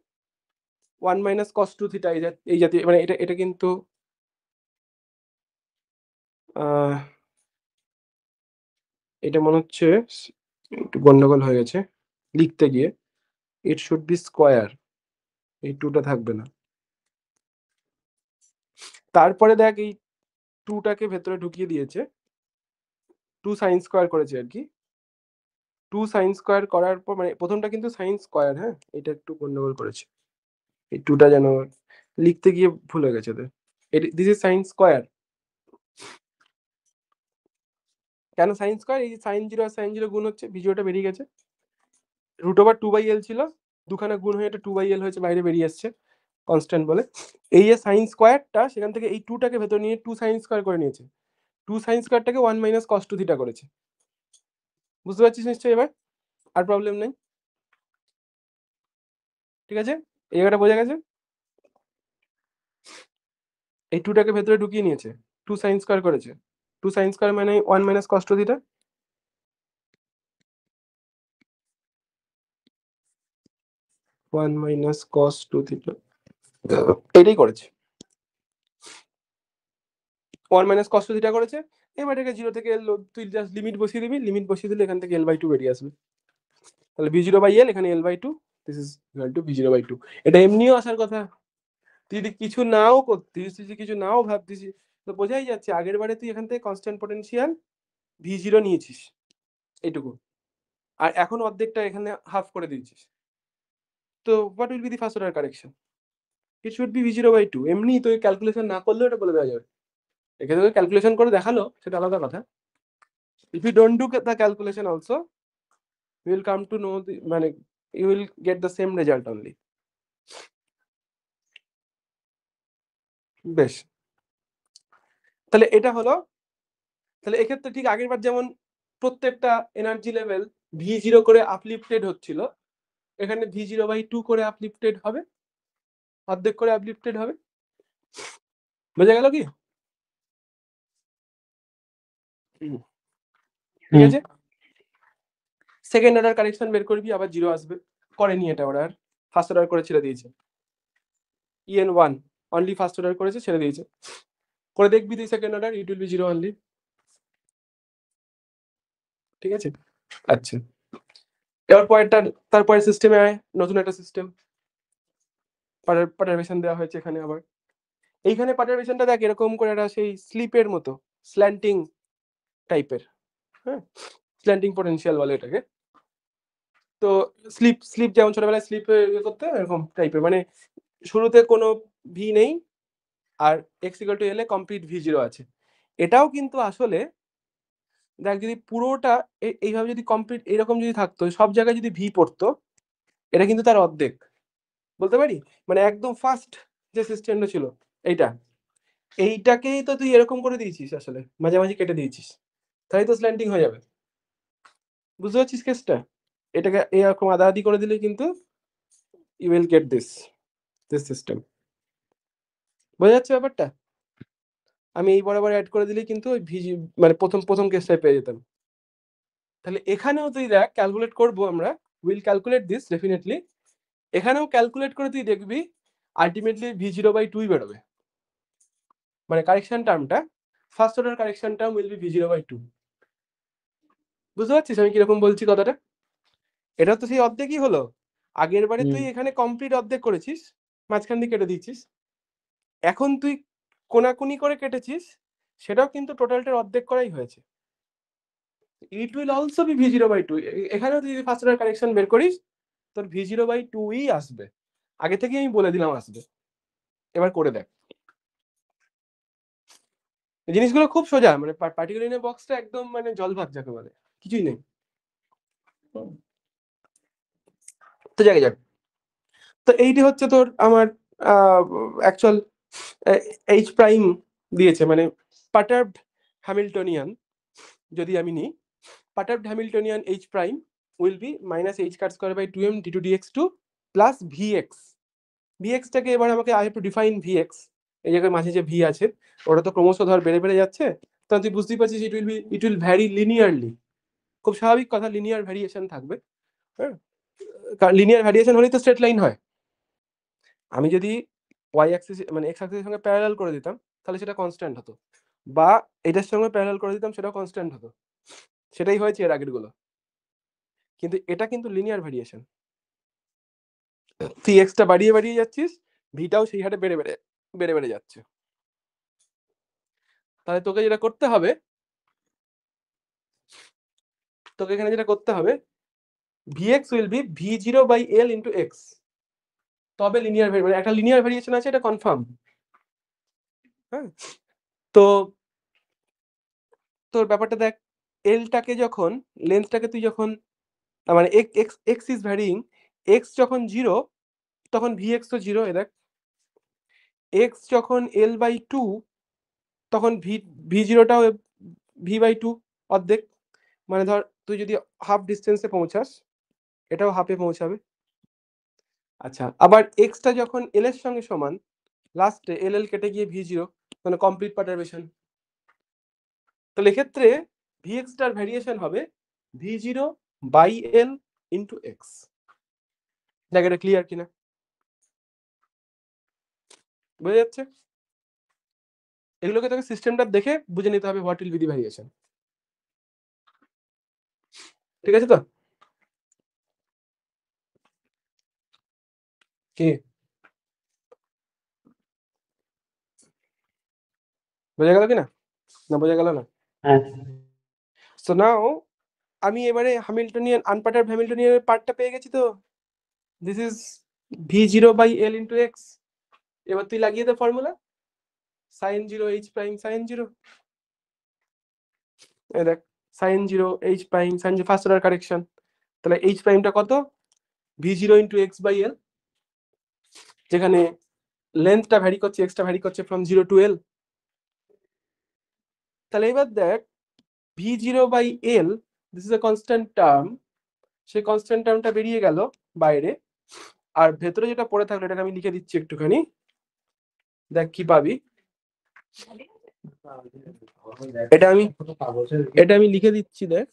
1 মাইনাস cos 2 থিটা এই জাতীয়, মানে এটা কিন্তু এটা মনে হচ্ছে একটু গন্ডগোল হয়ে গেছে লিখতে গিয়ে, ইট শুড বি স্কয়ার, এই 2টা থাকবে না। তারপরে দেখ এই 2টাকে ভেতরে ঢুকিয়ে দিয়েছে, 2 সাইন স্কয়ার করেছে আর কি। 2 সাইন স্কয়ার করার পর, মানে প্রথমটা কিন্তু সাইন স্কয়ার, হ্যাঁ এটা একটু গন্ডগোল করেছে, এই 2টা যেন লিখতে গিয়ে ভুলে গেছে। This is sine square. কেন সাইন স্কয়ার, এই যে সাইন 0 আর সাইন 0 গুণ হচ্ছে, ভিডিওটা বেরিয়ে গেছে, √2/l ছিল, দুখানা গুণ হয়ে এটা 2/l হয়েছে, বাইরে বেরিয়ে আসছে কনস্ট্যান্ট বলে। এই যে সাইন স্কয়ারটা সেখান থেকে এই 2টাকে ভেতর নিয়ে 2 সাইন স্কয়ার করে নিয়েছে, 2 সাইন স্কয়ারটাকে 1 মাইনাস cos 2 থিটা করেছে। বুঝতে পারছিস নিশ্চয়ই এবার, আর প্রবলেম নেই, ঠিক আছে, এই জায়গাটা বোঝা গেছে। এই 2টাকে ভেতরে ঢুকিয়ে নিয়েছে, 2 সাইন স্কয়ার করেছে, 2 সাইন স্কয়ার মানে 1 মাইনাস cos 2 থিটা। এটাই করেছে, 1 মাইনাস cos 2 থিটা করেছে। এবার এটাকে 0 থেকে l তুই জাস্ট লিমিট বসিয়ে দিবি, লিমিট বসিয়ে দিলে এখান থেকে l/2 বেরিয়ে আসবে। তাহলে v0/l এখানে l/2, this is equal to v0/2। এটা এমনিও আসার কথা, তুই যদি কিছু নাও করতিস, তুই যদি কিছু নাও ভাবতিস, তো বোঝাই যাচ্ছে আগের বারে তুই এখান থেকে কনস্ট্যান্ট পটেনশিয়াল v0 নিয়েছিস এইটুকু, আর এখন অর্ধেকটা এখানে হাফ করে দিয়েছিস। তো what will be the first order correction, it should be v0/2। এমনি তুই ক্যালকুলেশন না করলেও এটা বলে দেওয়া যাবে, এখানে তোকে ক্যালকুলেশন করে দেখালো সেটা আলাদা কথা। If you don't do the calculation also you will come to know মানে you will get the same result only। বেশ, তাহলে এটা হলো, তাহলে এক্ষেত্রে ঠিক আগের বার যেমন প্রত্যেকটা এনার্জি লেভেল v0 করে আপলিফটেড হচ্ছিল, এখানে v0/2 করে আপলিফটেড হবে, অর্ধেক করে আপলিফটেড হবে। বোঝা গেল কি? ঠিক আছে, সেকেন্ড অর্ডার কারেকশন বের করবি, আবার 0 আসবে, করেনি এটা ওরা, ফার্স্ট অর্ডার করে ছেড়ে দিয়েছে। en1 অনলি ফার্স্ট অর্ডার করেছে, ছেড়ে দিয়েছে, করে দেখবি তুই second order, it will B 0 only. ঠিক আছে, আচ্ছা এবার পরেরটা, তারপরে সিস্টেমে আয়, নতুন একটা সিস্টেম পাটারভেশন দেওয়া হয়েছে এখানে। আবার এইখানে পাটারভেশনটা দেখ এরকম করে একটা সেই স্লিপের মতো স্ল্যান্টিং টাইপের, হ্যাঁ স্ল্যান্টিং পটেনশিয়াল বলে এটাকে। তো স্লিপ যেমন ছোটবেলায় স্লিপ করতে এরকম টাইপের, মানে শুরুতে কোনো ভি নেই আর x = l এ কমপ্লিট v0 আছে। এটাও কিন্তু আসলে দেখ যদি পুরোটা এইভাবে যদি কমপ্লিট এরকম যদি থাকতো, সব জায়গায় যদি ভি পড়তো, এটা কিন্তু তার অর্ধেক বলতে পারি। মানে একদম ফার্স্ট যে সিস্টেমটা ছিল এইটাকেই তো তুই এরকম করে দিয়েছিস, আসলে মাঝামাঝি কেটে দিয়েছিস, তাই তো স্ল্যান্টিং হয়ে যাবে। বুঝতে পারছিস কেসটা? এটাকে এরকম আদাআদি করে দিলে কিন্তু you will get this system. বোঝা যাচ্ছে ব্যাপারটা? আমি এই বরাবর অ্যাড করে দিলেই কিন্তু ওই ভিজি মানে প্রথম কেসটাই পেয়ে যেতাম। তাহলে এখানেও তুই দেখ, ক্যালকুলেট করবো আমরা, উইল ক্যালকুলেট দিস ডেফিনেটলি। এখানেও ক্যালকুলেট করে তুই দেখবি আলটিমেটলি v0/2 বেরোবে। মানে কারেকশন টার্মটা, first order correction term will be v0/2। বুঝতে পারছিস আমি কিরকম বলছি কথাটা? এটা তো সেই অর্ধেকই হলো। আগের বারে তুই এখানে কমপ্লিট অর্ধেক করেছিস, মাঝখান দিয়ে কেটে দিয়েছিস। এখন তুই কোনাকুনি করে কেটেছিস, সেটাও কিন্তু টোটালটার অর্ধেক করাই হয়েছে। It will also be v0/2। এখানেও তুই যদি ফার্স্ট অর্ডার কারেকশন বের করিস, তোর v0/2ই আসবে। আগে থেকে আমি বলে দিলাম আসবে। এবার করে দেখ, জিনিসগুলো খুব সোজা। মানে পার্টিকুলার বক্সটা একদম মানে জল ভাত যাকে বলে, কিছুই নেই। তো জায়গায় যাক, তো এইটি হচ্ছে তোর আমার অ্যাকচুয়াল এইচ প্রাইম দিয়েছে, মানে পাটার্বড হ্যামিল্টনিয়ান যদি আমি নিই, perturbed Hamiltonian h prime will be minus h cut square by 2m d2 dx2 plus vx। vxটাকে এবার আমাকে I have to define vx। এই জায়গায় মাঝে যে ভি আছে ওটা তো ক্রমশ ধর বেড়ে যাচ্ছে, তখন তুই বুঝতেই পারছিস ইট উইল ভ্যারি লিনিয়ারলি। খুব স্বাভাবিক কথা, লিনিয়ার ভ্যারিয়েশন থাকবে। হ্যাঁ, লিনিয়ার ভ্যারিয়েশন হলেই তো স্ট্রেট লাইন হয়। আমি যদি ওয়াই অ্যাক্সিস মানে এক্স অ্যাক্সিসের সঙ্গে প্যারালাল করে দিতাম তাহলে সেটা কনস্ট্যান্ট হতো, বা এটার সঙ্গে প্যারালাল করে দিতাম সেটাও কনস্ট্যান্ট হতো। সেটাই হয়েছে এর আগের গুলো। কিন্তু এটা কিন্তু লিনিয়ার ভ্যারিয়েশন, তুই এক্সটা বাড়িয়ে যাচ্ছিস, ভিটাও সেই হারে বেড়ে যাচ্ছে। তাহলে তোকে যেটা করতে হবে, এখানে যেটা করতে হবে, vx will be v0/l into x. তবে লিনিয়ার মানে একটা লিনিয়ার ভ্যারিয়েশন আছে, এটা কনফার্ম। হ্যাঁ, তো তোর ব্যাপারটা দেখ, এলটাকে যখন লেন্থটাকে তুই যখন মানে এক্স ইজ ভ্যারিং, এক্স যখন 0 তখন vx তো 0। এ দেখ, এক্স যখন l/2 তখন v0টাও v/2 অর্ধেক। মানে ধর তুই যদি হাফ ডিস্টেন্সে পৌঁছাস, এটাও হাফে পৌঁছাবে। আচ্ছা, আবার এক্সটা যখন এল এর সঙ্গে সমান, লাস্টে এল কেটে গিয়ে v0, মানে কমপ্লিট পার্টারবেশন। তাহলে এক্ষেত্রে vxটার ভ্যারিয়েশন হবে v0/l ইন্টু এক্স। দেখ এটা ক্লিয়ার কিনা, বোঝা যাচ্ছে? এগুলোকে তোকে সিস্টেমটা দেখে বুঝে নিতে হবে what will be the variation. ঠিক আছে তো? কি বোঝা গেল কিনা, না বোঝা গেল না? হ্যাঁ সো নাও আমি এবারে হ্যামিল্টনিয়ান আনপার্টার্বড হ্যামিল্টনিয়ানের পার্টটা পেয়ে গেছি। তো this is v0/l into x. এবার তুই লাগিয়ে দে formula, sin 0 h prime sin 0। এই দেখ, sin 0 h prime sin 0 first order correction. তাহলে h প্রাইমটা কত? v0 ইন্টু x/l, যেখানে লেন্থটা ভ্যারি করছে, এক্সটা ভ্যারি করছে ফ্রম 0 টু l। তাহলে এবার দেখ v0/l, this is a constant term, সেই কনস্ট্যান্ট টার্মটা বেরিয়ে গেল বাইরে, আর ভেতরে যেটা পড়ে থাকলো এটাকে আমি লিখে দিচ্ছি একটুখানি, দেখ কি পাবি। এটা আমি লিখে দিচ্ছি, দেখ।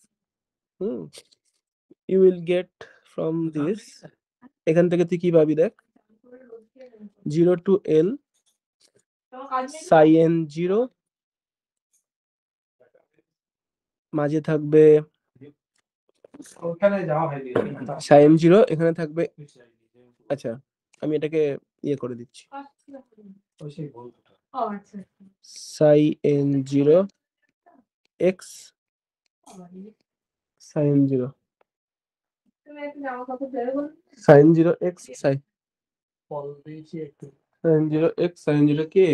You will get from this, এখান থেকে তুই কি পাবি দেখ, 0 টু l sin 0, মাঝে থাকবে sin 0, এখানে থাকবে। আচ্ছা, আমি এটাকে ইয়ে করে দিচ্ছি, sin 0 x sin 0 sin 0 x sin 0 x sin 0 কে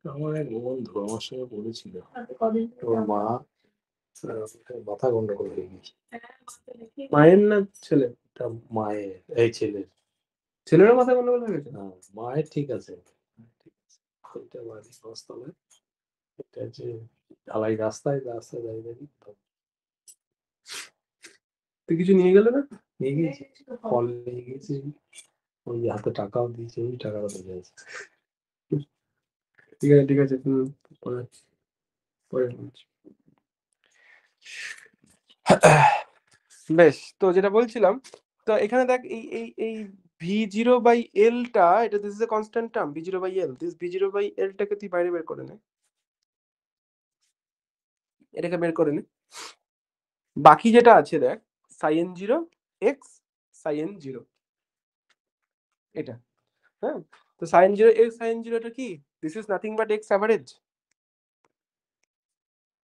আমার এক বন্ধু আমার সঙ্গে পড়েছিল, তোর মা মাথা গন্ডগোল হয়ে গেছে। মায়ের না ছেলে? এটা মায়ের, এই ছেলের। ছেলেরও মাথা গন্ডগোল হয়ে গেছে? না, মায়ের ঠিক আছে। ঠিক আছে। এটা বাড়ি বস্তায়। এটা যে ঢালাই রাস্তায় দাঁড়িয়ে দাঁড়িয়ে তুই কিছু নিয়ে গেলে না? নিয়ে গেছি, ফল নিয়ে গেছি, ওই যে হাতে টাকাও দিয়েছে, ওই টাকাটা তো গেছে। ঠিক আছে ঠিক আছে, পরে পরে বলছি। বেশ, তো যেটা বলছিলাম, তো এখানে দেখ এই এই এই v0/L টা, এটা this is a constant term, v0/L, this v0/L টাকে তুই বাইরে বের করে নে, এটাকে বের করে নে। বাকি যেটা আছে দেখ, sin 0 x sin 0, এটা, হ্যাঁ। তো sin 0 x sin 0 টা কি? This is nothing but x average,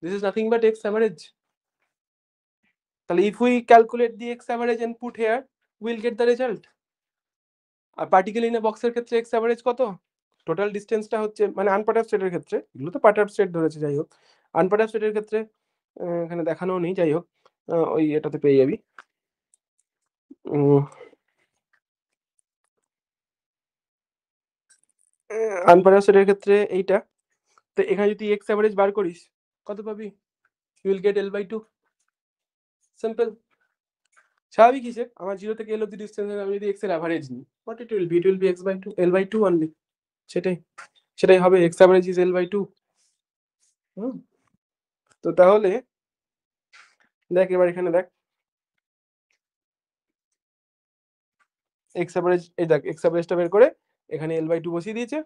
this is nothing but x average. তাহলে if we calculate the x average and put here, we'll get the result. আর particle in a বক্সের ক্ষেত্রে x average কত? Total ডিসটেন্সটা হচ্ছে, মানে আনপার্ট of স্টেটের ক্ষেত্রে, এগুলো তো পার্ট অফ স্টেট ধরেছে, যাই হোক আনপার্ট অফ স্টেটের ক্ষেত্রে এখানে দেখানো নেই, যাই হোক ওই এটাতে পেয়ে যাবি। আনপার্ট অফ স্টেটের ক্ষেত্রে এইটা, তো এখানে যদি x অ্যাভারেজ বার করিস কত পাবি? You will get L/2, simple. স্বাভাবিক হিসেব, আমার 0 থেকে L অব্দি ডিসটেন্স, আমি যদি x এর অ্যাভারেজ নিই, what it will be, it will be x/2, L/2 only, সেটাই হবে, x অ্যাভারেজ ইজ L/2। তো তাহলে দেখ এবার এখানে দেখ x অ্যাভারেজ, এই দেখ x অ্যাভারেজটা বের করে এখানে L/2 বসিয়ে দিয়েছে,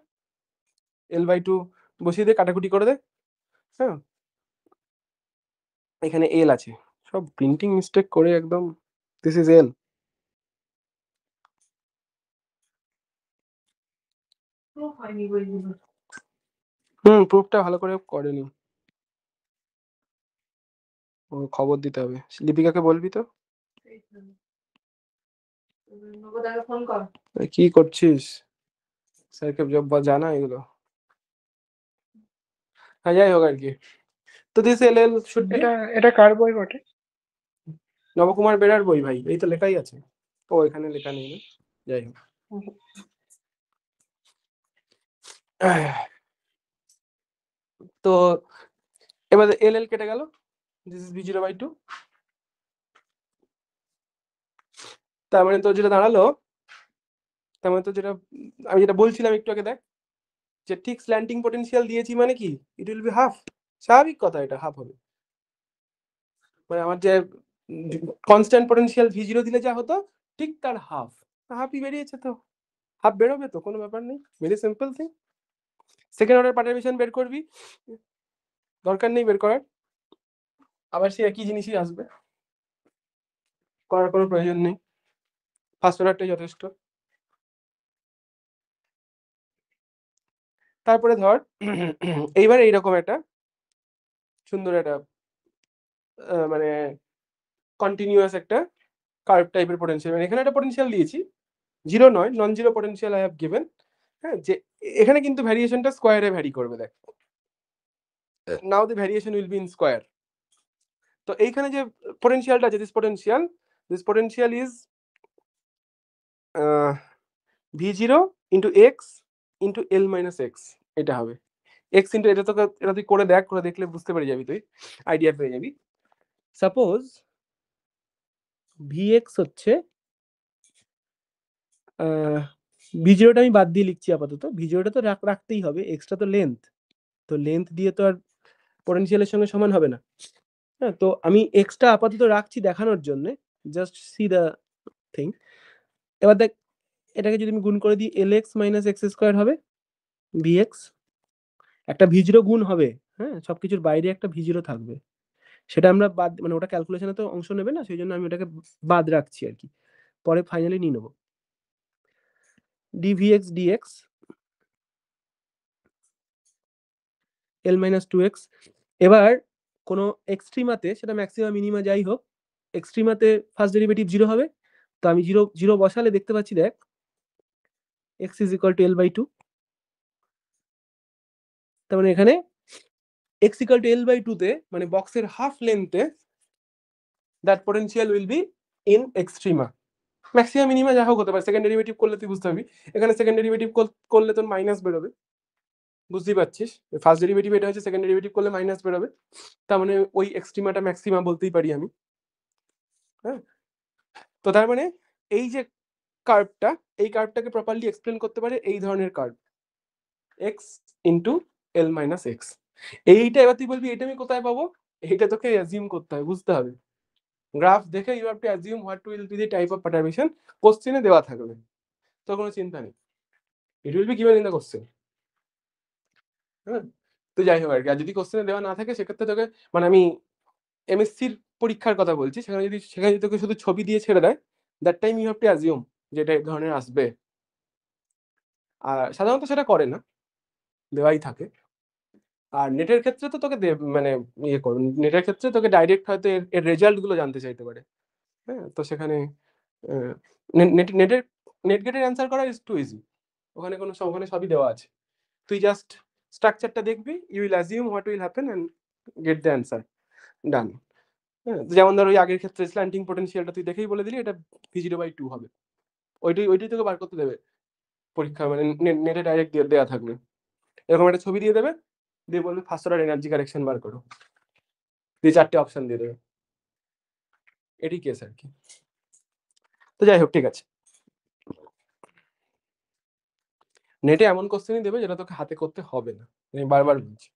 L/2 বসিয়ে দিয়ে কাটাকুটি করে দে, হ্যাঁ। এখানে L আছে, সব প্রিন্টিং মিস্টেক করে একদম, দিস ইজ L। প্রুফটা ভালো করে করেনি, ও খবর দিতে হবে, লিপিকাকে বলবি তো। কি করছিস? স্যারকে জানা এগুলো, হ্যাঁ যাই হোক আর কি। তো দিস LL শুড বি, এটা কার বই বটে? নবকুমার বেরার বই ভাই, এই তো লেখাই আছে। ও এখানে লেখা নেই না, যাই হোক। তো এবার LL কেটে গেল, দিস ইজ v0/2। তার মানে তো যেটা দাঁড়ালো, তার মানে তো যেটা আমি যেটা বলছিলাম একটু আগে, দেখ যে ঠিক স্ল্যান্টিং পটেনশিয়াল দিয়েছি মানে কি, ইট উইল বি হাফ, স্বাভাবিক কথা, এটা হাফ হবে। মানে আমার যে কনস্ট্যান্ট পটেনশিয়াল v0 দিলে যা হতো, ঠিক তার হাফই বেরিয়েছে, তো হাফ বেরোবে, তো কোনো ব্যাপার নেই, very simple thing. Second order perturbation বের করবি, দরকার নেই বের করার, আবার সে একই জিনিসই আসবে, করার কোনো প্রয়োজন নেই, ফার্স্ট অর্ডারটাই যথেষ্ট। তারপরে ধর এইবার এইরকম একটা সুন্দর একটা মানে কন্টিনিউয়াস একটা কার্ভ টাইপের পোটেনশিয়াল, মানে এখানে একটা পোটেনশিয়াল দিয়েছি, জিরো নয়, non zero potential I have given, হ্যাঁ, যে এখানে কিন্তু ভ্যারিয়েশনটা স্কোয়ারে ভ্যারি করবে, দেখ now the variation will be in square. তো এইখানে যে পোটেনশিয়ালটা আছে, this potential is v0 into x into L minus x, এটা হবে এক্স ইন্টু, এটা তোকে, এটা তুই করে দেখ, করে দেখলে বুঝতে পেরে যাবি, তুই আইডিয়া পেয়ে যাবি। সাপোজ vx হচ্ছে v0টা আমি বাদ দিয়ে লিখছি আপাতত, v0টা তো রাখতেই হবে, এক্সটা তো লেন্থ, তো লেন্থ দিয়ে তো আর পোটেনশিয়ালের সঙ্গে সমান হবে না, হ্যাঁ। তো আমি এক্সটা আপাতত রাখছি দেখানোর জন্য, জাস্ট সি দ্য থিং। এবার দেখ এটাকে যদি আমি গুণ করে দিই, Lx মাইনাস এক্স স্কোয়ার হবে vx, একটা v0 গুণ হবে, হ্যাঁ, সবকিছুর বাইরে একটা v0 থাকবে, সেটা আমরা বাদ, মানে ওটা ক্যালকুলেশনে তো অংশ নেবে না, সেই জন্য আমি ওটাকে বাদ রাখছি আর কি, পরে ফাইনালি নিয়ে নেবো dvx dx L minus 2x। এবার কোনো এক্সট্রিমাতে, সেটা ম্যাক্সিমাম মিনিমা যাই হোক, এক্সট্রিমাতে ফার্স্ট ডেরিভেটিভ 0 হবে, তো আমি 0 বসালে দেখতে পাচ্ছি, দেখ x is equal to L/2, তার মানে এখানে x equal to L/2 তে মানে বক্সের হাফ লেন্থে that potential will be in extrema, maximum minima যা হোক হতে পারে। সেকেন্ড ডেরিভেটিভ করলে তুই বুঝতে পারবি, এখানে সেকেন্ড ডেরিভেটিভ করলে তোর মাইনাস বেরোবে, বুঝতেই পারছিস। ফার্স্ট ডেরিভেটিভ এটা হচ্ছে, সেকেন্ড ডেরিভেটিভ করলে মাইনাস বেরোবে, তার মানে ওই এক্সট্রিমাটা ম্যাক্সিমা বলতেই পারি আমি। হ্যাঁ, তো তার মানে এই যে কার্ভটা, এই কার্ভটাকে প্রপারলি এক্সপ্লেন করতে পারে এই ধরনের curve, x into L minus x. এইটা এবার তুই বলবি এটা আমি কোথায় পাবো, এইটা তোকে অ্যাজিউম করতে হবে, বুঝতে হবে। গ্রাফ দেখে you have to assume what will be the type of perturbation, কোশ্চেনে দেওয়া থাকবে, তো কোনো চিন্তা নেই, it will be given in the question. হ্যাঁ, তো যাই হোক আর কি। আর যদি কোশ্চেনে দেওয়া না থাকে সেক্ষেত্রে তোকে, মানে আমি এমএসসির পরীক্ষার কথা বলছি, সেখানে যদি তোকে শুধু ছবি দিয়ে ছেড়ে দেয়, that time you have to assume যেটা এই ধরনের আসবে। আর সাধারণত সেটা করে না, দেওয়াই থাকে। আর নেটের ক্ষেত্রে তো তোকে মানে ইয়ে করো, নেটের ক্ষেত্রে তোকে ডাইরেক্ট হয়তো এর রেজাল্ট গুলো জানতে চাইতে পারে। হ্যাঁ, তো সেখানে নেট গেটের অ্যান্সার করা ইজ টু ইজি, ওখানে ওখানে সবই দেওয়া আছে, তুই জাস্ট স্ট্রাকচারটা দেখবি, you will assume what will happen and get the answer done. হ্যাঁ, যেমন ধর ওই আগের ক্ষেত্রে স্ল্যান্টিং পোটেনশিয়ালটা তুই দেখেই বলে দিলি এটা v0/2 হবে, ওইটাই তোকে বার করতে দেবে পরীক্ষা, মানে নেটে ডাইরেক্ট দেওয়া থাকবে, এরকম একটা ছবি দিয়ে দেবে, দিয়ে বলবে ফার্স্ট অর্ডার এনার্জি কারেকশন বার করো, দিয়ে 4টে অপশন দিয়ে দেবে, এটি কেস আর কি। তো যাই হোক, ঠিক আছে। নেটে এমন কোশ্চেনই দেবে যেটা তোকে হাতে করতে হবে না, আমি বারবার বলছি,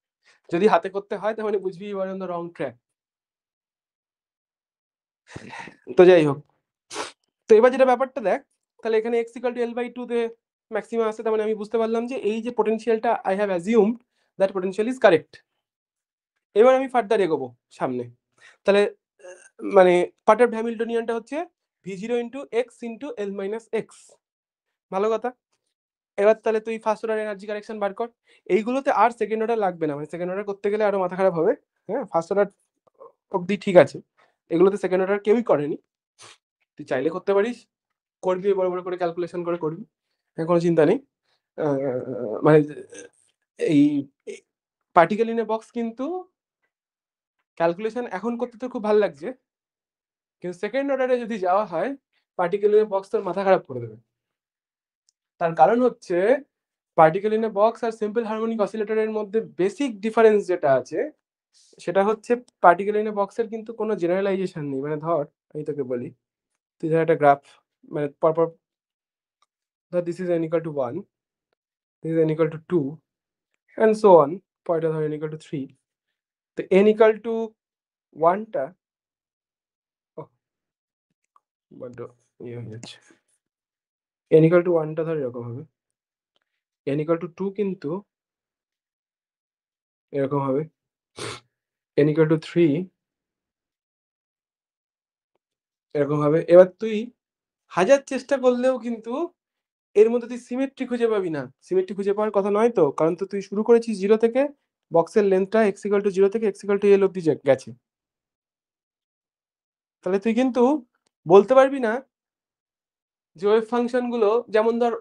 যদি হাতে করতে হয় তাহলে বুঝবি you are on the wrong track. তো যাই হোক, তো এবার যেটা ব্যাপারটা দেখ, তাহলে এখানে x equal to L/2 তে ম্যাক্সিমাম আসছে, তার মানে আমি বুঝতে পারলাম যে এই যে পোটেনশিয়ালটা I have assumed that potential is correct. এবার আমি ফার্দার এগোবো সামনে, তাহলে মানে পাটার হ্যামিল্টনিয়ানটা হচ্ছে v0 into x into L minus x, ভালো কথা। এবার তাহলে তুই ফার্স্ট অর্ডার এনার্জি কারেকশন বার কর, এইগুলোতে আর সেকেন্ড অর্ডার লাগবে না, মানে সেকেন্ড অর্ডার করতে গেলে আরো মাথা খারাপ হবে। হ্যাঁ, ফার্স্ট অর্ডার অব্দি ঠিক আছে, এগুলোতে সেকেন্ড অর্ডার কেউই করেনি, তুই চাইলে করতে পারিস, করবি বড় বড় করে ক্যালকুলেশন করে করবি, কোনো চিন্তা নেই। মানে এই পার্টিকেল ইন এ বক্স কিন্তু ক্যালকুলেশন এখন করতে তো খুব ভালো লাগছে, কিন্তু সেকেন্ড অর্ডারে যদি যাওয়া হয় পার্টিকেল ইন এ বক্স তোর মাথা খারাপ করে দেবে। তার কারণ হচ্ছে পার্টিকেল ইন এ বক্স আর সিম্পল হারমোনিক অসিলেটরের মধ্যে বেসিক ডিফারেন্স যেটা আছে সেটা হচ্ছে পার্টিকেল ইন এ বক্সের কিন্তু কোনো জেনারেলাইজেশন নেই। মানে ধর আমি তোকে বলি, তুই ধর একটা গ্রাফ, মানে পরপর ধর this is n equal to 1, this is n equal to 2 and so on, পরেরটা ধর n equal to 3, তো n equal to 1টা বড্ড ইয়ে হয়ে যাচ্ছে, n equal to 1টা ধর এরকম হবে, n equal to 2 কিন্তু এরকম হবে, n equal to 3 এরকম হবে। এবার তুই হাজার চেষ্টা করলেও কিন্তু এর মধ্যে তুই সিমেট্রি খুঁজে পাবি না, সিমেট্রি খুঁজে পাওয়ার কথা নয় তো, কারণ তো তুই শুরু করেছিস 0 থেকে, বক্সের লেন্থটা x equal to 0 থেকে x equal to L অব্দি গেছে, তাহলে তুই কিন্তু বলতে পারবি না যে ওয়েভ ফাংশন গুলো, যেমন ধর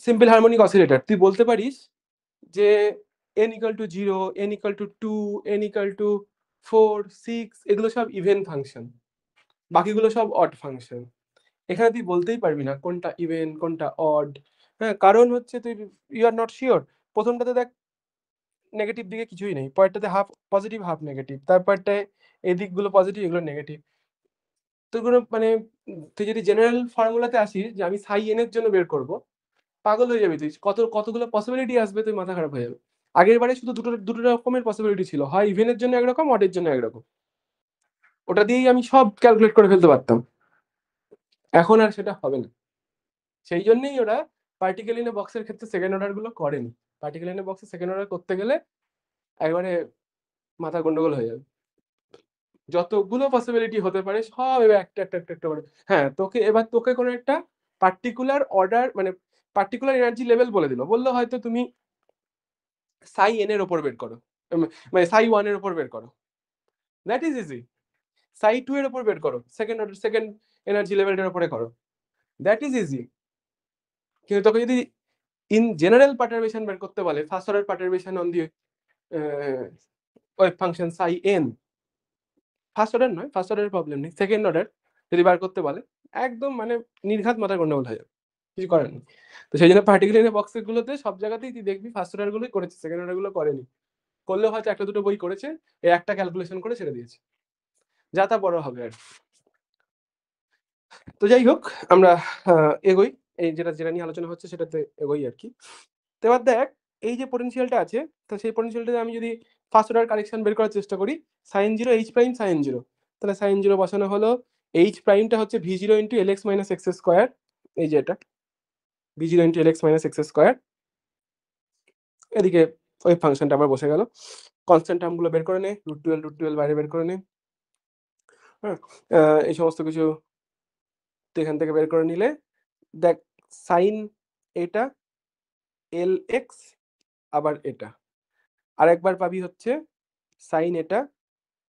সিম্পল হারমোনিক অসিলেটর, তুই বলতে পারিস যে n equal to 0, n equal to 2, n equal to 4, 6 এগুলো সব ইভেন ফাংশন, বাকিগুলো সব অড ফাংশন। এখানে তুই বলতেই পারবি না কোনটা ইভেন কোনটা অড। হ্যাঁ, কারণ হচ্ছে তুই ইউ আর নট শিওর। প্রথমটাতে দেখ নেগেটিভ দিকে কিছুই নেই, পরেরটাতে হাফ পজিটিভ হাফ নেগেটিভ, তারপরটায় এই দিকগুলো পজিটিভ এগুলো নেগেটিভ। তো কোনো মানে তুই যদি জেনারেল ফর্মুলাতে আসিস যে আমি সাই এন এর জন্য বের করব, পাগল হয়ে যাবি তুই, কতগুলো পসিবিলিটি আসবে, তুই মাথা খারাপ হয়ে যাবে। আগের বারে শুধু দুটো রকমের পসিবিলিটি ছিল, হয় ইভেনের জন্য একরকম, অডের জন্য একরকম, ওটা দিয়েই আমি সব ক্যালকুলেট করে ফেলতে পারতাম। এখন আর সেটা হবে না, সেই জন্যই ওরা পার্টিকেল ইন এ বক্সের ক্ষেত্রে সেকেন্ড অর্ডার গুলো করেনি। পার্টিকেল ইন এ বক্সে সেকেন্ড অর্ডার করতে গেলে একবারে মাথা গন্ডগোল হয়ে যাবে, যতগুলো পসিবিলিটি হতে পারে সব এবার একটা করে। হ্যাঁ, তোকে কোনো একটা পার্টিকুলার অর্ডার, মানে পার্টিকুলার এনার্জি লেভেল বলে দিল, বললো হয়তো তুমি সাই এন এর ওপর বের করো, মানে সাই 1 এর ওপর বের করো, দ্যাট ইজ ইজি। সাই 2 এর ওপর বের করো, সেকেন্ড এনার্জি লেভেলটার উপরে করো, দ্যাট ইজ ইজি। কিন্তু তোকে যদি ইন জেনারেল পার্টারবেশন বের করতে বলে, first order perturbation on the wave function Sai N, first order নয়, ফার্স্ট অর্ডারের প্রবলেম নেই, সেকেন্ড অর্ডার যদি বার করতে বলে একদম মানে নির্ঘাত মাথার গন্ডগোল হয়ে যাবে, কিছু করার নেই। তো সেই জন্য পার্টিকুলার বক্সগুলোতে সব জায়গাতেই তুই দেখবি ফার্স্ট অর্ডার গুলোই করেছে, সেকেন্ড অর্ডার গুলো করেনি। করলেও হয়তো একটা দুটো বই করেছে, এই একটা ক্যালকুলেশন করে ছেড়ে দিয়েছে, যা তা বড় হবে আর। তো যাই হোক আমরা এগোই, এই যেটা যেটা নিয়ে আলোচনা হচ্ছে সেটাতে এগোই আর কি। তো এবার দেখ এই যে পোটেনশিয়ালটা আছে, তো সেই পোটেনশিয়ালটাতে আমি যদি ফার্স্ট অর্ডার কারেকশন বের করার চেষ্টা করি, sign zero h prime psi n zero, তাহলে সাইন জিরো বসানো হলো, এইচ প্রাইমটা হচ্ছে V zero into L X minus x square, এই যে এটা V zero into L X minus x square, এদিকে ওই ফাংশনটা আবার বসে গেল। কনস্ট্যান্ট টার্মগুলো বের করে নে, √12 বাইরে বের করে নে, হ্যাঁ এই সমস্ত কিছু তো এখান থেকে বের করে নিলে দেখ সাইন এটা এল এক্স, আবার এটা আরেকবার পাবি হচ্ছে সাইন এটা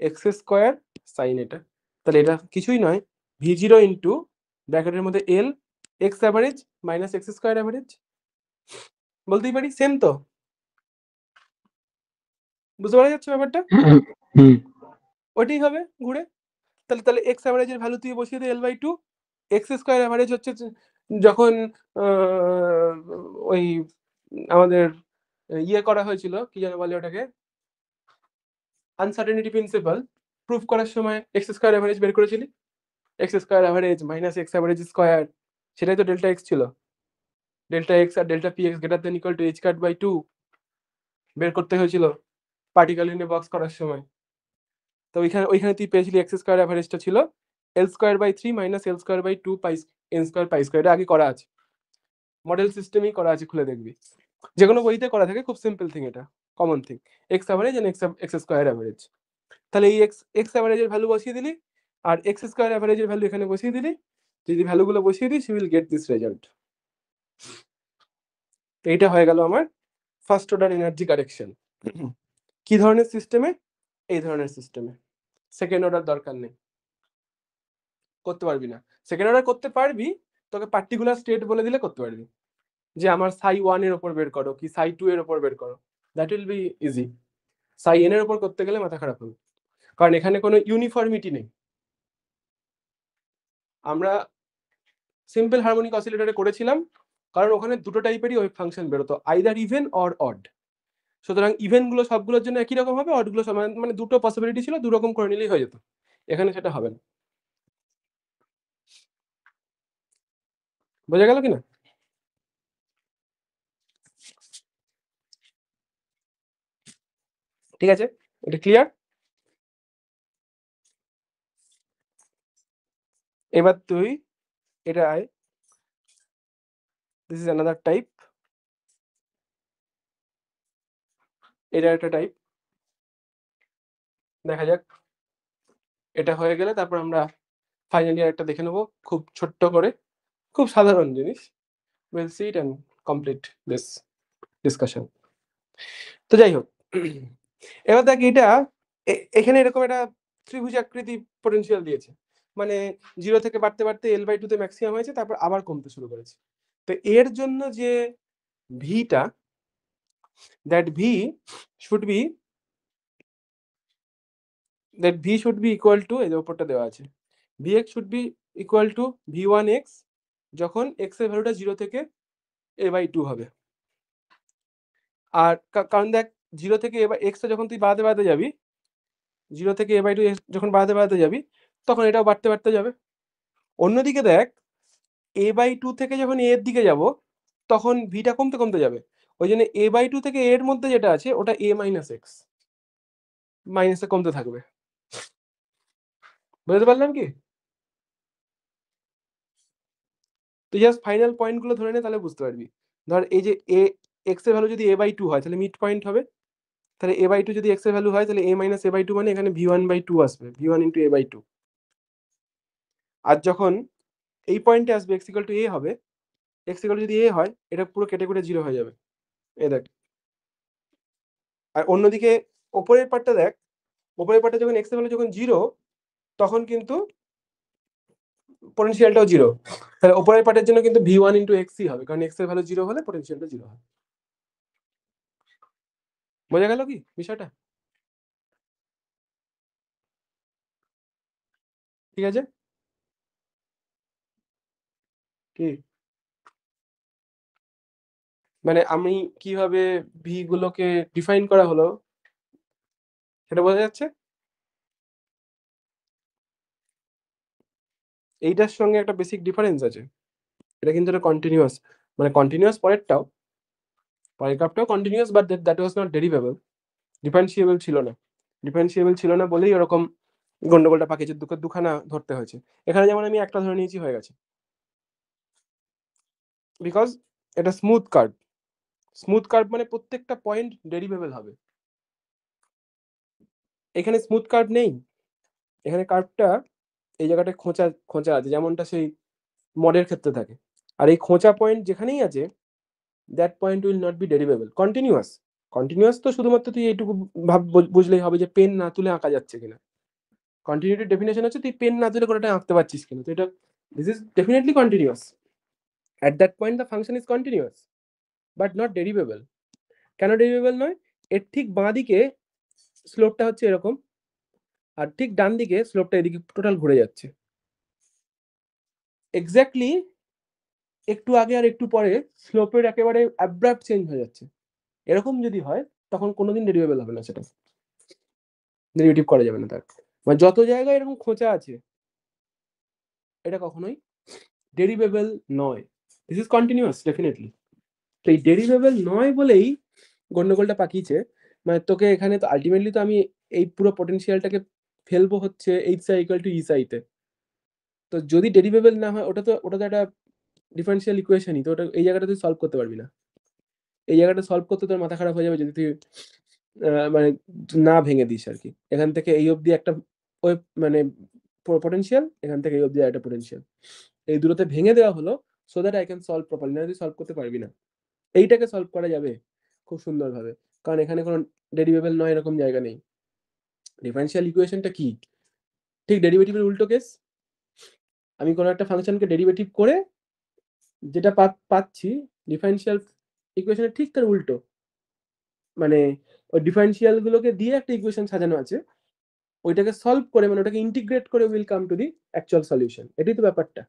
এক্স স্কোয়ার সাইন এটা, তাহলে এটা কিছুই নয় ভি জিরো ইন্টু ব্র্যাকেটের মধ্যে l x average minus x square average, বলতেই পারি সেম তো, বুঝতে পারা যাচ্ছে ব্যাপারটা? ওইটাই হবে ঘুরে, তাহলে তাহলে এক্স অ্যাভারেজের ভ্যালু তুই বসিয়ে দে L/2, এক্স স্কোয়ার অ্যাভারেজ হচ্ছে যখন ওই আমাদের ইয়ে করা হয়েছিল কি যেন বলে ওটাকে, আনসার্টেনিটি প্রিন্সিপাল প্রুফ করার সময় এক্স স্কোয়ার অ্যাভারেজ বের করেছিলি, X square average minus X average square, সেটাই তো ডেল্টা এক্স ছিল, ডেল্টা এক্স আর delta P X greater than equal to H cut by 2 বের করতে হয়েছিল পার্টিকেল ইন এ বক্স করার সময়। তো ওইখানে তুই পেয়েছিলি এক্স স্কোয়ার অ্যাভারেজটা ছিল l square by 3 minus l square by 2 pi n square pi square, এটা আগে করা আছে, মডেল সিস্টেমেই করা আছে, খুলে দেখবি যে কোনো বইতে করা থাকে, খুব সিম্পল থিং, এটা common thing, X average and X square average. তাহলে এই এক্স অ্যাভারেজের ভ্যালু বসিয়ে দিলি আর এক্স স্কোয়ার অ্যাভারেজের ভ্যালু এখানে বসিয়ে দিলি, যদি ভ্যালুগুলো বসিয়ে দিস you will get this result. তো এইটা হয়ে গেল আমার ফার্স্ট অর্ডার এনার্জি কারেকশন। কি ধরনের সিস্টেমে? এই ধরনের সিস্টেমে। সেকেন্ড অর্ডার দরকার নেই, করতে পারবি না। সেকেন্ড অর্ডার করতে পারবি, তোকে পার্টিকুলার স্টেট বলে দিলে করতে পারবি, যে আমার সাই 1 এর উপর বের করো কি সাই 2 এর উপর বের করো, that will be easy. Sai N এর উপর করতে গেলে মাথা খারাপ হবে, কারণ এখানে কোনো ইউনিফর্মিটি নেই। আমরা সিম্পল হারমোনিক অসিলেটরে করেছিলাম, কারণ ওখানে দুটো টাইপেরই ওয়েভ ফাংশন বেরোতো, আইদার ইভেন অর অড। সুতরাং ইভেন গুলো সবগুলোর জন্য একই রকম হবে, অড গুলো মানে দুটো পসিবিলিটি ছিল, দু রকম করে নিলেই হয়ে যেত। এখানে সেটা হবে না, বোঝা গেল কিনা? ঠিক আছে, এটা ক্লিয়ার? এবার তুই এটা আয়, দিস ইজ অ্যানাদার টাইপ, এটা একটা টাইপ, দেখা যাক। এটা হয়ে গেলে তারপর আমরা ফাইনালি একটা দেখে নেবো, খুব ছোট্ট করে, খুব সাধারণ জিনিস, will see it and complete this discussion. তো যাই হোক, এবার দেখ এটা এখানে এরকম একটা ত্রিভুজ আকৃতি পোটেনশিয়াল দিয়েছে, মানে 0 থেকে বাড়তে বাড়তে L/2 তে ম্যাক্সিমাম হয়েছে, তারপর আবার কমতে শুরু করেছে। তো এর জন্য যে ভিটা, that v should be equal to, এই যে উপরটা দেওয়া আছে, Vx should be equal to V1x যখন x এর ভ্যালুটা 0 থেকে a/2 হবে। আর কারণ দেখ 0 থেকে x টা যখন তুই বাড়াতে বাড়াতে যাবি, 0 থেকে a/2 যখন বাড়াতে বাড়াতে যাবি, তখন এটাও বাড়তে বাড়তে যাবে। অন্যদিকে দেখ a/2 থেকে যখন a এর দিকে যাব, তখন ভিটা কমতে কমতে যাবে, ওই জন্য a/2 থেকে a এর মধ্যে যেটা আছে ওটা a মাইনাস এক্স, মাইনাসে কমতে থাকবে। বুঝতে পারলাম কি? তুই জাস্ট ফাইনাল পয়েন্ট গুলো ধরে নে, তাহলে বুঝতে পারবি। ধর এই যে a x এর ভ্যালু যদি a/2 হয়, তাহলে মিড পয়েন্ট হবে, তাহলে a/2 যদি x এর ভ্যালু হয়, তাহলে a মাইনাস a/2 মানে এখানে v1/2 আসবে, v1 ইন্টু a/2। আর যখন এই পয়েন্টে আসবে x ইকুয়াল টু a হবে, x ইকুয়াল যদি a হয়, এটা পুরো কেটে কেটে 0 হয়ে যাবে, এই দেখ। আর অন্যদিকে ওপরের পার্টটা দেখ, ওপরের পার্টটা যখন x এর ভ্যালু যখন 0, তখন কিন্তু পোটেনশিয়ালটাও 0, তাহলে ওপরের পার্টের জন্য কিন্তু v1 ইন্টু x হবে, কারণ x এর ভ্যালু 0 হলে পোটেনশিয়ালটা 0 হয়। বোঝা গেল কি বিষয়টা? ঠিক আছে? কি? মানে আমি কিভাবে ভি গুলোকে ডিফাইন করা হলো সেটা বোঝা যাচ্ছে? এইটার সঙ্গে একটা বেসিক ডিফারেন্স আছে। এটা কিন্তু একটা কন্টিনিউয়াস মানে কন্টিনিউয়াস পরেরটাও, পরের গ্রাফটাও continuous but that was not derivable. Differentiable ছিল না। ডিফারেন্সিয়েবল ছিল না বলেই ওরকম গন্ডগোলটা পাকিয়েছে, দুখানা ধরতে হয়েছে। এখানে যেমন আমি একটা ধরে নিয়েছি হয়ে গেছে। বিকজ এটা স্মুথ কার্ভ। স্মুথ কার্ভ মানে প্রত্যেকটা পয়েন্ট ডেরিভেবল হবে। এখানে স্মুথ কার্ভ নেই। এখানে কার্ভটা এই জায়গাটায় খোঁচা খোঁচা আছে, যেমনটা সেই মডের ক্ষেত্রে থাকে। আর এই খোঁচা পয়েন্ট যেখানেই আছে that point will not be derivable. Continuous continuous তো শুধুমাত্র তুই এইটুকু বুঝলেই হবে যে পেন না তুলে আঁকা যাচ্ছে কিনা। কন্টিনিউটির ডেফিনেশন হচ্ছে তুই পেন না তুলে কোনোটা আঁকতে পারছিস কিনা। তো এটা this is definitely continuous. At that point the function is continuous but not derivable. কেন ডেরিভেবল নয়? এর ঠিক বাঁ দিকে স্লোপটা হচ্ছে এরকম, আর ঠিক ডান দিকে স্লোপটা এদিকে টোটাল ঘুরে যাচ্ছে। এক্স্যাক্টলি একটু আগে আর একটু পরে স্লোপের একেবারে অ্যাব্রাপ্ট চেঞ্জ হয়ে যাচ্ছে। এরকম যদি হয় তখন কোনোদিন ডেরিভেবল হবে না, সেটা ডেরিভেটিভ করা যাবে না তার। মানে যত জায়গায় এরকম খোঁচা আছে এটা কখনোই ডেরিভেবল নয়। This is continuous definitely. তো এই ডেরিভেবল নয় বলেই গন্ডগোলটা পাকিয়েছে। মানে তোকে এখানে তো আলটিমেটলি তো আমি এই পুরো পটেনশিয়ালটাকে ফেলবো হচ্ছে এইচ সাই ইকুয়াল টু ই সাইতে। তো যদি ডেরিভেবল না হয় ওটা তো একটা ডিফারেন্সিয়াল ইকুয়েশনই, তো ওটা এই জায়গাটা তুই সলভ করতে পারবি না। এই জায়গাটা সলভ করতে তোর মাথা খারাপ হয়ে যাবে যদি তুই মানে না ভেঙে দিস আর কি। এখান থেকে এই অবধি একটা ওয়েভ মানে পটেনশিয়াল, এখান থেকে এই অবধি একটা পটেনশিয়াল, এই দুটোতে ভেঙে দেওয়া হলো so that I can solve properly. না তুই সলভ করতে পারবি না। এইটাকে সলভ করা যাবে খুব সুন্দরভাবে, কারণ এখানে কোনো ডেরিভেবল নয় এরকম জায়গা নেই। ডিফারেন্সিয়াল ইকুয়েশনটা কি? ঠিক ডেরিভেটিভের উল্টো কেস। আমি কোনো একটা ফাংশনকে ডেরিভেটিভ করে যেটা পাচ্ছি ডিফারেন্সিয়াল ইকুয়েশনের ঠিক তার উল্টো। মানে ওই ডিফারেন্সিয়াল গুলোকে দিয়ে একটা ইকুয়েশন সাজানো আছে, ওইটাকে সলভ করে মানে ওটাকে ইন্টিগ্রেট করে will come to the actual solution. এটাই তো ব্যাপারটা।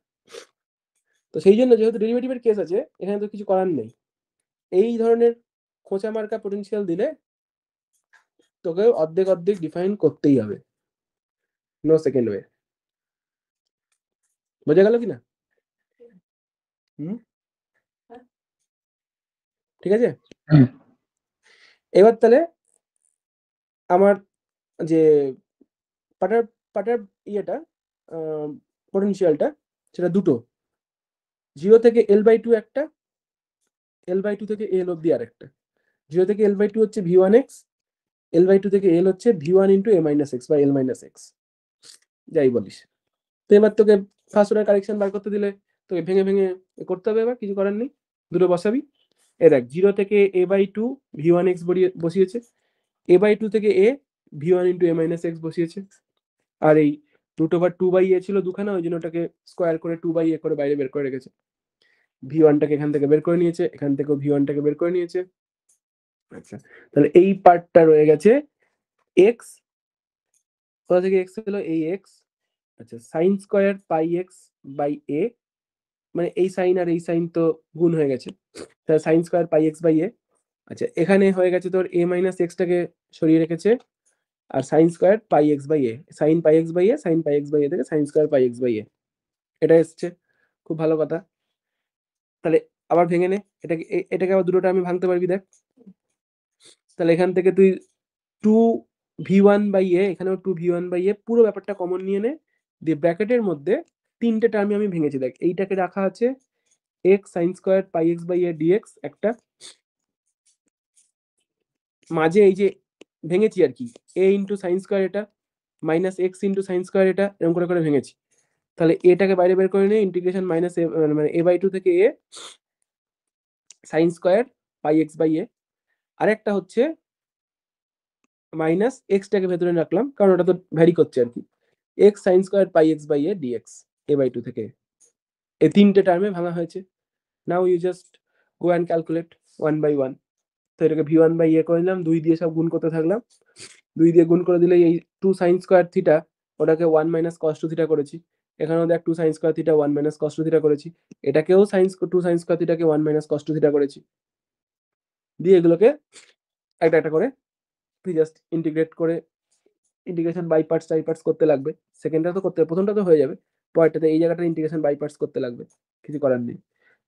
তো সেই জন্য যেহেতু ডেরিভেটিভের কেস আছে এখানে তো কিছু করার নেই। এই ধরনের খোঁচা মার্কা পটেনশিয়াল দিলে তোকে অর্ধেক অর্ধেক ডিফাইন করতেই হবে, নো সেকেন্ড ওয়ে। বোঝা গেল কি না? ঠিক আছে। হুম। এবার তাহলে আমার যে পাটার পাটার ইয়েটা পটেনশিয়ালটা সেটা দুটো, 0 থেকে L/2 একটা, L/2 থেকে L অব্দি আর একটা। 0 থেকে L/2 হচ্ছে v1x, L/2 থেকে L হচ্ছে v1 into a minus x বা L minus x, যাই বলিস। তো এবার তোকে ফার্স্ট অর্ডার কারেকশন বার করতে দিলে তোকে ভেঙে ভেঙে করতে হবে, এবার কিছু করার নেই, দুটো বসাবি। এ দেখ 0 থেকে a/2 v1x বসিয়েছে, a/2 থেকে a v1 into a minus x বসিয়েছে। আর এই √2/a ছিল দুখানা, ওই জন্য ওটাকে স্কোয়ার করে 2/a করে বাইরে বের করে রেখেছে। v1টাকে এখান থেকে বের করে নিয়েছে, এখান থেকেও v1টাকে বের করে নিয়েছে। আচ্ছা, তাহলে এই পার্টটা রয়ে গেছে x, কোথা থেকে x হলো এই x। আচ্ছা, sin square pi x by a, মানে এই সাইন আর এই সাইন তো গুণ হয়ে গেছে, তাহলে sin square pi x by a। আচ্ছা, এখানে হয়ে গেছে তোর a মাইনাস এক্সটাকে সরিয়ে রেখেছে, আর sin square pi x by a, sin pi x by a, sin pi x by a থেকে sin square pi x by a, এটা এসছে। খুব ভালো কথা। তাহলে আবার ভেঙে নে এটাকে, এটাকে আবার দুটোটা আমি ভাঙতে পারবি দেখ। তাহলে এখান থেকে তুই 2v1/a, এখানেও 2v1/a, পুরো ব্যাপারটা কমন নিয়ে নে, দিয়ে ব্র্যাকেটের মধ্যে তিনটে টার্মে আমি ভেঙেছি দেখ। এইটাকে রাখা আছে x sin square pi x by a dx একটা, মাঝে এই যে ভেঙেছি আর কি a ইন্টু সাইন স্কয়ার এটা minus x into sine square এটা, এরকম করে করে ভেঙেছি। তাহলে এটাকে বাইরে বের করে নিয়ে ইন্টিগ্রেশন মাইনাস মানে a/2 থেকে a sine square pi x by a, আরেকটা হচ্ছে মাইনাস এক্সটাকে ভেতরে রাখলাম কারণ ওটা তো ভ্যারি করছে আর কি, x sin square pi x by a dx a/2 থেকে। এই তিনটে টার্মে ভাঙা হয়েছে। Now you just go and calculate 1/1। তো এটাকে v1 বাই a করে নিলাম, 2 দিয়ে সব গুণ করতে থাকলাম। 2 দিয়ে গুণ করে দিলে এই 2 sin স্কয়ার থিটা ওটাকে 1 মাইনাস cos 2 থিটা করেছি। এখানেও দেখ 2 sin square theta 1 minus cos 2 theta করেছি। এটাকেও 2 sin স্কয়ার থিটাকে 1 মাইনাস cos 2 থিটা করেছি। দিয়ে এগুলোকে একটা একটা করে তুই জাস্ট ইন্টিগ্রেট করে ইন্টিগ্রেশন বাই পার্টস টাই পার্টস করতে লাগবে। সেকেন্ডটা তো করতে, প্রথমটা তো হয়ে যাবে, পরেরটাতে এই জায়গাটা ইন্টিগ্রেশন বাই পার্টস করতে লাগবে, কিছু করার নেই।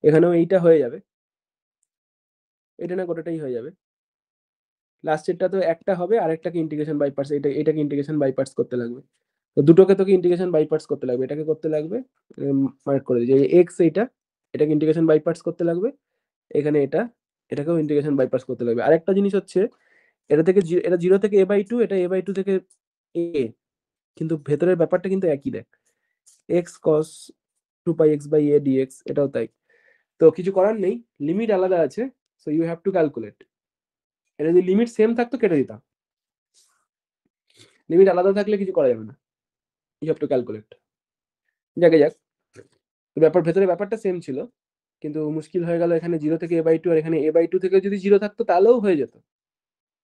এখানেও এইটা হয়ে যাবে, এটা না গোটাটাই হয়ে যাবে। লাস্টেরটা তো একটা হবে, আরেকটাকে ইন্টিগ্রেশন বাই পার্টস, এটাকে ইন্টিগ্রেশন বাই পার্টস করতে লাগবে। তো দুটোকে তোকে ইন্টিগ্রেশন বাই পার্টস করতে লাগবে। এটাকে করতে লাগবে, মার্ক করে দিই, এক্স এটাকে ইন্টিগ্রেশন বাই পার্টস করতে লাগবে। এখানে এটাকেও ইন্টিগ্রেশন বাই পার্টস করতে লাগবে। আরেকটা জিনিস হচ্ছে, এটা থেকে এটা 0 থেকে a/2, এটা a/2 থেকে a, কিন্তু ভেতরের ব্যাপারটা কিন্তু একই। দেখ x cos 2πx/a dx, এটাও তাই। তো কিছু করার নেই, লিমিট আলাদা আছে, so you have to calculate. এটা যদি লিমিট সেম থাকতো কেটে দিতাম, লিমিট আলাদা থাকলে কিছু করা যাবে না, ইউ হ্যাভ টু ক্যালকুলেট। যাক, ভেতরের ব্যাপারটা সেম ছিল, কিন্তু মুশকিল হয়ে গেল এখানে 0 থেকে a/2, আর এখানে a/2 থেকে যদি 0 থাকতো তাহলেও হয়ে যেত,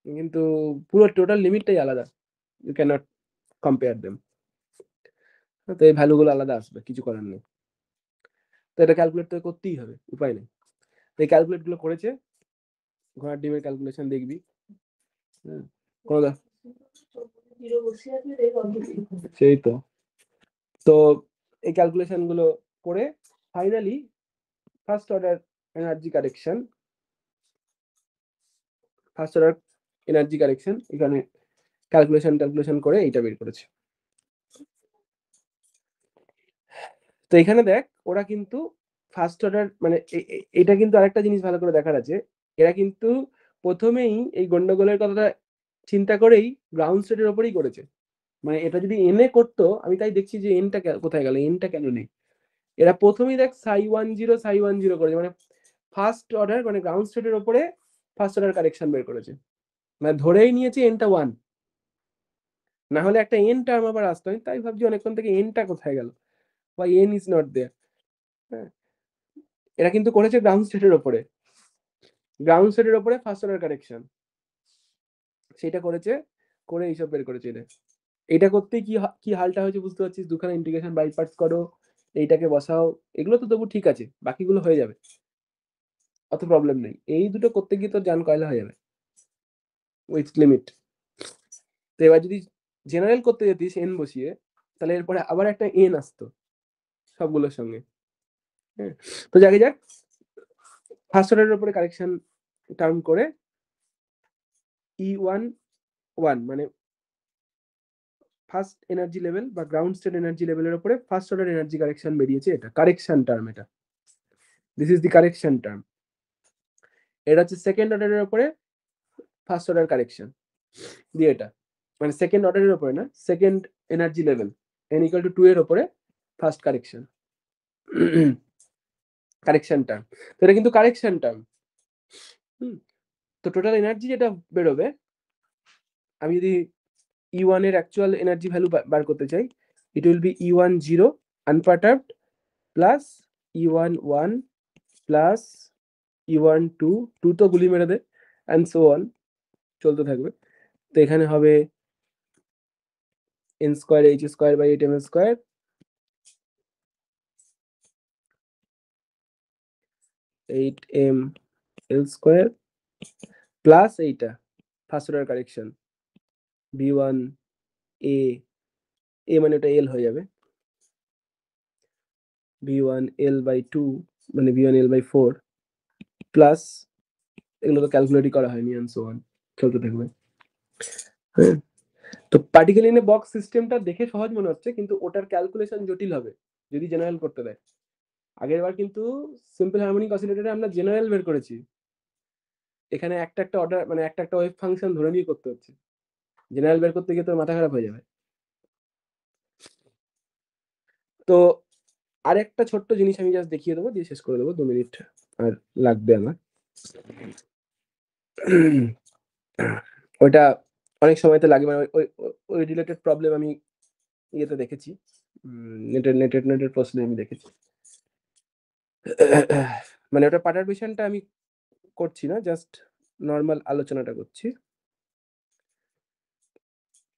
কিন্তু পুরো টোটাল লিমিটটাই আলাদা, ইউ ক্যানট কম্পেয়ার দেম। তো এই ভ্যালুগুলো আলাদা আসবে, কিছু করার নেই। তো এটা ক্যালকুলেট তো করতেই হবে, উপায় নেই। তো এই ক্যালকুলেট গুলো করেছে, ঘোড়ার ডিমের ক্যালকুলেশন দেখবি, সেই তো। তো এই ক্যালকুলেশন গুলো করে finally first order energy correction এখানে ক্যালকুলেশন করে এইটা বের করেছে। তো এখানে দেখ, ওরা কিন্তু ফার্স্ট অর্ডার মানে এটা কিন্তু আরেকটা জিনিস ভালো করে দেখার আছে, এরা কিন্তু প্রথমেই এই গন্ডগোলের কথাটা চিন্তা করেই গ্রাউন্ড স্টেটের ওপরেই করেছে। মানে এটা যদি এনে করতো, আমি তাই দেখছি যে এনটা কোথায় গেল, এনটা কেন নেই। এরা প্রথমেই দেখ psi 10 করেছে, মানে ফার্স্ট অর্ডার মানে গ্রাউন্ড স্টেটের ওপরে ফার্স্ট অর্ডার কারেকশন বের করেছে, মানে ধরেই নিয়েছে এনটা 1, না হলে একটা এন টার্ম আবার আসতো। আমি তাই ভাবছি অনেকক্ষণ থেকে এনটা কোথায় গেল, বা এন ইজ নট দেয়ার। হ্যাঁ, এরা কিন্তু করেছে গ্রাউন্ড স্টেটের ওপরে ফার্স্ট অর্ডার কারেকশন, সেটা করেছে, করে এইসব বের করেছে। এটা করতে কি হালটা হয়েছে বুঝতে পারছিস, দুখানা ইন্টিগ্রেশন বাই পার্টস করো, এইটাকে বসাও, এগুলো তো তবু ঠিক আছে, বাকিগুলো হয়ে যাবে, অত প্রবলেম নেই। এই দুটো করতে গিয়ে তোর জান কয়লা হয়ে যাবে উইথ লিমিট। তো এবার যদি জেনারেল করতে যেতিস এন বসিয়ে, তাহলে এরপরে আবার একটা এন আসতো সবগুলোর সঙ্গে। হ্যাঁ, তো যাক ফার্স্ট অর্ডারের উপরে কারেকশন টার্ম করে E1 মানে ফার্স্ট এনার্জি লেভেল বা গ্রাউন্ড স্টেট এনার্জি লেভেলের উপরে ফার্স্ট অর্ডার এনার্জি কারেকশন বেরিয়েছে, এটা কারেকশন টার্ম। এটা this is the correction term. এটা হচ্ছে সেকেন্ড অর্ডারের উপরে ফার্স্ট অর্ডার কারেকশন দিয়ে, এটা মানে সেকেন্ড অর্ডারের উপরে না, সেকেন্ড এনার্জি লেভেল n = 2 এর উপরে ফার্স্ট কারেকশন টার্ম। তো এটা কিন্তু কারেকশন টার্ম। তো টোটাল এনার্জি যেটা বেরোবে, আমি যদি E1 এর অ্যাকচুয়াল এনার্জি ভ্যালু বার করতে চাই, it will be E1 0 unperturbed plus E1 1 plus E1 2 তো গুলি মেরে দে, অ্যান্ড সো অন, চলতে থাকবে। তো এখানে হবে n² h² 8m², প্লাস এইটা first order correction V1 a মানে ওটা l হয়ে যাবে, V1 l/2 মানে V1 l/4 প্লাস, এগুলো তো ক্যালকুলেটই করা হয়নি, অ্যান্ড সো অন, চলতে থাকবে। হ্যাঁ, তো পার্টিকেল ইন এ বক্স সিস্টেমটা দেখে সহজ মনে হচ্ছে, কিন্তু ওটার ক্যালকুলেশন জটিল হবে যদি জেনারেল করতে দেয়। আগের বার কিন্তু সিম্পল হারমোনিক অসিলেটরে আমরা জেনারেল বের করেছি, এখানে একটা অর্ডার মানে একটা ওয়েভ ফাংশন ধরে নিয়ে করতে হচ্ছে, জেনারেল বের করতে গিয়ে তোর মাথা খারাপ হয়ে যাবে। তো আরেকটা ছোট্ট জিনিস আমি জাস্ট দেখিয়ে দেবো, দিয়ে শেষ করে দেবো, 2 মিনিট আর লাগবে আমার। ওইটা অনেক সময়তে লাগে, মানে ওই রিলেটেড প্রবলেম আমি ইয়েতে দেখেছি, নেটের প্রশ্নে আমি দেখেছি। মানে ওটা পার্টারবিশনটা আমি করছি না, জাস্ট নর্মাল আলোচনাটা করছি।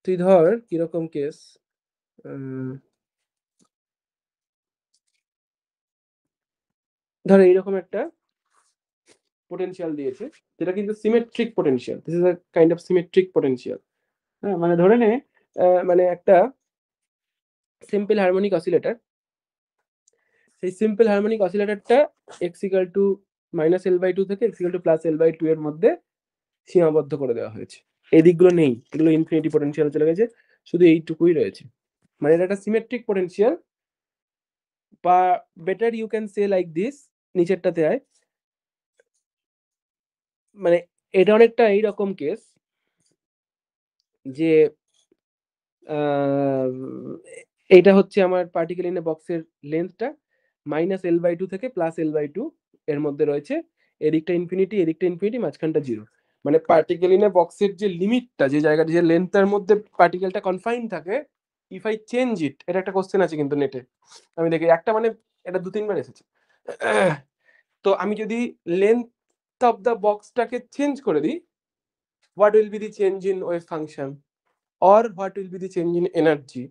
তুই ধর কিরকম কেস, ধর এইরকম একটা পোটেনশিয়াল দিয়েছে, যেটা কিন্তু symmetric potential. This is a kind of symmetric potential. হ্যাঁ, মানে ধরে নে মানে একটা সিম্পল হারমোনিক অসিলেটর, সেই সিম্পল হারমোনিক অসিলেটরটা এক্স ইকাল টু -L/2 থেকে এক্স ইকাল টু +L/2 এর মধ্যে সীমাবদ্ধ করে দেওয়া হয়েছে। এই দিকগুলো নেই, এগুলো ইনফিনিটি পোটেনশিয়াল চলে গেছে, শুধু এইটুকুই রয়েছে। মানে এটা একটা সিমেট্রিক পোটেনশিয়াল, বা better you can say like this, নিচেরটাতে আয়, মানে এটা অনেকটা এইরকম কেস যে এইটা হচ্ছে আমার পার্টিকেল ইন এ বক্সের লেন্থটা, -L/2 থেকে +L/2 এর মধ্যে রয়েছে, এদিকটা ইনফিনিটি, এদিকটা ইনফিনিটি, মাঝখানটা 0। মানে পার্টিকেল ইন এ বক্সের যে লিমিটটা, যে জায়গাটা, যে লেন্থটার মধ্যে পার্টিকেলটা কনফাইন থাকে, ইফ আই চেঞ্জ ইট, এটা একটা কোশ্চেন আছে কিন্তু নেটে, আমি দেখি একটা, মানে এটা 2-3 বার এসেছে। তো আমি যদি লেন্থ অফ দ্য বক্সটাকে চেঞ্জ করে দিই, what will be the change in wave function, or what will be the change in energy?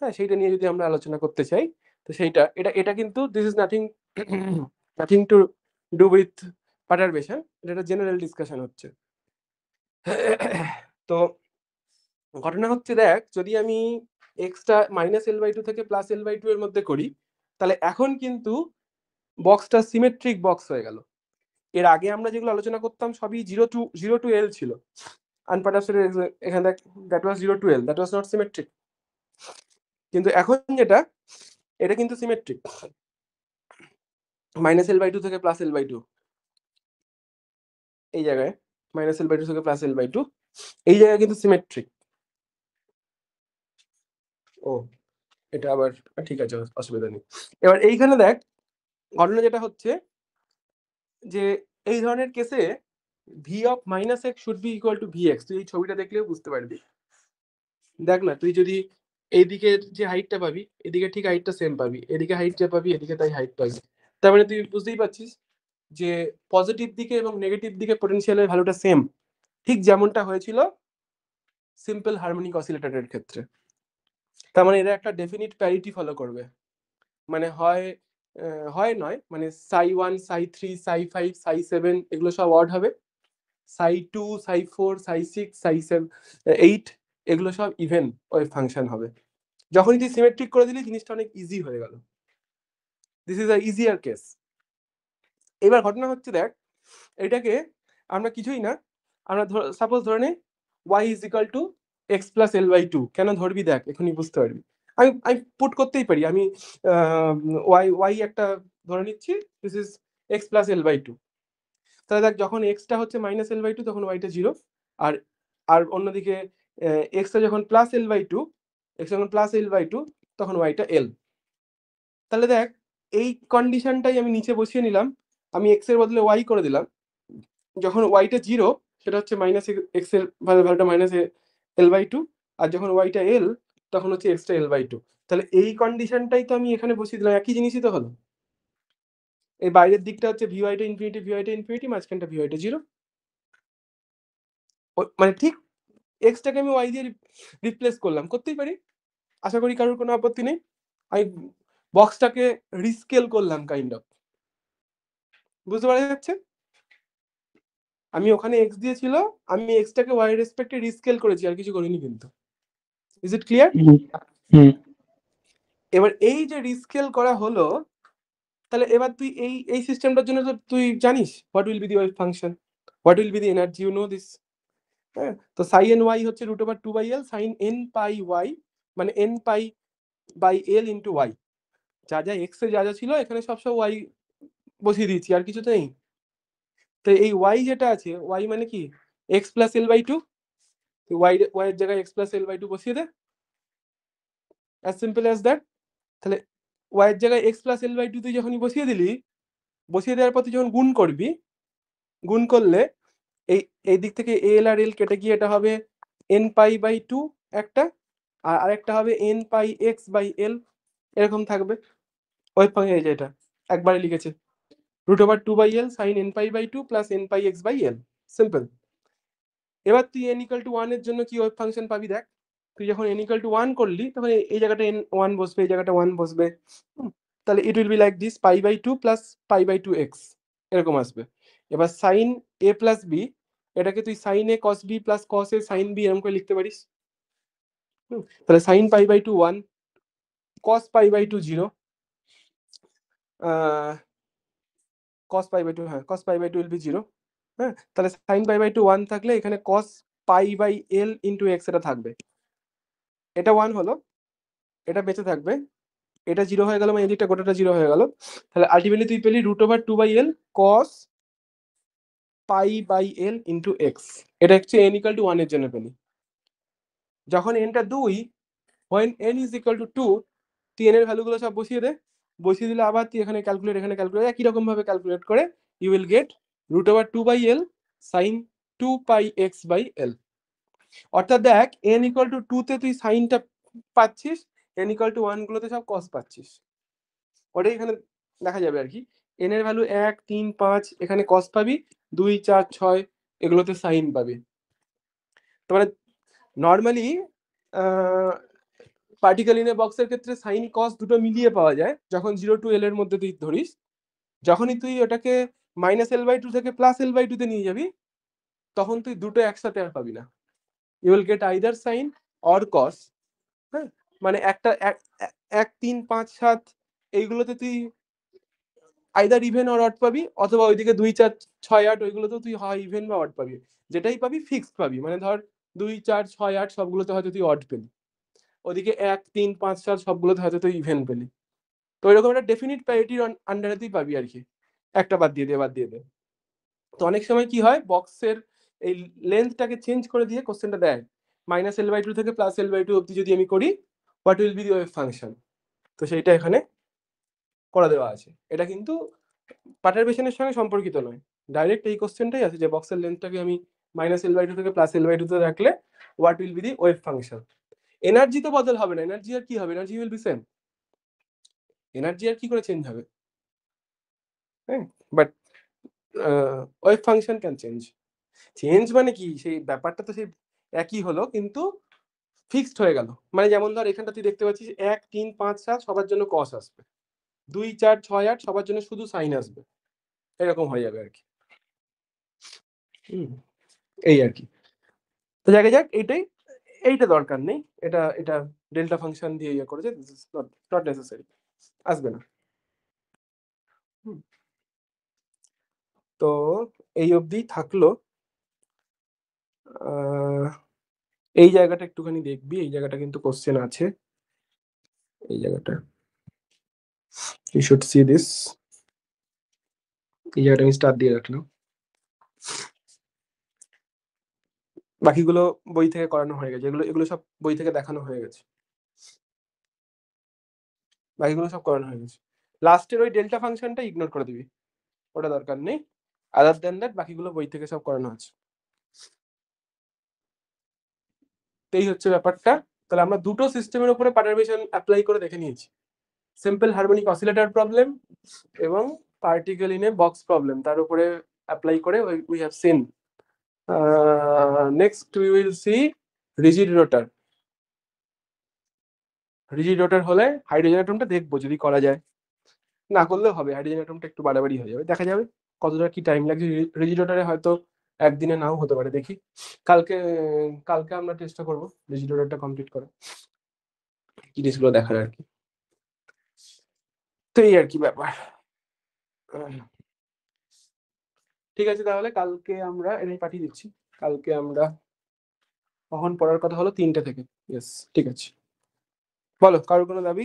হ্যাঁ, সেইটা নিয়ে যদি আমরা আলোচনা করতে চাই, তো সেইটা এটা কিন্তু this is nothing to do with perturbation, এটা একটা জেনারেল ডিসকাশন হচ্ছে। তো ঘটনা হচ্ছে, দেখ, যদি আমি এক্সটা -L/2 থেকে +L/2 এর মধ্যে করি, তাহলে এখন কিন্তু বক্সটা সিমেট্রিক বক্স হয়ে গেল। এর আগে আমরা যেগুলো আলোচনা করতাম সবই 0 to L ছিল। আনপার্টাবসের এখানে দেখ, that was 0 to L, that was not symmetric. কিন্তু এখন যেটা, এটা কিন্তু সিমেট্রিক, -L/2 থেকে +L/2, এই জায়গায় -L/2 থেকে +L/2, এই জায়গায় কিন্তু সিমেট্রিক। ও, এটা আবার ঠিক আছে, অসুবিধা নেই। এবার এইখানে দেখ, ঘটনা যেটা হচ্ছে যে এই ধরনের কেসে V of -x should be equal two Vx। তুই এই ছবিটা দেখলেও বুঝতে পারবি। দেখ না, তুই যদি এইদিকের যে হাইটটা পাবি, এদিকে ঠিক হাইটটা সেম পাবি, এদিকে হাইট যা পাবি, এদিকে তাই হাইট পাবি। তার মানে তুই বুঝতেই পারছিস যে পজিটিভ দিকে এবং নেগেটিভ দিকে পোটেনশিয়ালের ভ্যালুটা সেম, ঠিক যেমনটা হয়েছিল সিম্পল হারমোনিক অসিলেটরের ক্ষেত্রে। তার মানে এরা একটা ডেফিনিট প্যারিটি ফলো করবে, মানে হয় নয়, মানে ψ1, ψ3, ψ5, ψ7 এগুলো সব অড হবে, ψ2, ψ4, ψ6, ψ8 এগুলো সব ইভেন ওয়েভ ফাংশন হবে। যখনই তুই সিমেট্রিক করে দিলি, জিনিসটা অনেক ইজি হয়ে গেল। This is a easier case. এবার ঘটনা হচ্ছে, দেখ, এটাকে আমরা কিছুই না, আমরা সাপোজ ধরে নেই y is equal to x plus L/2। কেন ধরবি, দেখ, এখনই বুঝতে পারবি। আমি পুট করতেই পারি, আমি y একটা ধরে নিচ্ছি, this is x plus L/2। তাহলে দেখ, যখন x টা হচ্ছে -L/2 তখন y টা 0, আর অন্যদিকে x টা যখন +L/2, তখন y টা L। তাহলে দেখ, এই কন্ডিশনটাই আমি নিচে বসিয়ে নিলাম, আমি x এর বদলে y করে দিলাম। যখন y টা 0, সেটা হচ্ছে -x এর ভ্যালুটা -L/2, আর যখন y টা L, তখন হচ্ছে x টা L/2। তাহলে এই কন্ডিশনটাই তো আমি এখানে বসিয়ে দিলাম, একই জিনিসই তো হলো। এই বাইরের দিকটা হচ্ছে vy টা ইনফিনিটি, মাঝখানটা vy টা 0। মানে ঠিক x টাকে আমি y দিয়ে রিপ্লেস করলাম, করতেই পারি, আশা করি কারোর কোনো আপত্তি নেই। আমি বক্সটাকে রিস্কেল করলাম, কাইন্ড অফ, বুঝতে পারা যাচ্ছে? আমি ওখানে x দিয়েছিল, আমি x টাকে y এর রেসপেক্টে রিস্কেল করেছি, আর কিছু করিনি কিন্তু। Is it clear? এবার এই যে রিস্কেল করা হলো, তাহলে এবার তুই এই সিস্টেমটার জন্য তো তুই জানিস what will be the wave function, what will be the energy, you know this. হ্যাঁ, তো sin y হচ্ছে √2/L sin n πy, মানে n π/L ইন্টু y। যা যা x এ যা যা ছিল, এখানে সব y বসিয়ে দিয়েছি, আর কিছু তো নেই। তো এই y যেটা আছে, y মানে কি, x প্লাস L/2, y এর জায়গায় x প্লাস L/2 বসিয়ে দে, অ্যাজ সিম্পল অ্যাজ দ্যাট। তাহলে y এর জায়গায় x প্লাস L/2 তুই যখনই বসিয়ে দিলি, বসিয়ে দেওয়ার পর তুই যখন গুণ করবি, গুণ করলে এই দিক থেকে L আর L কেটে গিয়ে এটা হবে n π/2 একটা, আর আরেকটা হবে n πx/L, এরকম থাকবে। ওই এই যে এটা একবারে লিখেছে √2/L sin n π/2 plus n πx/L। Simple. এবার তুই n ইকুয়াল টু 1 এর জন্য কি ওয়েভ ফাংশন পাবি দেখ। তুই যখন n ইকুয়াল টু 1 করলি তখন এই জায়গাটা n1 বসবে, এই জায়গাটা 1 বসবে। তাহলে it will be like this π/2 plus π/2x এরকম আসবে। এবার সাইন a প্লাস b এটাকে তুই sine a cos b plus cos a sine b এরকম করে লিখতে পারিস। তাহলে সাইন π/2 1, cos π/2 0, cos π/2 হ্যাঁ cos π/2 will be 0। হ্যাঁ, তাহলে sin π/2 1 থাকলে এখানে cos π/l into x এটা থাকবে। এটা 1 হলো, এটা বেঁচে থাকবে, এটা 0 হয়ে গেল, মানে এদিকটা গোটাটা 0 হয়ে গেল। তাহলে আলটিমেটলি তুই পেলি √2/l cos π/l into x। এটা হচ্ছে n equal to 1 এর জন্য পেলি। যখন n টা 2, when n is equal to 2, তুই n এর ভ্যালুগুলো সব বসিয়ে দে। বসিয়ে দিলে আবার তুই এখানে ক্যালকুলেট, এখানে ক্যালকুলেট, একই রকম ভাবে ক্যালকুলেট করে you will gate √2/l sin 2πx/l। অর্থাৎ দেখ n ইকুয়াল টু 2 তে তুই সাইনটা পাচ্ছিস, n ইকুয়াল টু 1 গুলোতে সব cos পাচ্ছিস। ওটাই এখানে দেখা যাবে আর কি। n এর ভ্যালু 1 3 5 এখানে cos পাবি, 2 4 6 এগুলোতে সাইন পাবি। মানে নর্মালি পার্টিকেল বক্সের ক্ষেত্রে সাইন কস দুটো মিলিয়ে পাওয়া যায় যখন 0 to l এর মধ্যে তুই ধরিস। যখনই তুই ওটাকে -l/2 থেকে +l/2 তে নিয়ে যাবি তখন তুই দুটো একসাথে আর পাবি না। You will get either sine or cos. হ্যাঁ, মানে একটা 1 3 5 7 এইগুলোতে তুই আইদার ইভেন অর অড পাবি, অথবা ওইদিকে 2 4 6 8 ওইগুলোতে তুই হয় ইভেন বা অড পাবি। যেটাই পাবি ফিক্সড পাবি, মানে ধর 2 4 6 8 সবগুলোতে হয়তো তুই অড পেলি, ওদিকে 1 3 5 7 সবগুলোতে হয়তো তুই ইভেন পেলি। তো এরকম একটা ডেফিনিট প্যারিটির আন্ডারে তুই পাবি আর কি, একটা বাদ দিয়ে দে। তো অনেক সময় কি হয়, বক্সের এই লেন্থটাকে চেঞ্জ করে দিয়ে কোশ্চেনটা দেয় -l/2 থেকে +l/2 অবধি যদি আমি করি what will be the wave function. তো সেইটা এখানে করে দেওয়া আছে। এটা কিন্তু পার্টারবেশনের সঙ্গে সম্পর্কিত নয়, ডাইরেক্ট এই কোশ্চেনটাই আছে যে বক্সের লেন্থটাকে আমি -l/2 থেকে +l/2 তে রাখলে what will be the wave function. Energy তো বদল হবে না, এনার্জি আর কি হবে, energy will be same. Energy আর কি করে চেঞ্জ হবে, হ্যাঁ, but wave function can change মানে কি, সেই ব্যাপারটা তো সেই একই হলো কিন্তু ফিক্সড হয়ে গেল। মানে যেমন ধর এখানটা তুই দেখতে পাচ্ছিস 1 3 5 7 সবার জন্য কস আসবে, 2 4 6 8 সবার জন্য শুধু সাইন আসবে, এরকম হয়ে যাবে আর কি। এই আর কি। তো জায়গায় যাক, এইটা দরকার নেই, এটা এটা ডেল্টা ফাংশন দিয়ে ইয়ে করেছে, নট নেসেসারি, আসবে না। তো এই অবধি থাকলো। এই জায়গাটা একটুখানি দেখবি, এই জায়গাটা কিন্তু কোশ্চেন আছে, এই জায়গাটা you should see this। এই জায়গাটা আমি স্টার দিয়ে রাখলাম, বাকিগুলো বই থেকে করানো হয়ে গেছে, এগুলো সব বই থেকে দেখানো হয়ে গেছে, বাকিগুলো সব করানো হয়ে গেছে। লাস্টের ওই ডেল্টা ফাংশনটা ইগনোর করে দিবি, ওটা দরকার নেই। আদার দেন দ্যাট বাকিগুলো বই থেকে সব করানো আছে। এই হচ্ছে ব্যাপারটা। তাহলে আমরা দুটো সিস্টেমের উপরে পার্টারবেশন অ্যাপ্লাই করে দেখে নিয়েছি, সিম্পল হারমোনিক অসিলেটর প্রবলেম এবং particle in a box problem, তার উপরে অ্যাপ্লাই করে we have seen. Next we will see rigid rotor. Rigid rotor হলে হাইড্রোজেন অ্যাটমটা দেখবো যদি করা যায়, না করলেও হবে, হাইড্রোজেন অ্যাটমটা একটু বাড়াবাড়ি হয়ে যাবে, দেখা যাবে কতটা কি টাইম লাগছে। রিজিড রোটারে হয়তো একদিনে নাও হতে পারে, দেখি কালকে আমরা চেষ্টা করবো রিজিড রোটারটা কমপ্লিট করা, জিনিসগুলো দেখার আর কি। তো এই আর কি ব্যাপার। ঠিক আছে, তাহলে কালকে আমরা এনেই পাঠিয়ে দিচ্ছি। কালকে আমরা কখন পড়ার কথা হলো 3টে থেকে। ইয়েস, ঠিক আছে, বলো কারোর কোনো দাবি?